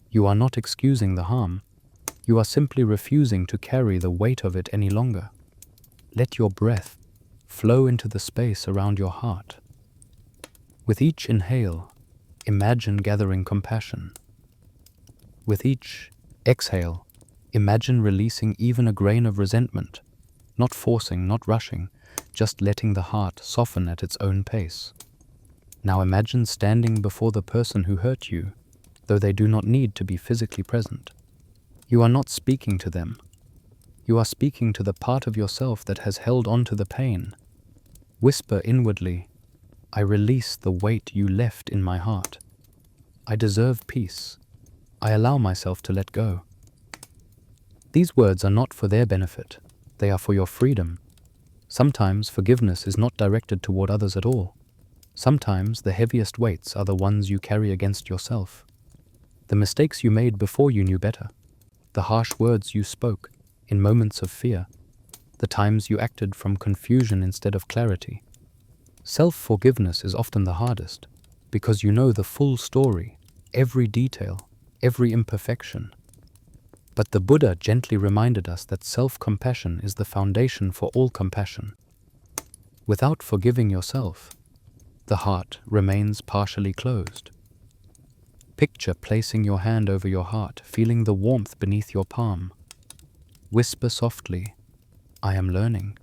You are not excusing the harm. You are simply refusing to carry the weight of it any longer. Let your breath flow into the space around your heart. With each inhale, imagine gathering compassion. With each exhale, imagine releasing even a grain of resentment, not forcing, not rushing, just letting the heart soften at its own pace. Now imagine standing before the person who hurt you, though they do not need to be physically present. You are not speaking to them. You are speaking to the part of yourself that has held on to the pain. Whisper inwardly, "I release the weight you left in my heart. I deserve peace. I allow myself to let go." These words are not for their benefit. They are for your freedom. Sometimes forgiveness is not directed toward others at all. Sometimes the heaviest weights are the ones you carry against yourself. The mistakes you made before you knew better. The harsh words you spoke in moments of fear. The times you acted from confusion instead of clarity. Self-forgiveness is often the hardest because you know the full story, every detail, every imperfection. But the Buddha gently reminded us that self-compassion is the foundation for all compassion. Without forgiving yourself, the heart remains partially closed. Picture placing your hand over your heart, feeling the warmth beneath your palm. Whisper softly, "I am learning.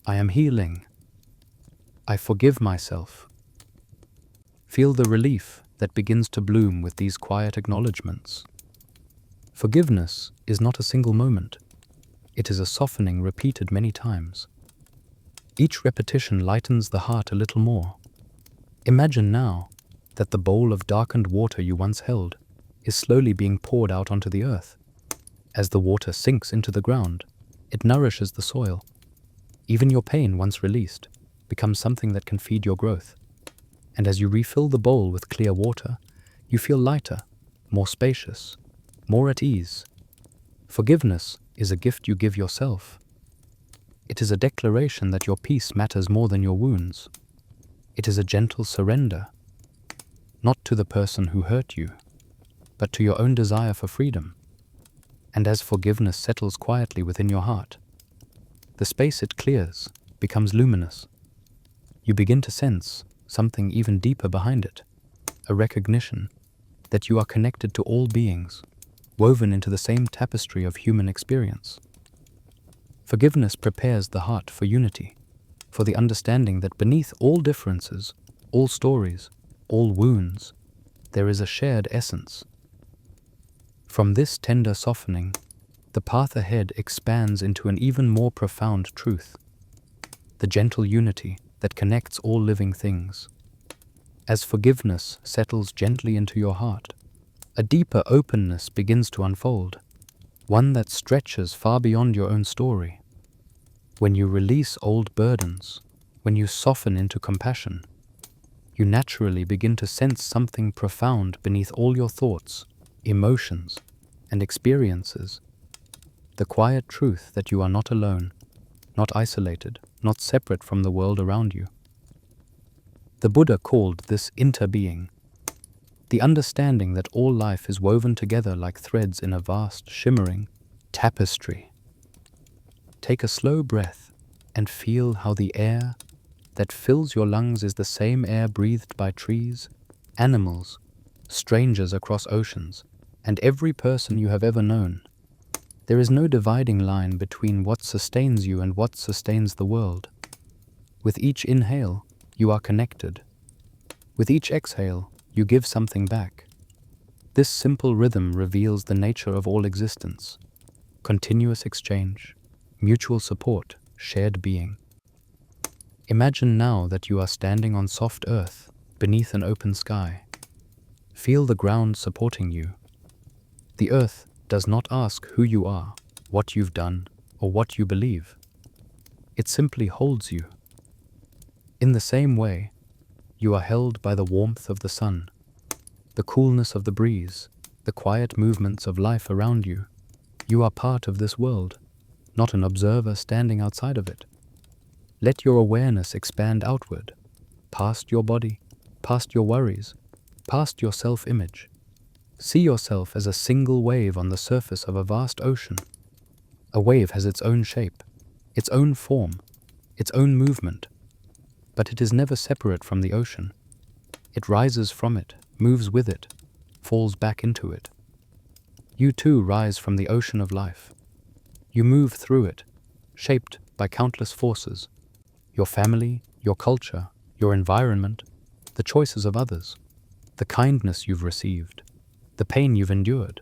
I am healing. I forgive myself." Feel the relief that begins to bloom with these quiet acknowledgements. Forgiveness is not a single moment. It is a softening repeated many times. Each repetition lightens the heart a little more. Imagine now that the bowl of darkened water you once held is slowly being poured out onto the earth. As the water sinks into the ground, it nourishes the soil. Even your pain, once released, becomes something that can feed your growth. And as you refill the bowl with clear water, you feel lighter, more spacious, more at ease. Forgiveness is a gift you give yourself. It is a declaration that your peace matters more than your wounds. It is a gentle surrender, not to the person who hurt you, but to your own desire for freedom. And as forgiveness settles quietly within your heart, the space it clears becomes luminous. You begin to sense something even deeper behind it, a recognition that you are connected to all beings, woven into the same tapestry of human experience. Forgiveness prepares the heart for unity, for the understanding that beneath all differences, all stories, all wounds, there is a shared essence. From this tender softening, the path ahead expands into an even more profound truth, the gentle unity that connects all living things. As forgiveness settles gently into your heart, a deeper openness begins to unfold, one that stretches far beyond your own story. When you release old burdens, when you soften into compassion, you naturally begin to sense something profound beneath all your thoughts, emotions, and experiences. The quiet truth that you are not alone, not isolated, not separate from the world around you. The Buddha called this interbeing, the understanding that all life is woven together like threads in a vast, shimmering tapestry. Take a slow breath and feel how the air that fills your lungs is the same air breathed by trees, animals, strangers across oceans, and every person you have ever known. There is no dividing line between what sustains you and what sustains the world. With each inhale, you are connected. With each exhale, you give something back. This simple rhythm reveals the nature of all existence: continuous exchange, mutual support, shared being. Imagine now that you are standing on soft earth beneath an open sky. Feel the ground supporting you. The earth does not ask who you are, what you've done, or what you believe. It simply holds you. In the same way, you are held by the warmth of the sun, the coolness of the breeze, the quiet movements of life around you. You are part of this world, not an observer standing outside of it. Let your awareness expand outward, past your body, past your worries, past your self-image. See yourself as a single wave on the surface of a vast ocean. A wave has its own shape, its own form, its own movement, but it is never separate from the ocean. It rises from it, moves with it, falls back into it. You too rise from the ocean of life. You move through it, shaped by countless forces. Your family, your culture, your environment, the choices of others, the kindness you've received, the pain you've endured.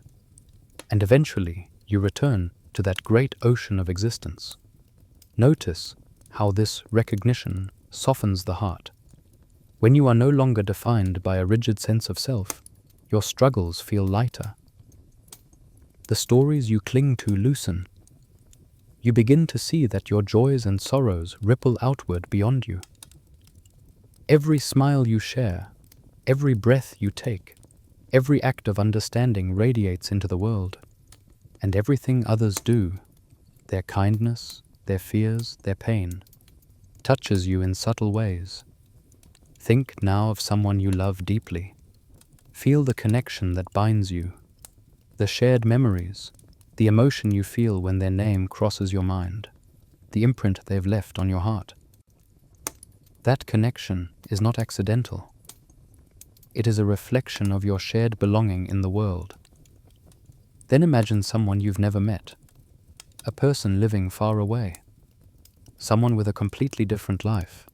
And eventually, you return to that great ocean of existence. Notice how this recognition softens the heart. When you are no longer defined by a rigid sense of self, your struggles feel lighter. The stories you cling to loosen. You begin to see that your joys and sorrows ripple outward beyond you. Every smile you share, every breath you take, every act of understanding radiates into the world. And everything others do, their kindness, their fears, their pain, touches you in subtle ways. Think now of someone you love deeply. Feel the connection that binds you, the shared memories, the emotion you feel when their name crosses your mind, the imprint they've left on your heart. That connection is not accidental. It is a reflection of your shared belonging in the world. Then imagine someone you've never met, a person living far away, someone with a completely different life.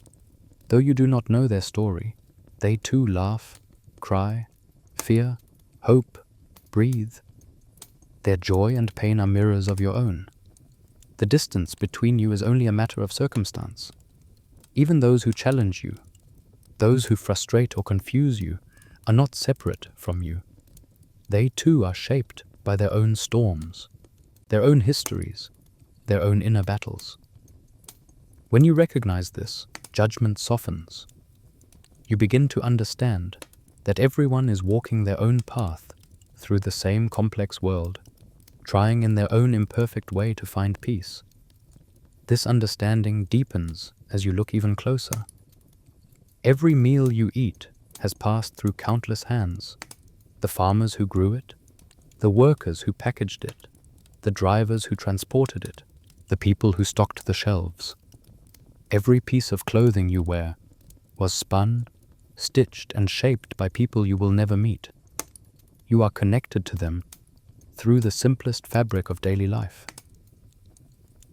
Though you do not know their story, they too laugh, cry, fear, hope, breathe. Their joy and pain are mirrors of your own. The distance between you is only a matter of circumstance. Even those who challenge you, those who frustrate or confuse you, are not separate from you. They too are shaped by their own storms, their own histories, their own inner battles. When you recognize this, judgment softens. You begin to understand that everyone is walking their own path through the same complex world, trying in their own imperfect way to find peace. This understanding deepens as you look even closer. Every meal you eat has passed through countless hands. The farmers who grew it, the workers who packaged it, the drivers who transported it, the people who stocked the shelves. Every piece of clothing you wear was spun, stitched, and shaped by people you will never meet. You are connected to them through the simplest fabric of daily life.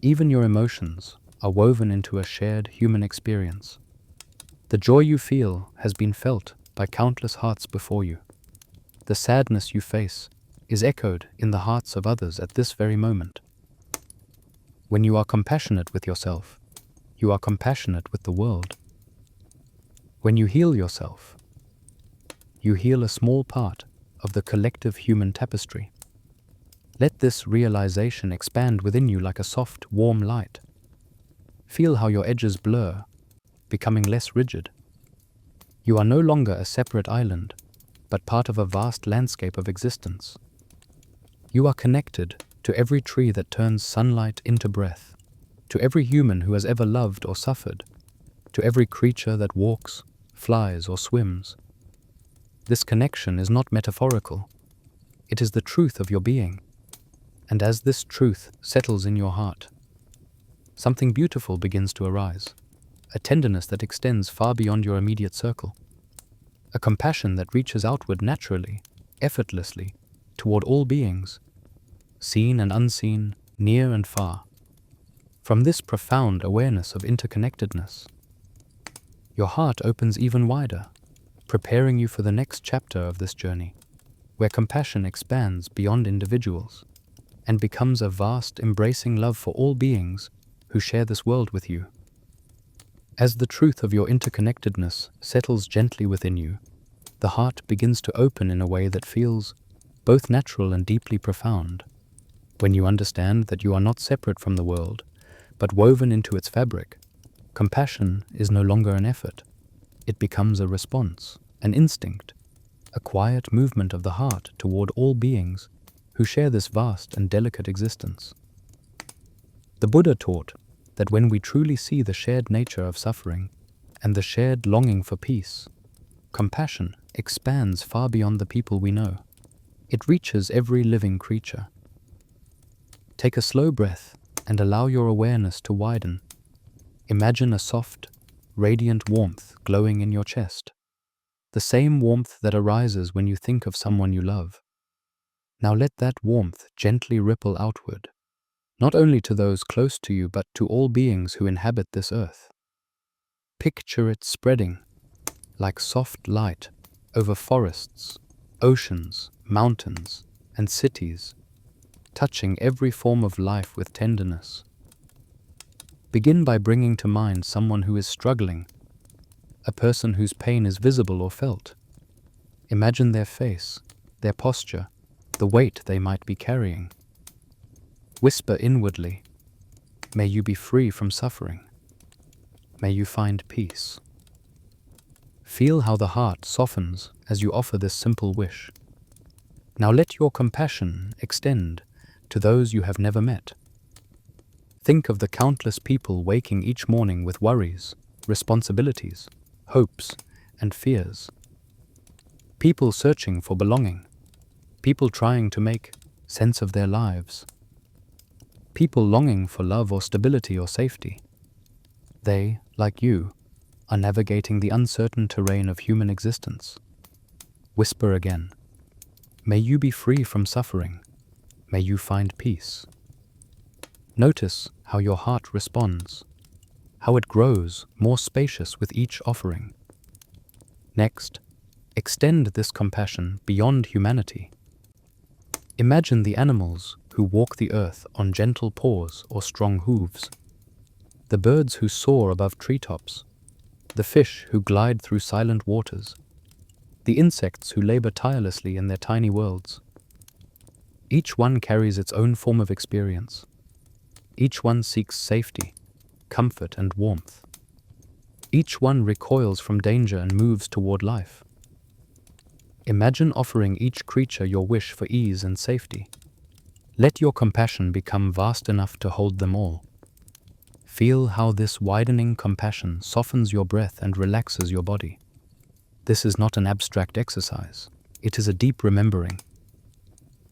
Even your emotions are woven into a shared human experience. The joy you feel has been felt by countless hearts before you. The sadness you face is echoed in the hearts of others at this very moment. When you are compassionate with yourself, you are compassionate with the world. When you heal yourself, you heal a small part of the collective human tapestry. Let this realization expand within you like a soft, warm light. Feel how your edges blur, becoming less rigid. You are no longer a separate island, but part of a vast landscape of existence. You are connected to every tree that turns sunlight into breath, to every human who has ever loved or suffered, to every creature that walks, flies, or swims. This connection is not metaphorical. It is the truth of your being. And as this truth settles in your heart, something beautiful begins to arise, a tenderness that extends far beyond your immediate circle, a compassion that reaches outward naturally, effortlessly, toward all beings, seen and unseen, near and far. From this profound awareness of interconnectedness, your heart opens even wider, preparing you for the next chapter of this journey, where compassion expands beyond individuals and becomes a vast, embracing love for all beings who share this world with you. As the truth of your interconnectedness settles gently within you, the heart begins to open in a way that feels both natural and deeply profound. When you understand that you are not separate from the world, but woven into its fabric, compassion is no longer an effort. It becomes a response, an instinct, a quiet movement of the heart toward all beings who share this vast and delicate existence. The Buddha taught that when we truly see the shared nature of suffering and the shared longing for peace, compassion expands far beyond the people we know. It reaches every living creature. Take a slow breath and allow your awareness to widen. Imagine a soft, radiant warmth glowing in your chest, the same warmth that arises when you think of someone you love. Now let that warmth gently ripple outward, not only to those close to you but to all beings who inhabit this earth. Picture it spreading like soft light over forests, oceans, mountains, and cities, touching every form of life with tenderness. Begin by bringing to mind someone who is struggling, a person whose pain is visible or felt. Imagine their face, their posture, the weight they might be carrying. Whisper inwardly, "May you be free from suffering. May you find peace." Feel how the heart softens as you offer this simple wish. Now let your compassion extend to those you have never met. Think of the countless people waking each morning with worries, responsibilities, hopes, and fears. People searching for belonging. People trying to make sense of their lives. People longing for love or stability or safety. They, like you, are navigating the uncertain terrain of human existence. Whisper again, "May you be free from suffering. May you find peace." Notice how your heart responds, how it grows more spacious with each offering. Next, extend this compassion beyond humanity. Imagine the animals who walk the earth on gentle paws or strong hooves, the birds who soar above treetops, the fish who glide through silent waters, the insects who labor tirelessly in their tiny worlds. Each one carries its own form of experience. Each one seeks safety, comfort, and warmth. Each one recoils from danger and moves toward life. Imagine offering each creature your wish for ease and safety. Let your compassion become vast enough to hold them all. Feel how this widening compassion softens your breath and relaxes your body. This is not an abstract exercise. It is a deep remembering.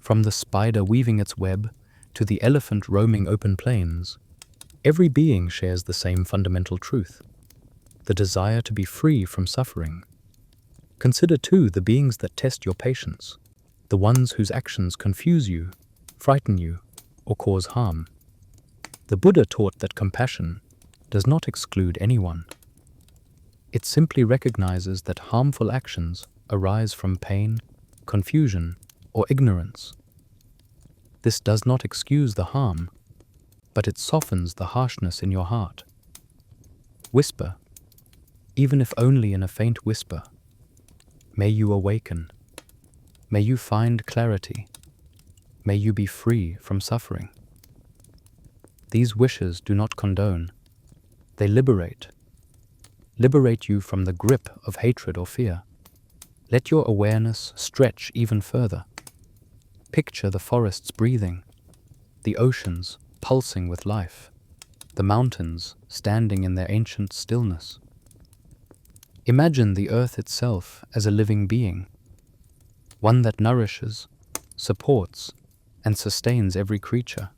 From the spider weaving its web to the elephant roaming open plains, every being shares the same fundamental truth, the desire to be free from suffering. Consider too the beings that test your patience, the ones whose actions confuse you, frighten you, or cause harm. The Buddha taught that compassion does not exclude anyone. It simply recognizes that harmful actions arise from pain, confusion, or ignorance. This does not excuse the harm, but it softens the harshness in your heart. Whisper, even if only in a faint whisper, "May you awaken. May you find clarity. May you be free from suffering." These wishes do not condone. They liberate. Liberate you from the grip of hatred or fear. Let your awareness stretch even further. Picture the forests breathing, the oceans pulsing with life, the mountains standing in their ancient stillness. Imagine the earth itself as a living being, one that nourishes, supports, and sustains every creature.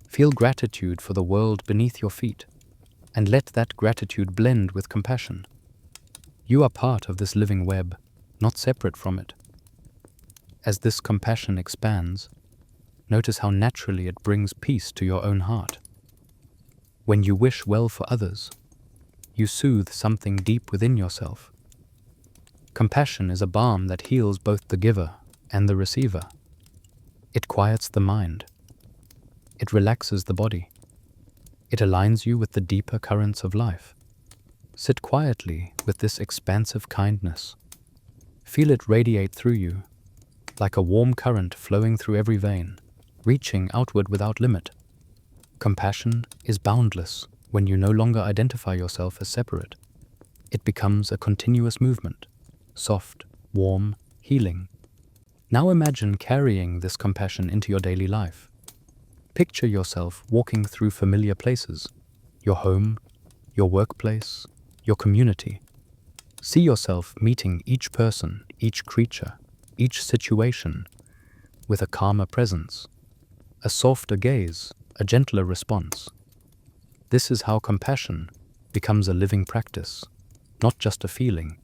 Feel gratitude for the world beneath your feet, and let that gratitude blend with compassion. You are part of this living web, not separate from it. As this compassion expands, notice how naturally it brings peace to your own heart. When you wish well for others, you soothe something deep within yourself. Compassion is a balm that heals both the giver and the receiver. It quiets the mind. It relaxes the body. It aligns you with the deeper currents of life. Sit quietly with this expansive kindness, Feel it radiate through you, like a warm current flowing through every vein, reaching outward without limit. Compassion is boundless when you no longer identify yourself as separate. It becomes a continuous movement, soft, warm, healing. Now imagine carrying this compassion into your daily life. Picture yourself walking through familiar places, your home, your workplace, your community. See yourself meeting each person, each creature, each situation with a calmer presence, a softer gaze, a gentler response. This is how compassion becomes a living practice, not just a feeling.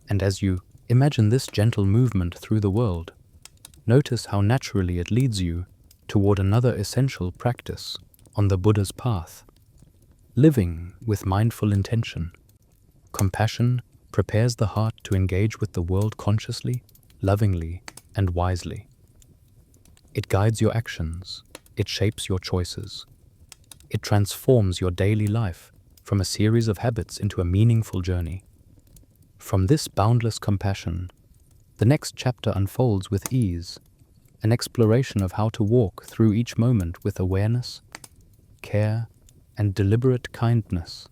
And as you imagine this gentle movement through the world, notice how naturally it leads you toward another essential practice on the Buddha's path, living with mindful intention. Compassion prepares the heart to engage with the world consciously, lovingly, and wisely. It guides your actions, it shapes your choices. It transforms your daily life from a series of habits into a meaningful journey. From this boundless compassion, the next chapter unfolds with ease, an exploration of how to walk through each moment with awareness, care, and deliberate kindness.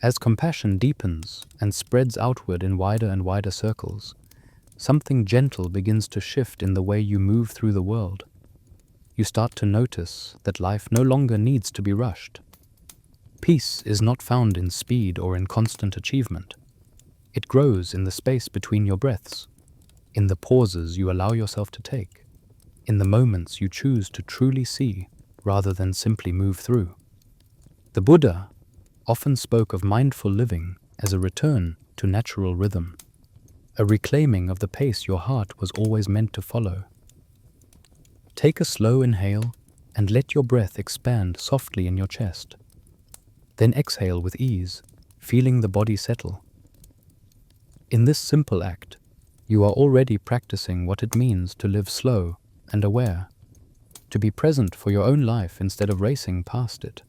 As compassion deepens and spreads outward in wider and wider circles, something gentle begins to shift in the way you move through the world. You start to notice that life no longer needs to be rushed. Peace is not found in speed or in constant achievement. It grows in the space between your breaths, in the pauses you allow yourself to take, in the moments you choose to truly see rather than simply move through. The Buddha often spoke of mindful living as a return to natural rhythm, a reclaiming of the pace your heart was always meant to follow. Take a slow inhale and let your breath expand softly in your chest. Then exhale with ease, feeling the body settle. In this simple act, you are already practicing what it means to live slow and aware, to be present for your own life instead of racing past it.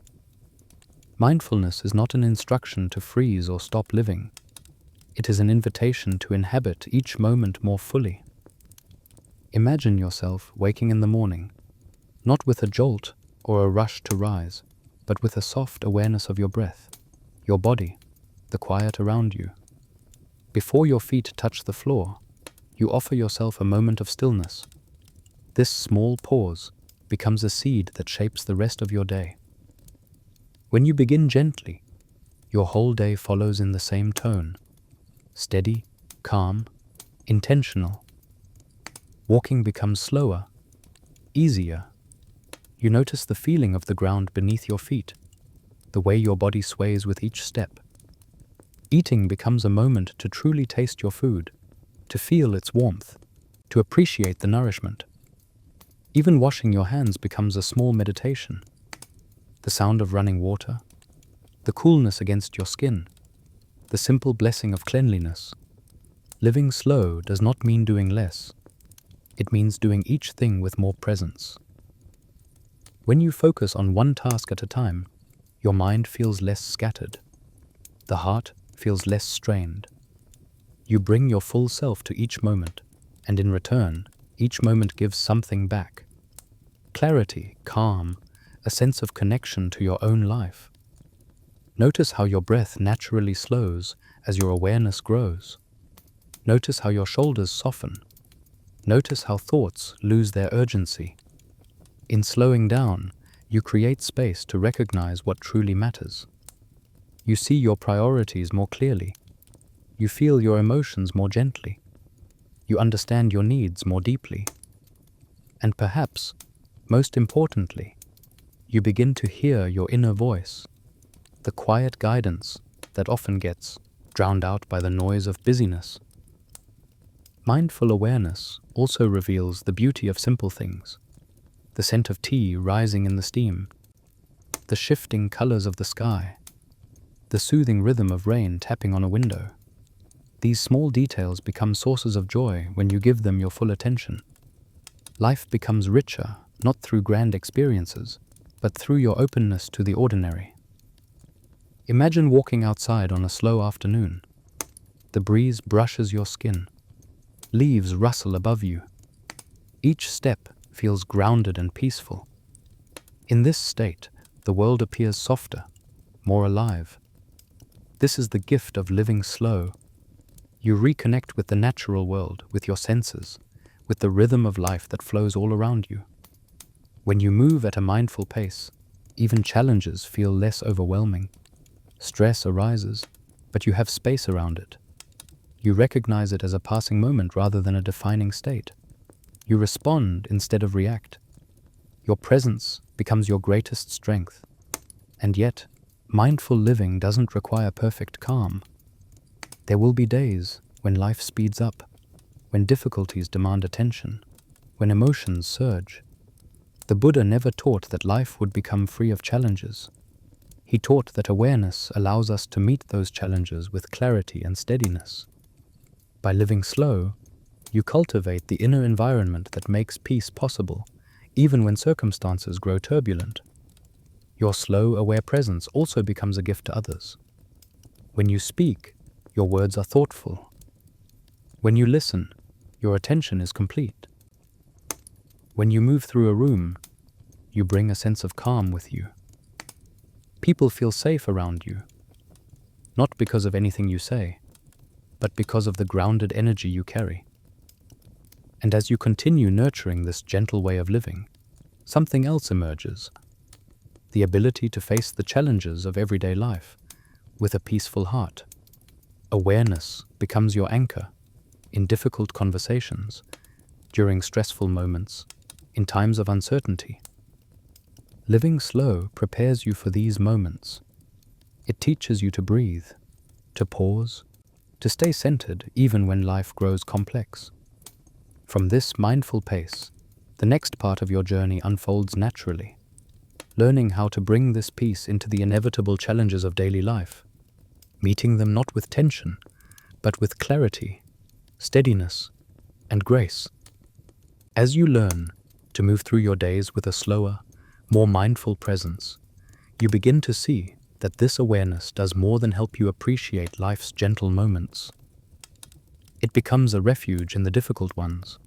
Mindfulness is not an instruction to freeze or stop living. It is an invitation to inhabit each moment more fully. Imagine yourself waking in the morning, not with a jolt or a rush to rise, but with a soft awareness of your breath, your body, the quiet around you. Before your feet touch the floor, you offer yourself a moment of stillness. This small pause becomes a seed that shapes the rest of your day. When you begin gently, your whole day follows in the same tone, steady, calm, intentional. Walking becomes slower, easier. You notice the feeling of the ground beneath your feet, the way your body sways with each step. Eating becomes a moment to truly taste your food, to feel its warmth, to appreciate the nourishment. Even washing your hands becomes a small meditation. The sound of running water, the coolness against your skin, the simple blessing of cleanliness. Living slow does not mean doing less. It means doing each thing with more presence. When you focus on one task at a time, your mind feels less scattered. The heart feels less strained. You bring your full self to each moment, and in return, each moment gives something back. Clarity, calm, a sense of connection to your own life. Notice how your breath naturally slows as your awareness grows. Notice how your shoulders soften. Notice how thoughts lose their urgency. In slowing down, you create space to recognize what truly matters. You see your priorities more clearly. You feel your emotions more gently. You understand your needs more deeply. And perhaps, most importantly, you begin to hear your inner voice, the quiet guidance that often gets drowned out by the noise of busyness. Mindful awareness also reveals the beauty of simple things, the scent of tea rising in the steam, the shifting colors of the sky, the soothing rhythm of rain tapping on a window. These small details become sources of joy when you give them your full attention. Life becomes richer, not through grand experiences, but through your openness to the ordinary. Imagine walking outside on a slow afternoon. The breeze brushes your skin. Leaves rustle above you. Each step feels grounded and peaceful. In this state, the world appears softer, more alive. This is the gift of living slow. You reconnect with the natural world, with your senses, with the rhythm of life that flows all around you. When you move at a mindful pace, even challenges feel less overwhelming. Stress arises, but you have space around it. You recognize it as a passing moment rather than a defining state. You respond instead of react. Your presence becomes your greatest strength. And yet, mindful living doesn't require perfect calm. There will be days when life speeds up, when difficulties demand attention, when emotions surge. The Buddha never taught that life would become free of challenges. He taught that awareness allows us to meet those challenges with clarity and steadiness. By living slow, you cultivate the inner environment that makes peace possible, even when circumstances grow turbulent. Your slow, aware presence also becomes a gift to others. When you speak, your words are thoughtful. When you listen, your attention is complete. When you move through a room, you bring a sense of calm with you. People feel safe around you, not because of anything you say, but because of the grounded energy you carry. And as you continue nurturing this gentle way of living, something else emerges. The ability to face the challenges of everyday life with a peaceful heart. Awareness becomes your anchor in difficult conversations, during stressful moments, in times of uncertainty. Living slow prepares you for these moments. It teaches you to breathe, to pause, to stay centered even when life grows complex. From this mindful pace, the next part of your journey unfolds naturally, learning how to bring this peace into the inevitable challenges of daily life, meeting them not with tension, but with clarity, steadiness, and grace. As you learn to move through your days with a slower, more mindful presence, you begin to see that this awareness does more than help you appreciate life's gentle moments. It becomes a refuge in the difficult ones.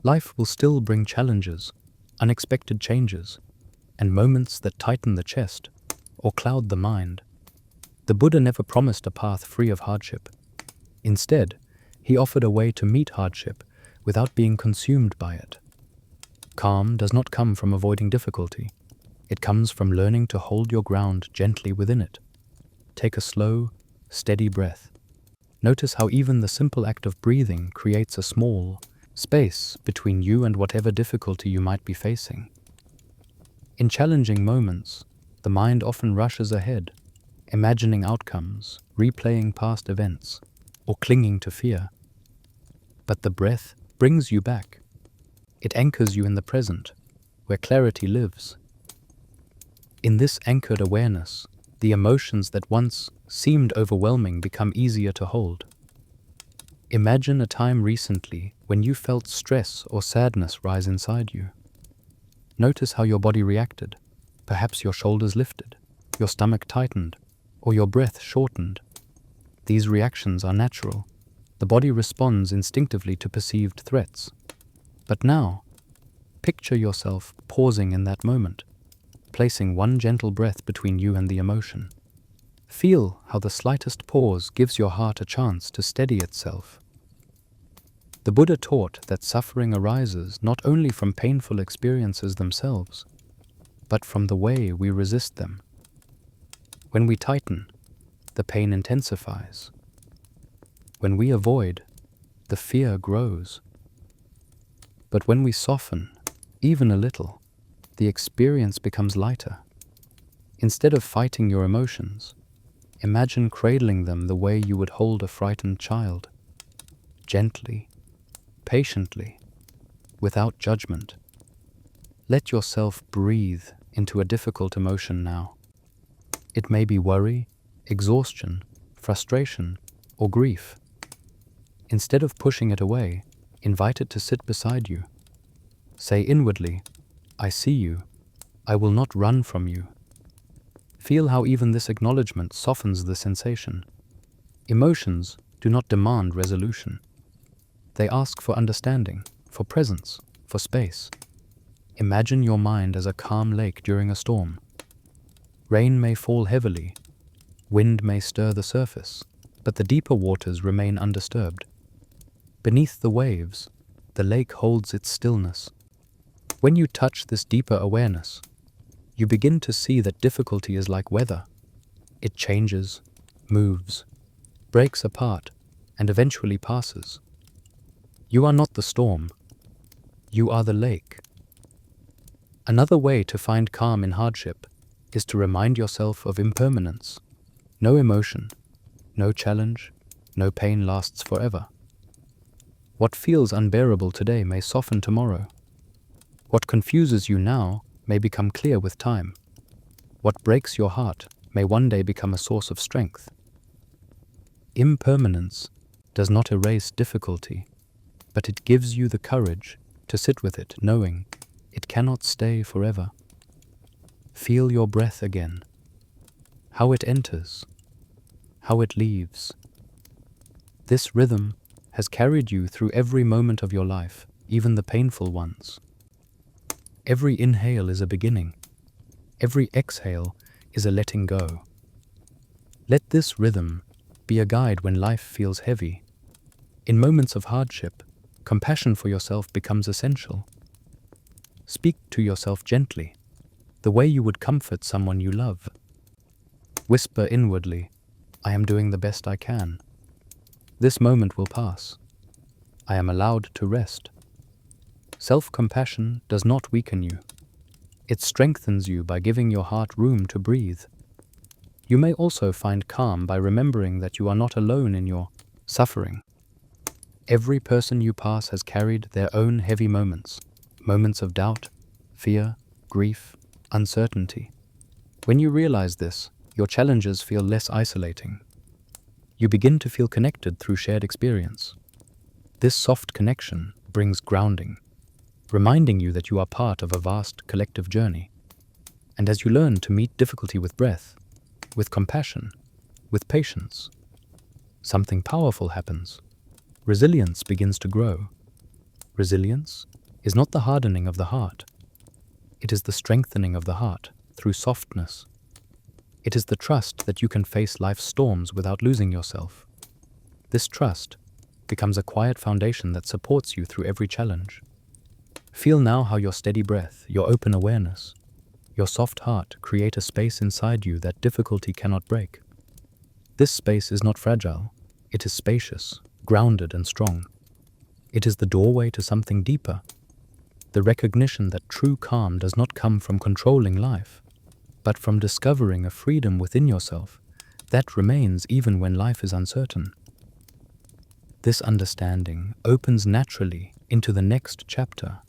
Life will still bring challenges, unexpected changes, and moments that tighten the chest or cloud the mind. The Buddha never promised a path free of hardship. Instead, he offered a way to meet hardship without being consumed by it. Calm does not come from avoiding difficulty. It comes from learning to hold your ground gently within it. Take a slow, steady breath. Notice how even the simple act of breathing creates a small space between you and whatever difficulty you might be facing. In challenging moments, the mind often rushes ahead, imagining outcomes, replaying past events, or clinging to fear. But the breath brings you back. It anchors you in the present, where clarity lives. In this anchored awareness, the emotions that once seemed overwhelming become easier to hold. Imagine a time recently when you felt stress or sadness rise inside you. Notice how your body reacted. Perhaps your shoulders lifted, your stomach tightened, or your breath shortened. These reactions are natural. The body responds instinctively to perceived threats. But now, picture yourself pausing in that moment, placing one gentle breath between you and the emotion. Feel how the slightest pause gives your heart a chance to steady itself. The Buddha taught that suffering arises not only from painful experiences themselves, but from the way we resist them. When we tighten, the pain intensifies. When we avoid, the fear grows. But when we soften, even a little, the experience becomes lighter. Instead of fighting your emotions, imagine cradling them the way you would hold a frightened child, gently, patiently, without judgment. Let yourself breathe into a difficult emotion now. It may be worry, exhaustion, frustration, or grief. Instead of pushing it away, invite it to sit beside you. Say inwardly, "I see you. I will not run from you." Feel how even this acknowledgement softens the sensation. Emotions do not demand resolution. They ask for understanding, for presence, for space. Imagine your mind as a calm lake during a storm. Rain may fall heavily, wind may stir the surface, but the deeper waters remain undisturbed. Beneath the waves, the lake holds its stillness. When you touch this deeper awareness, you begin to see that difficulty is like weather. It changes, moves, breaks apart, and eventually passes. You are not the storm. You are the lake. Another way to find calm in hardship is to remind yourself of impermanence. No emotion, no challenge, no pain lasts forever. What feels unbearable today may soften tomorrow. What confuses you now may become clear with time. What breaks your heart may one day become a source of strength. Impermanence does not erase difficulty, but it gives you the courage to sit with it, knowing it cannot stay forever. Feel your breath again, how it enters, how it leaves. This rhythm has carried you through every moment of your life, even the painful ones. Every inhale is a beginning. Every exhale is a letting go. Let this rhythm be a guide when life feels heavy. In moments of hardship, compassion for yourself becomes essential. Speak to yourself gently, the way you would comfort someone you love. Whisper inwardly, "I am doing the best I can. This moment will pass. I am allowed to rest." Self-compassion does not weaken you. It strengthens you by giving your heart room to breathe. You may also find calm by remembering that you are not alone in your suffering. Every person you pass has carried their own heavy moments, moments of doubt, fear, grief, uncertainty. When you realize this, your challenges feel less isolating. You begin to feel connected through shared experience. This soft connection brings grounding, reminding you that you are part of a vast collective journey. And as you learn to meet difficulty with breath, with compassion, with patience, something powerful happens. Resilience begins to grow. Resilience is not the hardening of the heart. It is the strengthening of the heart through softness. It is the trust that you can face life's storms without losing yourself. This trust becomes a quiet foundation that supports you through every challenge. Feel now how your steady breath, your open awareness, your soft heart create a space inside you that difficulty cannot break. This space is not fragile. It is spacious, grounded, and strong. It is the doorway to something deeper, the recognition that true calm does not come from controlling life, but from discovering a freedom within yourself that remains even when life is uncertain. This understanding opens naturally into the next chapter,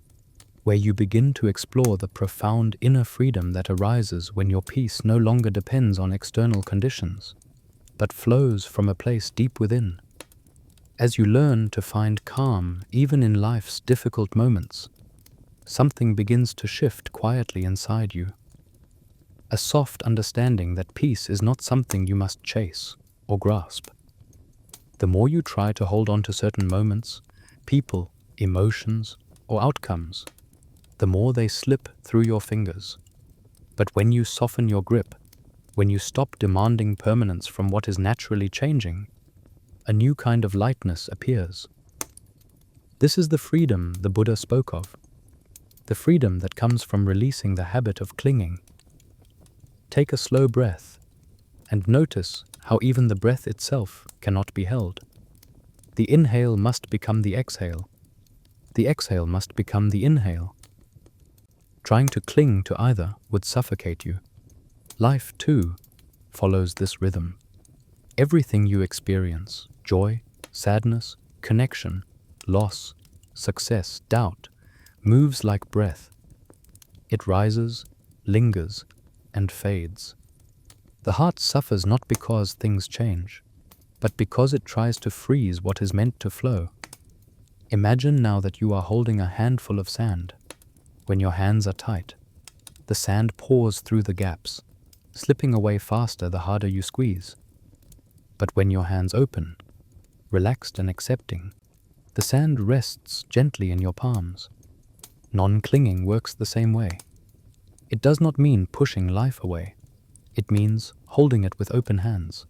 where you begin to explore the profound inner freedom that arises when your peace no longer depends on external conditions, but flows from a place deep within. As you learn to find calm even in life's difficult moments, something begins to shift quietly inside you. A soft understanding that peace is not something you must chase or grasp. The more you try to hold on to certain moments, people, emotions, or outcomes, the more they slip through your fingers. But when you soften your grip, when you stop demanding permanence from what is naturally changing, a new kind of lightness appears. This is the freedom the Buddha spoke of, the freedom that comes from releasing the habit of clinging. Take a slow breath and notice how even the breath itself cannot be held. The inhale must become the exhale. The exhale must become the inhale. Trying to cling to either would suffocate you. Life, too, follows this rhythm. Everything you experience, joy, sadness, connection, loss, success, doubt, moves like breath. It rises, lingers, and fades. The heart suffers not because things change, but because it tries to freeze what is meant to flow. Imagine now that you are holding a handful of sand. When your hands are tight, the sand pours through the gaps, slipping away faster the harder you squeeze. But when your hands open, relaxed and accepting, the sand rests gently in your palms. Non-clinging works the same way. It does not mean pushing life away. It means holding it with open hands.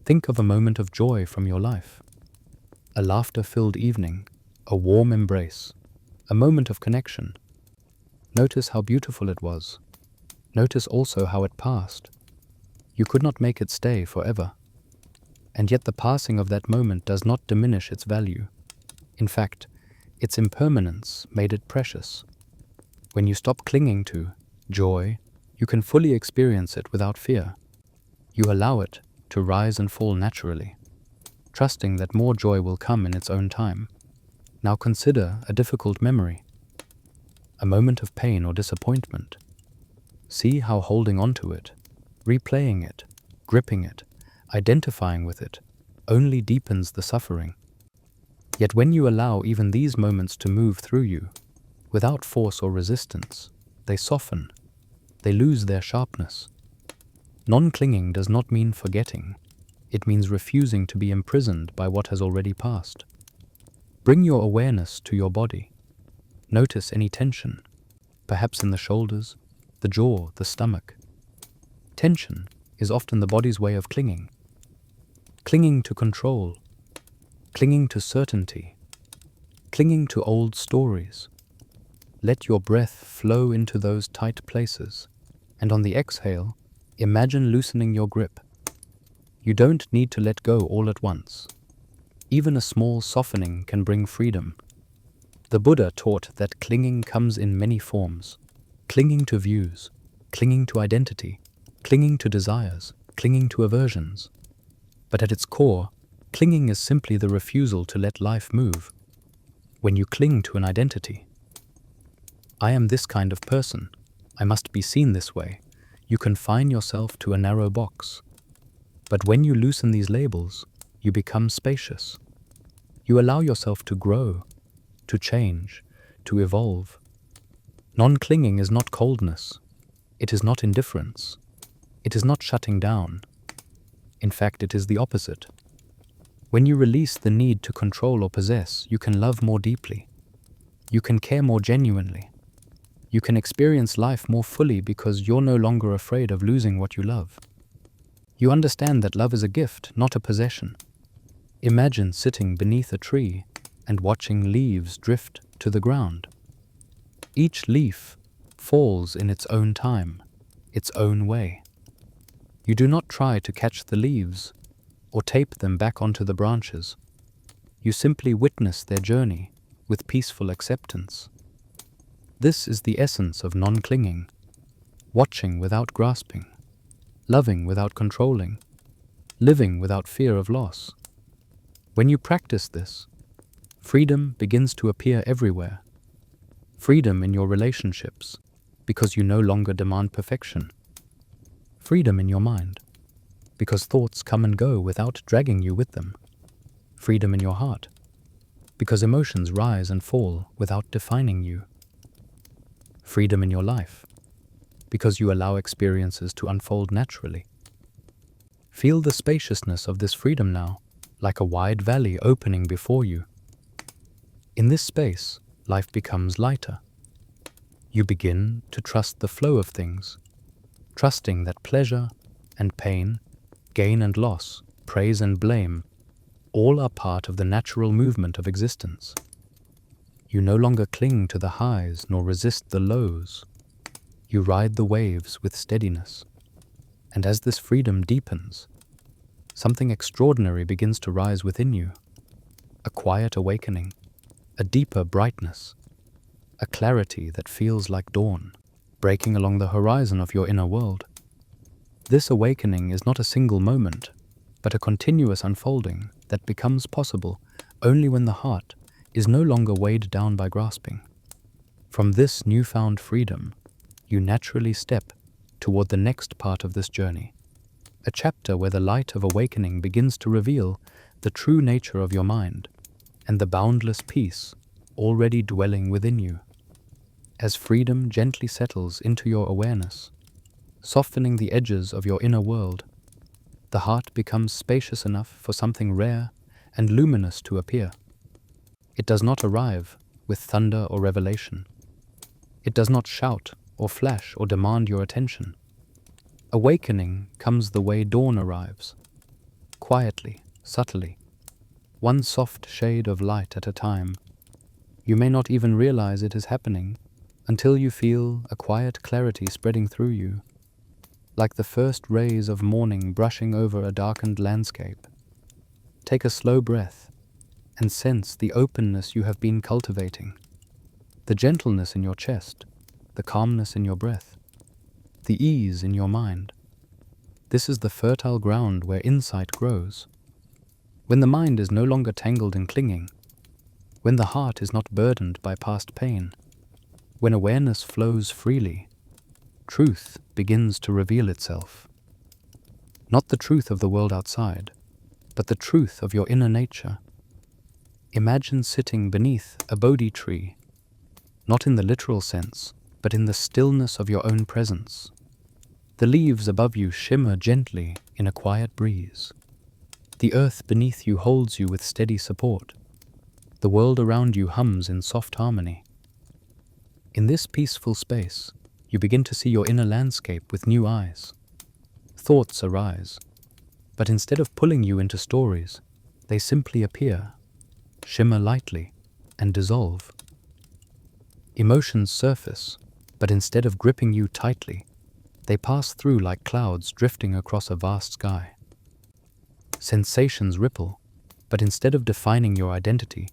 Think of a moment of joy from your life. A laughter-filled evening, a warm embrace, a moment of connection. Notice how beautiful it was. Notice also how it passed. You could not make it stay forever. And yet the passing of that moment does not diminish its value. In fact, its impermanence made it precious. When you stop clinging to joy, you can fully experience it without fear. You allow it to rise and fall naturally, trusting that more joy will come in its own time. Now consider a difficult memory, a moment of pain or disappointment. See how holding on to it, replaying it, gripping it, identifying with it, only deepens the suffering. Yet when you allow even these moments to move through you, without force or resistance, they soften, they lose their sharpness. Non-clinging does not mean forgetting. It means refusing to be imprisoned by what has already passed. Bring your awareness to your body. Notice any tension, perhaps in the shoulders, the jaw, the stomach. Tension is often the body's way of clinging. Clinging to control, clinging to certainty, clinging to old stories. Let your breath flow into those tight places, and on the exhale, imagine loosening your grip. You don't need to let go all at once. Even a small softening can bring freedom. The Buddha taught that clinging comes in many forms. Clinging to views, clinging to identity, clinging to desires, clinging to aversions. But at its core, clinging is simply the refusal to let life move. When you cling to an identity, I am this kind of person, I must be seen this way, you confine yourself to a narrow box. But when you loosen these labels, you become spacious. You allow yourself to grow, to change, to evolve. Non-clinging is not coldness. It is not indifference. It is not shutting down. In fact, it is the opposite. When you release the need to control or possess, you can love more deeply. You can care more genuinely. You can experience life more fully because you're no longer afraid of losing what you love. You understand that love is a gift, not a possession. Imagine sitting beneath a tree and watching leaves drift to the ground. Each leaf falls in its own time, its own way. You do not try to catch the leaves or tape them back onto the branches. You simply witness their journey with peaceful acceptance. This is the essence of non-clinging, watching without grasping, loving without controlling, living without fear of loss. When you practice this, freedom begins to appear everywhere. Freedom in your relationships, because you no longer demand perfection. Freedom in your mind, because thoughts come and go without dragging you with them. Freedom in your heart, because emotions rise and fall without defining you. Freedom in your life, because you allow experiences to unfold naturally. Feel the spaciousness of this freedom now, like a wide valley opening before you. In this space, life becomes lighter. You begin to trust the flow of things, trusting that pleasure and pain, gain and loss, praise and blame, all are part of the natural movement of existence. You no longer cling to the highs nor resist the lows. You ride the waves with steadiness. And as this freedom deepens, something extraordinary begins to rise within you. A quiet awakening, a deeper brightness, a clarity that feels like dawn, breaking along the horizon of your inner world. This awakening is not a single moment, but a continuous unfolding that becomes possible only when the heart is no longer weighed down by grasping. From this newfound freedom, you naturally step toward the next part of this journey, a chapter where the light of awakening begins to reveal the true nature of your mind and the boundless peace already dwelling within you. As freedom gently settles into your awareness, softening the edges of your inner world, The heart becomes spacious enough for something rare and luminous to appear. It does not arrive with thunder or revelation. It does not shout or flash or demand your attention. Awakening comes the way dawn arrives, quietly, subtly, one soft shade of light at a time. You may not even realize it is happening until you feel a quiet clarity spreading through you, like the first rays of morning brushing over a darkened landscape. Take a slow breath and sense the openness you have been cultivating, the gentleness in your chest, the calmness in your breath, the ease in your mind. This is the fertile ground where insight grows. When the mind is no longer tangled in clinging, when the heart is not burdened by past pain, when awareness flows freely, truth begins to reveal itself. Not the truth of the world outside, but the truth of your inner nature. Imagine sitting beneath a Bodhi tree, not in the literal sense, but in the stillness of your own presence. The leaves above you shimmer gently in a quiet breeze. The earth beneath you holds you with steady support. The world around you hums in soft harmony. In this peaceful space, you begin to see your inner landscape with new eyes. Thoughts arise, but instead of pulling you into stories, they simply appear, shimmer lightly, and dissolve. Emotions surface, but instead of gripping you tightly, they pass through like clouds drifting across a vast sky. Sensations ripple, but instead of defining your identity,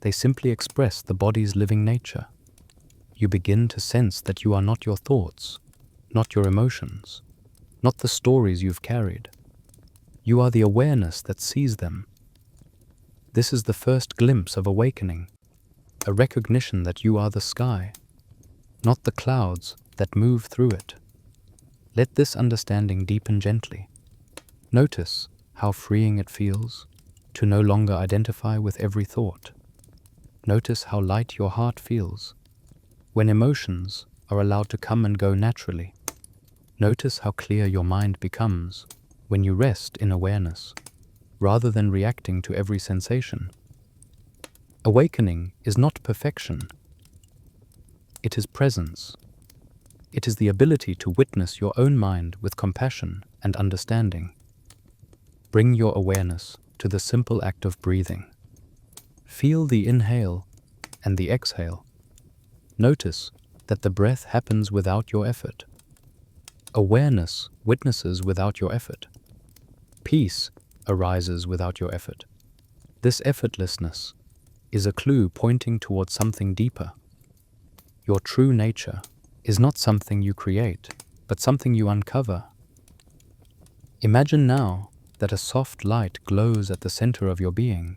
they simply express the body's living nature. You begin to sense that you are not your thoughts, not your emotions, not the stories you've carried. You are the awareness that sees them. This is the first glimpse of awakening, a recognition that you are the sky, not the clouds that move through it. Let this understanding deepen gently. Notice how freeing it feels to no longer identify with every thought. Notice how light your heart feels when emotions are allowed to come and go naturally. Notice how clear your mind becomes when you rest in awareness, rather than reacting to every sensation. Awakening is not perfection. It is presence. It is the ability to witness your own mind with compassion and understanding. Bring your awareness to the simple act of breathing. Feel the inhale and the exhale. Notice that the breath happens without your effort. Awareness witnesses without your effort. Peace arises without your effort. This effortlessness is a clue pointing towards something deeper. Your true nature is not something you create, but something you uncover. Imagine now that a soft light glows at the center of your being.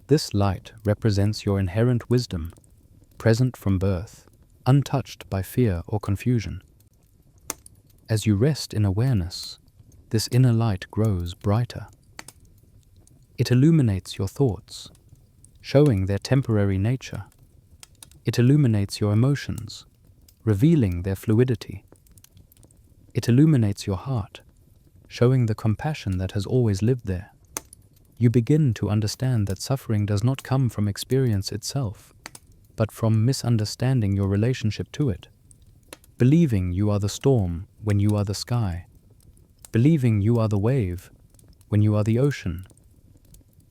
This light represents your inherent wisdom, present from birth, untouched by fear or confusion. As you rest in awareness, this inner light grows brighter. It illuminates your thoughts, showing their temporary nature. It illuminates your emotions, revealing their fluidity. It illuminates your heart, showing the compassion that has always lived there. You begin to understand that suffering does not come from experience itself, but from misunderstanding your relationship to it. Believing you are the storm when you are the sky. Believing you are the wave when you are the ocean.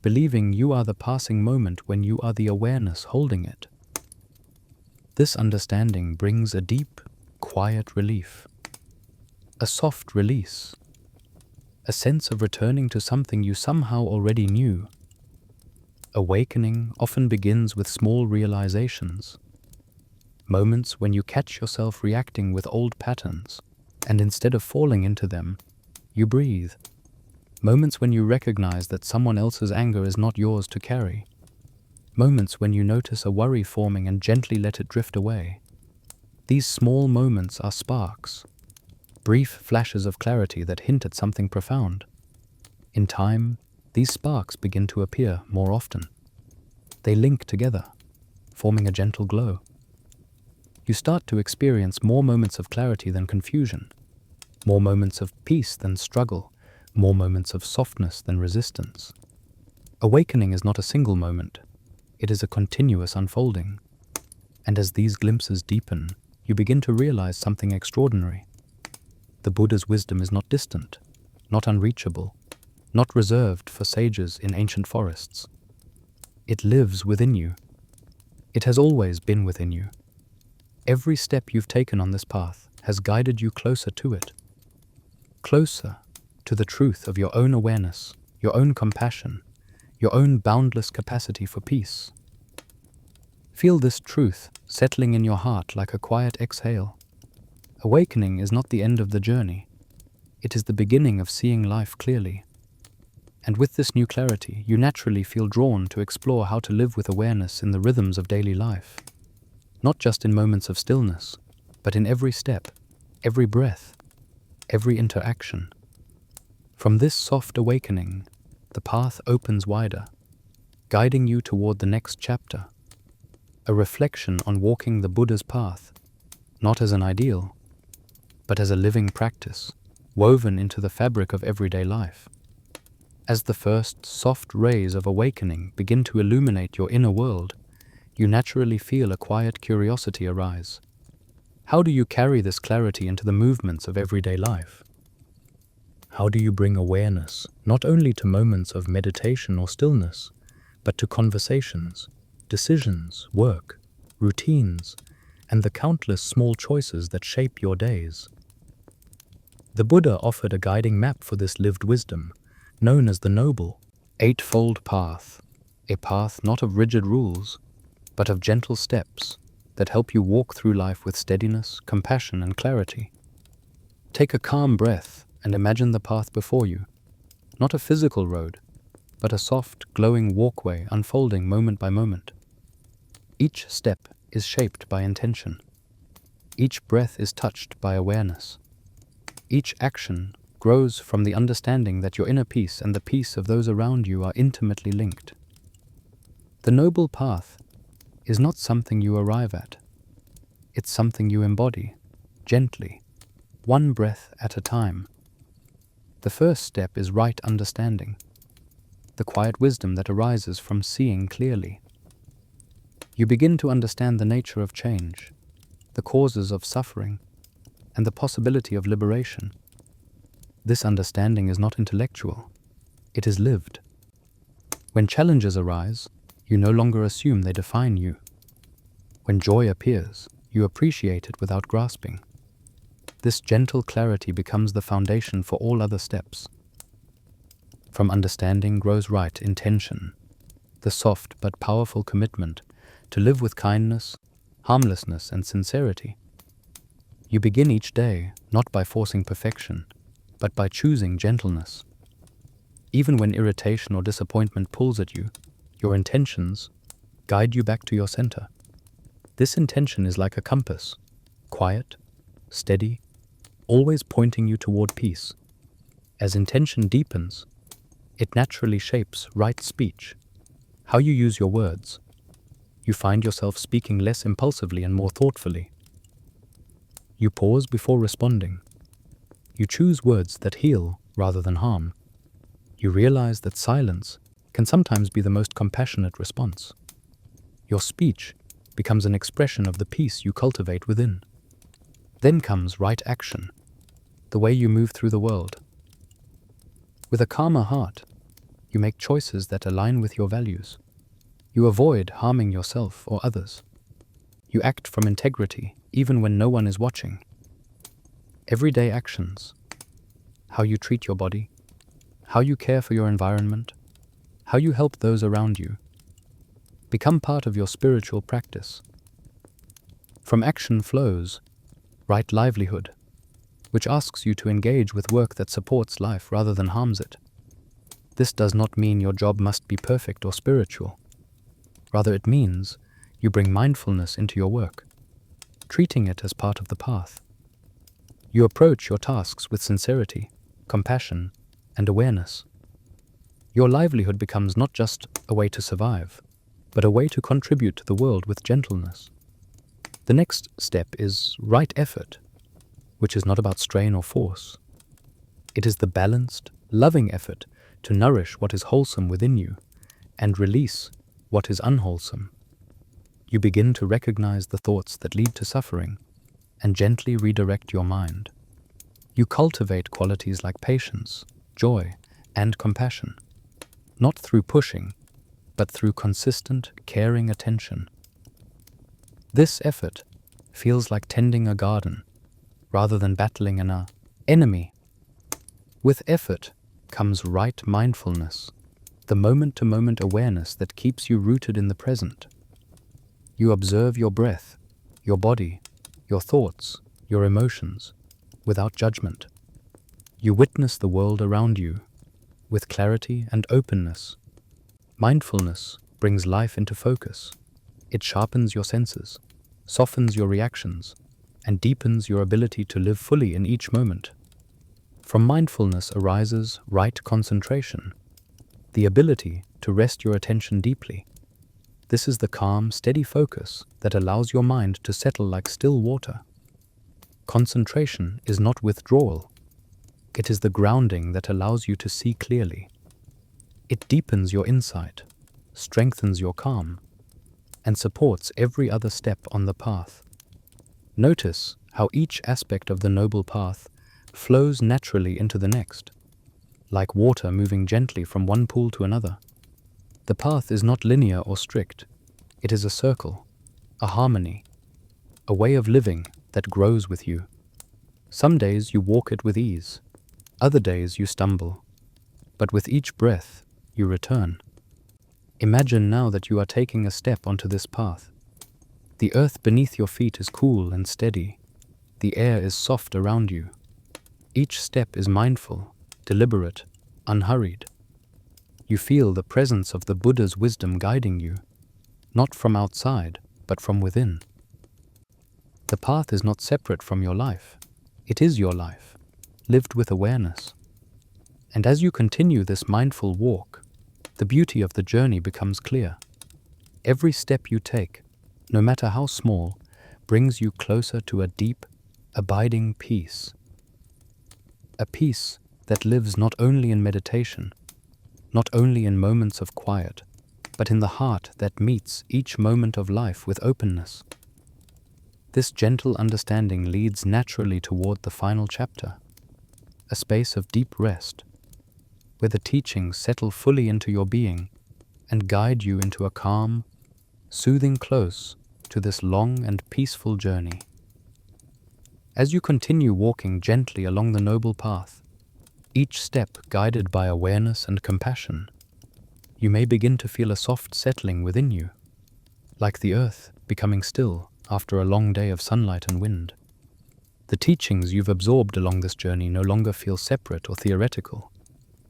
Believing you are the passing moment when you are the awareness holding it. This understanding brings a deep, quiet relief, a soft release, a sense of returning to something you somehow already knew. Awakening often begins with small realizations, moments when you catch yourself reacting with old patterns, and instead of falling into them, you breathe. Moments when you recognize that someone else's anger is not yours to carry. Moments when you notice a worry forming and gently let it drift away. These small moments are sparks, brief flashes of clarity that hint at something profound. In time, these sparks begin to appear more often. They link together, forming a gentle glow. You start to experience more moments of clarity than confusion, more moments of peace than struggle, more moments of softness than resistance. Awakening is not a single moment, it is a continuous unfolding. And as these glimpses deepen, you begin to realize something extraordinary. The Buddha's wisdom is not distant, not unreachable, not reserved for sages in ancient forests. It lives within you. It has always been within you. Every step you've taken on this path has guided you closer to it, closer to the truth of your own awareness, your own compassion, your own boundless capacity for peace. Feel this truth settling in your heart like a quiet exhale. Awakening is not the end of the journey. It is the beginning of seeing life clearly. And with this new clarity, you naturally feel drawn to explore how to live with awareness in the rhythms of daily life. Not just in moments of stillness, but in every step, every breath, every interaction. From this soft awakening, the path opens wider, guiding you toward the next chapter, a reflection on walking the Buddha's path, not as an ideal, but as a living practice, woven into the fabric of everyday life. As the first soft rays of awakening begin to illuminate your inner world, you naturally feel a quiet curiosity arise. How do you carry this clarity into the movements of everyday life? How do you bring awareness not only to moments of meditation or stillness, but to conversations, decisions, work, routines, and the countless small choices that shape your days? The Buddha offered a guiding map for this lived wisdom, known as the Noble Eightfold Path, a path not of rigid rules, but of gentle steps that help you walk through life with steadiness, compassion, and clarity. Take a calm breath and imagine the path before you, not a physical road, but a soft, glowing walkway unfolding moment by moment. Each step is shaped by intention. Each breath is touched by awareness. Each action grows from the understanding that your inner peace and the peace of those around you are intimately linked. The Noble Path is not something you arrive at. It's something you embody, gently, one breath at a time. The first step is right understanding, the quiet wisdom that arises from seeing clearly. You begin to understand the nature of change, the causes of suffering, and the possibility of liberation. This understanding is not intellectual, it is lived. When challenges arise, you no longer assume they define you. When joy appears, you appreciate it without grasping. This gentle clarity becomes the foundation for all other steps. From understanding grows right intention, the soft but powerful commitment to live with kindness, harmlessness, and sincerity. You begin each day not by forcing perfection, but by choosing gentleness. Even when irritation or disappointment pulls at you, your intentions guide you back to your center. This intention is like a compass, quiet, steady, always pointing you toward peace. As intention deepens, it naturally shapes right speech, how you use your words. You find yourself speaking less impulsively and more thoughtfully. You pause before responding. You choose words that heal rather than harm. You realize that silence can sometimes be the most compassionate response. Your speech becomes an expression of the peace you cultivate within. Then comes right action, the way you move through the world. With a calmer heart, you make choices that align with your values. You avoid harming yourself or others. You act from integrity, even when no one is watching. Everyday actions, how you treat your body, how you care for your environment, how you help those around you, become part of your spiritual practice. From action flows right livelihood, which asks you to engage with work that supports life rather than harms it. This does not mean your job must be perfect or spiritual. Rather, it means you bring mindfulness into your work, treating it as part of the path. You approach your tasks with sincerity, compassion, and awareness. Your livelihood becomes not just a way to survive, but a way to contribute to the world with gentleness. The next step is right effort, which is not about strain or force. It is the balanced, loving effort to nourish what is wholesome within you and release what is unwholesome. You begin to recognize the thoughts that lead to suffering and gently redirect your mind. You cultivate qualities like patience, joy, and compassion, not through pushing, but through consistent, caring attention. This effort feels like tending a garden rather than battling an enemy. With effort comes right mindfulness, the moment-to-moment awareness that keeps you rooted in the present. You observe your breath, your body, your thoughts, your emotions, without judgment. You witness the world around you with clarity and openness. Mindfulness brings life into focus. It sharpens your senses, softens your reactions, and deepens your ability to live fully in each moment. From mindfulness arises right concentration, the ability to rest your attention deeply. This is the calm, steady focus that allows your mind to settle like still water. Concentration is not withdrawal. It is the grounding that allows you to see clearly. It deepens your insight, strengthens your calm, and supports every other step on the path. Notice how each aspect of the noble path flows naturally into the next, like water moving gently from one pool to another. The path is not linear or strict. It is a circle, a harmony, a way of living that grows with you. Some days you walk it with ease, other days you stumble, but with each breath you return. Imagine now that you are taking a step onto this path. The earth beneath your feet is cool and steady. The air is soft around you. Each step is mindful, deliberate, unhurried. You feel the presence of the Buddha's wisdom guiding you, not from outside, but from within. The path is not separate from your life. It is your life, lived with awareness. And as you continue this mindful walk, the beauty of the journey becomes clear. Every step you take, no matter how small, brings you closer to a deep, abiding peace. A peace that lives not only in meditation, not only in moments of quiet, but in the heart that meets each moment of life with openness. This gentle understanding leads naturally toward the final chapter, a space of deep rest, where the teachings settle fully into your being and guide you into a calm, soothing close to this long and peaceful journey. As you continue walking gently along the noble path, each step guided by awareness and compassion, you may begin to feel a soft settling within you, like the earth becoming still after a long day of sunlight and wind. The teachings you've absorbed along this journey no longer feel separate or theoretical.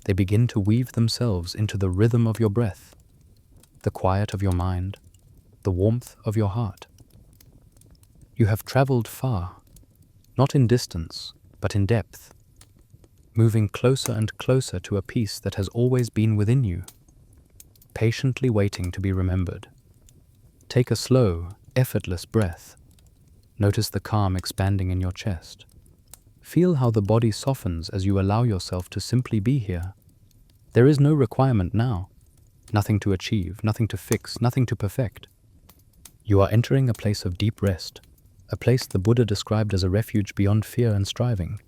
They begin to weave themselves into the rhythm of your breath, the quiet of your mind, the warmth of your heart. You have traveled far, not in distance, but in depth, moving closer and closer to a peace that has always been within you, patiently waiting to be remembered. Take a slow, effortless breath. Notice the calm expanding in your chest. Feel how the body softens as you allow yourself to simply be here. There is no requirement now, nothing to achieve, nothing to fix, nothing to perfect. You are entering a place of deep rest, a place the Buddha described as a refuge beyond fear and striving,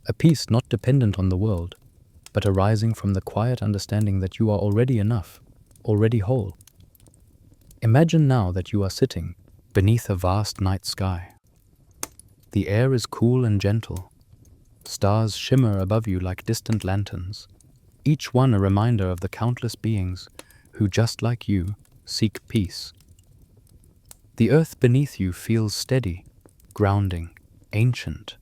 a peace not dependent on the world, but arising from the quiet understanding that you are already enough, already whole. Imagine now that you are sitting beneath a vast night sky. The air is cool and gentle. Stars shimmer above you like distant lanterns, each one a reminder of the countless beings who, just like you, seek peace. The earth beneath you feels steady, grounding, ancient.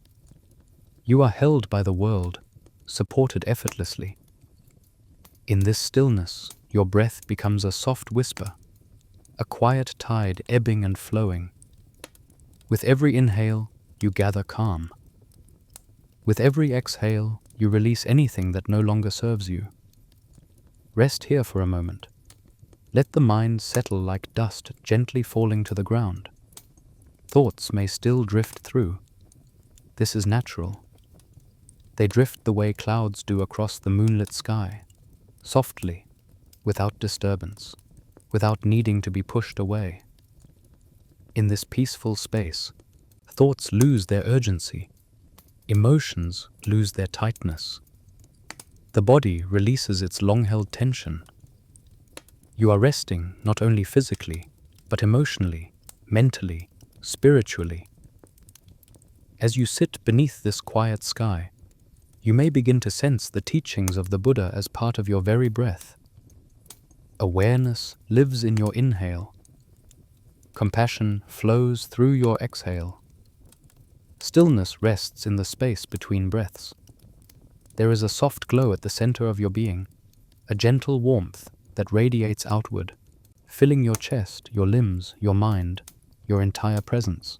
You are held by the world, supported effortlessly. In this stillness, your breath becomes a soft whisper, a quiet tide ebbing and flowing. With every inhale, you gather calm. With every exhale, you release anything that no longer serves you. Rest here for a moment. Let the mind settle like dust gently falling to the ground. Thoughts may still drift through. This is natural. They drift the way clouds do across the moonlit sky, softly, without disturbance, without needing to be pushed away. In this peaceful space, thoughts lose their urgency, emotions lose their tightness. The body releases its long-held tension. You are resting not only physically, but emotionally, mentally, spiritually. As you sit beneath this quiet sky, you may begin to sense the teachings of the Buddha as part of your very breath. Awareness lives in your inhale. Compassion flows through your exhale. Stillness rests in the space between breaths. There is a soft glow at the center of your being, a gentle warmth that radiates outward, filling your chest, your limbs, your mind, your entire presence.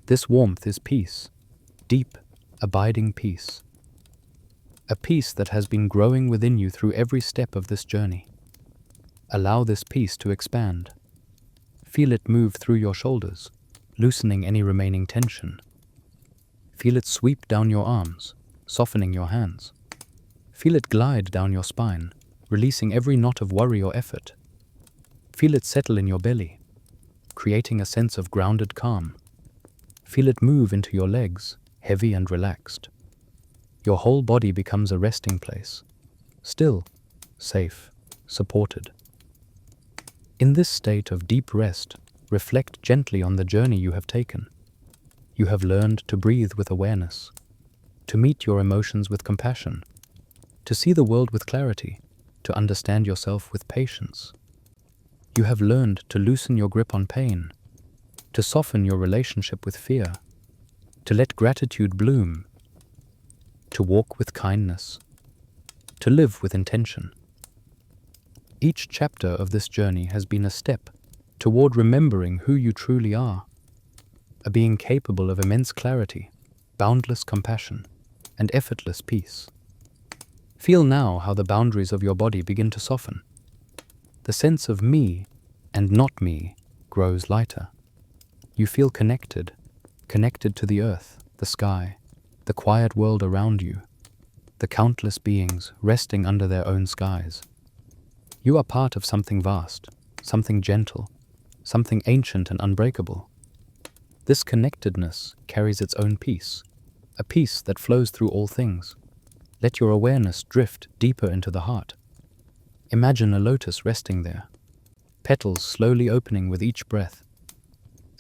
This warmth is peace, deep, abiding peace. A peace that has been growing within you through every step of this journey. Allow this peace to expand. Feel it move through your shoulders, loosening any remaining tension. Feel it sweep down your arms, softening your hands. Feel it glide down your spine, releasing every knot of worry or effort. Feel it settle in your belly, creating a sense of grounded calm. Feel it move into your legs, heavy and relaxed. Your whole body becomes a resting place, still, safe, supported. In this state of deep rest, reflect gently on the journey you have taken. You have learned to breathe with awareness, to meet your emotions with compassion, to see the world with clarity, to understand yourself with patience. You have learned to loosen your grip on pain, to soften your relationship with fear, to let gratitude bloom, to walk with kindness, to live with intention. Each chapter of this journey has been a step toward remembering who you truly are, a being capable of immense clarity, boundless compassion, and effortless peace. Feel now how the boundaries of your body begin to soften. The sense of me and not me grows lighter. You feel connected to the earth, the sky, the quiet world around you, the countless beings resting under their own skies. You are part of something vast, something gentle, something ancient and unbreakable. This connectedness carries its own peace, a peace that flows through all things. Let your awareness drift deeper into the heart. Imagine a lotus resting there, petals slowly opening with each breath.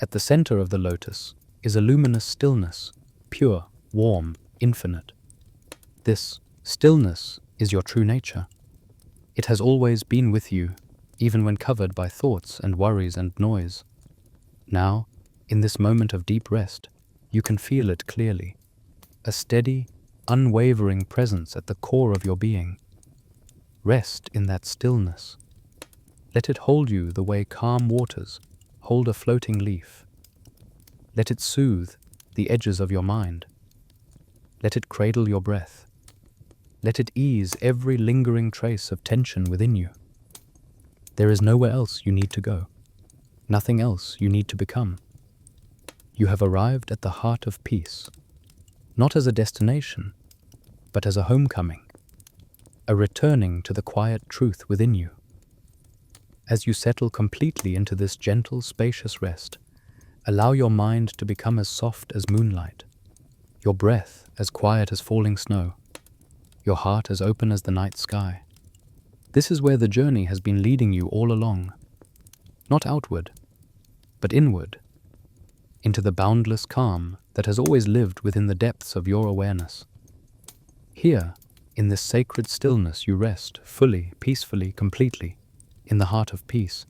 At the center of the lotus is a luminous stillness, pure, warm, infinite. This stillness is your true nature. It has always been with you, even when covered by thoughts and worries and noise. Now, in this moment of deep rest, you can feel it clearly. A steady, unwavering presence at the core of your being. Rest in that stillness. Let it hold you the way calm waters hold a floating leaf. Let it soothe the edges of your mind. Let it cradle your breath. Let it ease every lingering trace of tension within you. There is nowhere else you need to go, nothing else you need to become. You have arrived at the heart of peace, not as a destination, but as a homecoming, a returning to the quiet truth within you. As you settle completely into this gentle, spacious rest, allow your mind to become as soft as moonlight, your breath as quiet as falling snow, your heart as open as the night sky. This is where the journey has been leading you all along, not outward, but inward, into the boundless calm that has always lived within the depths of your awareness. Here, in this sacred stillness, you rest fully, peacefully, completely, in the heart of peace.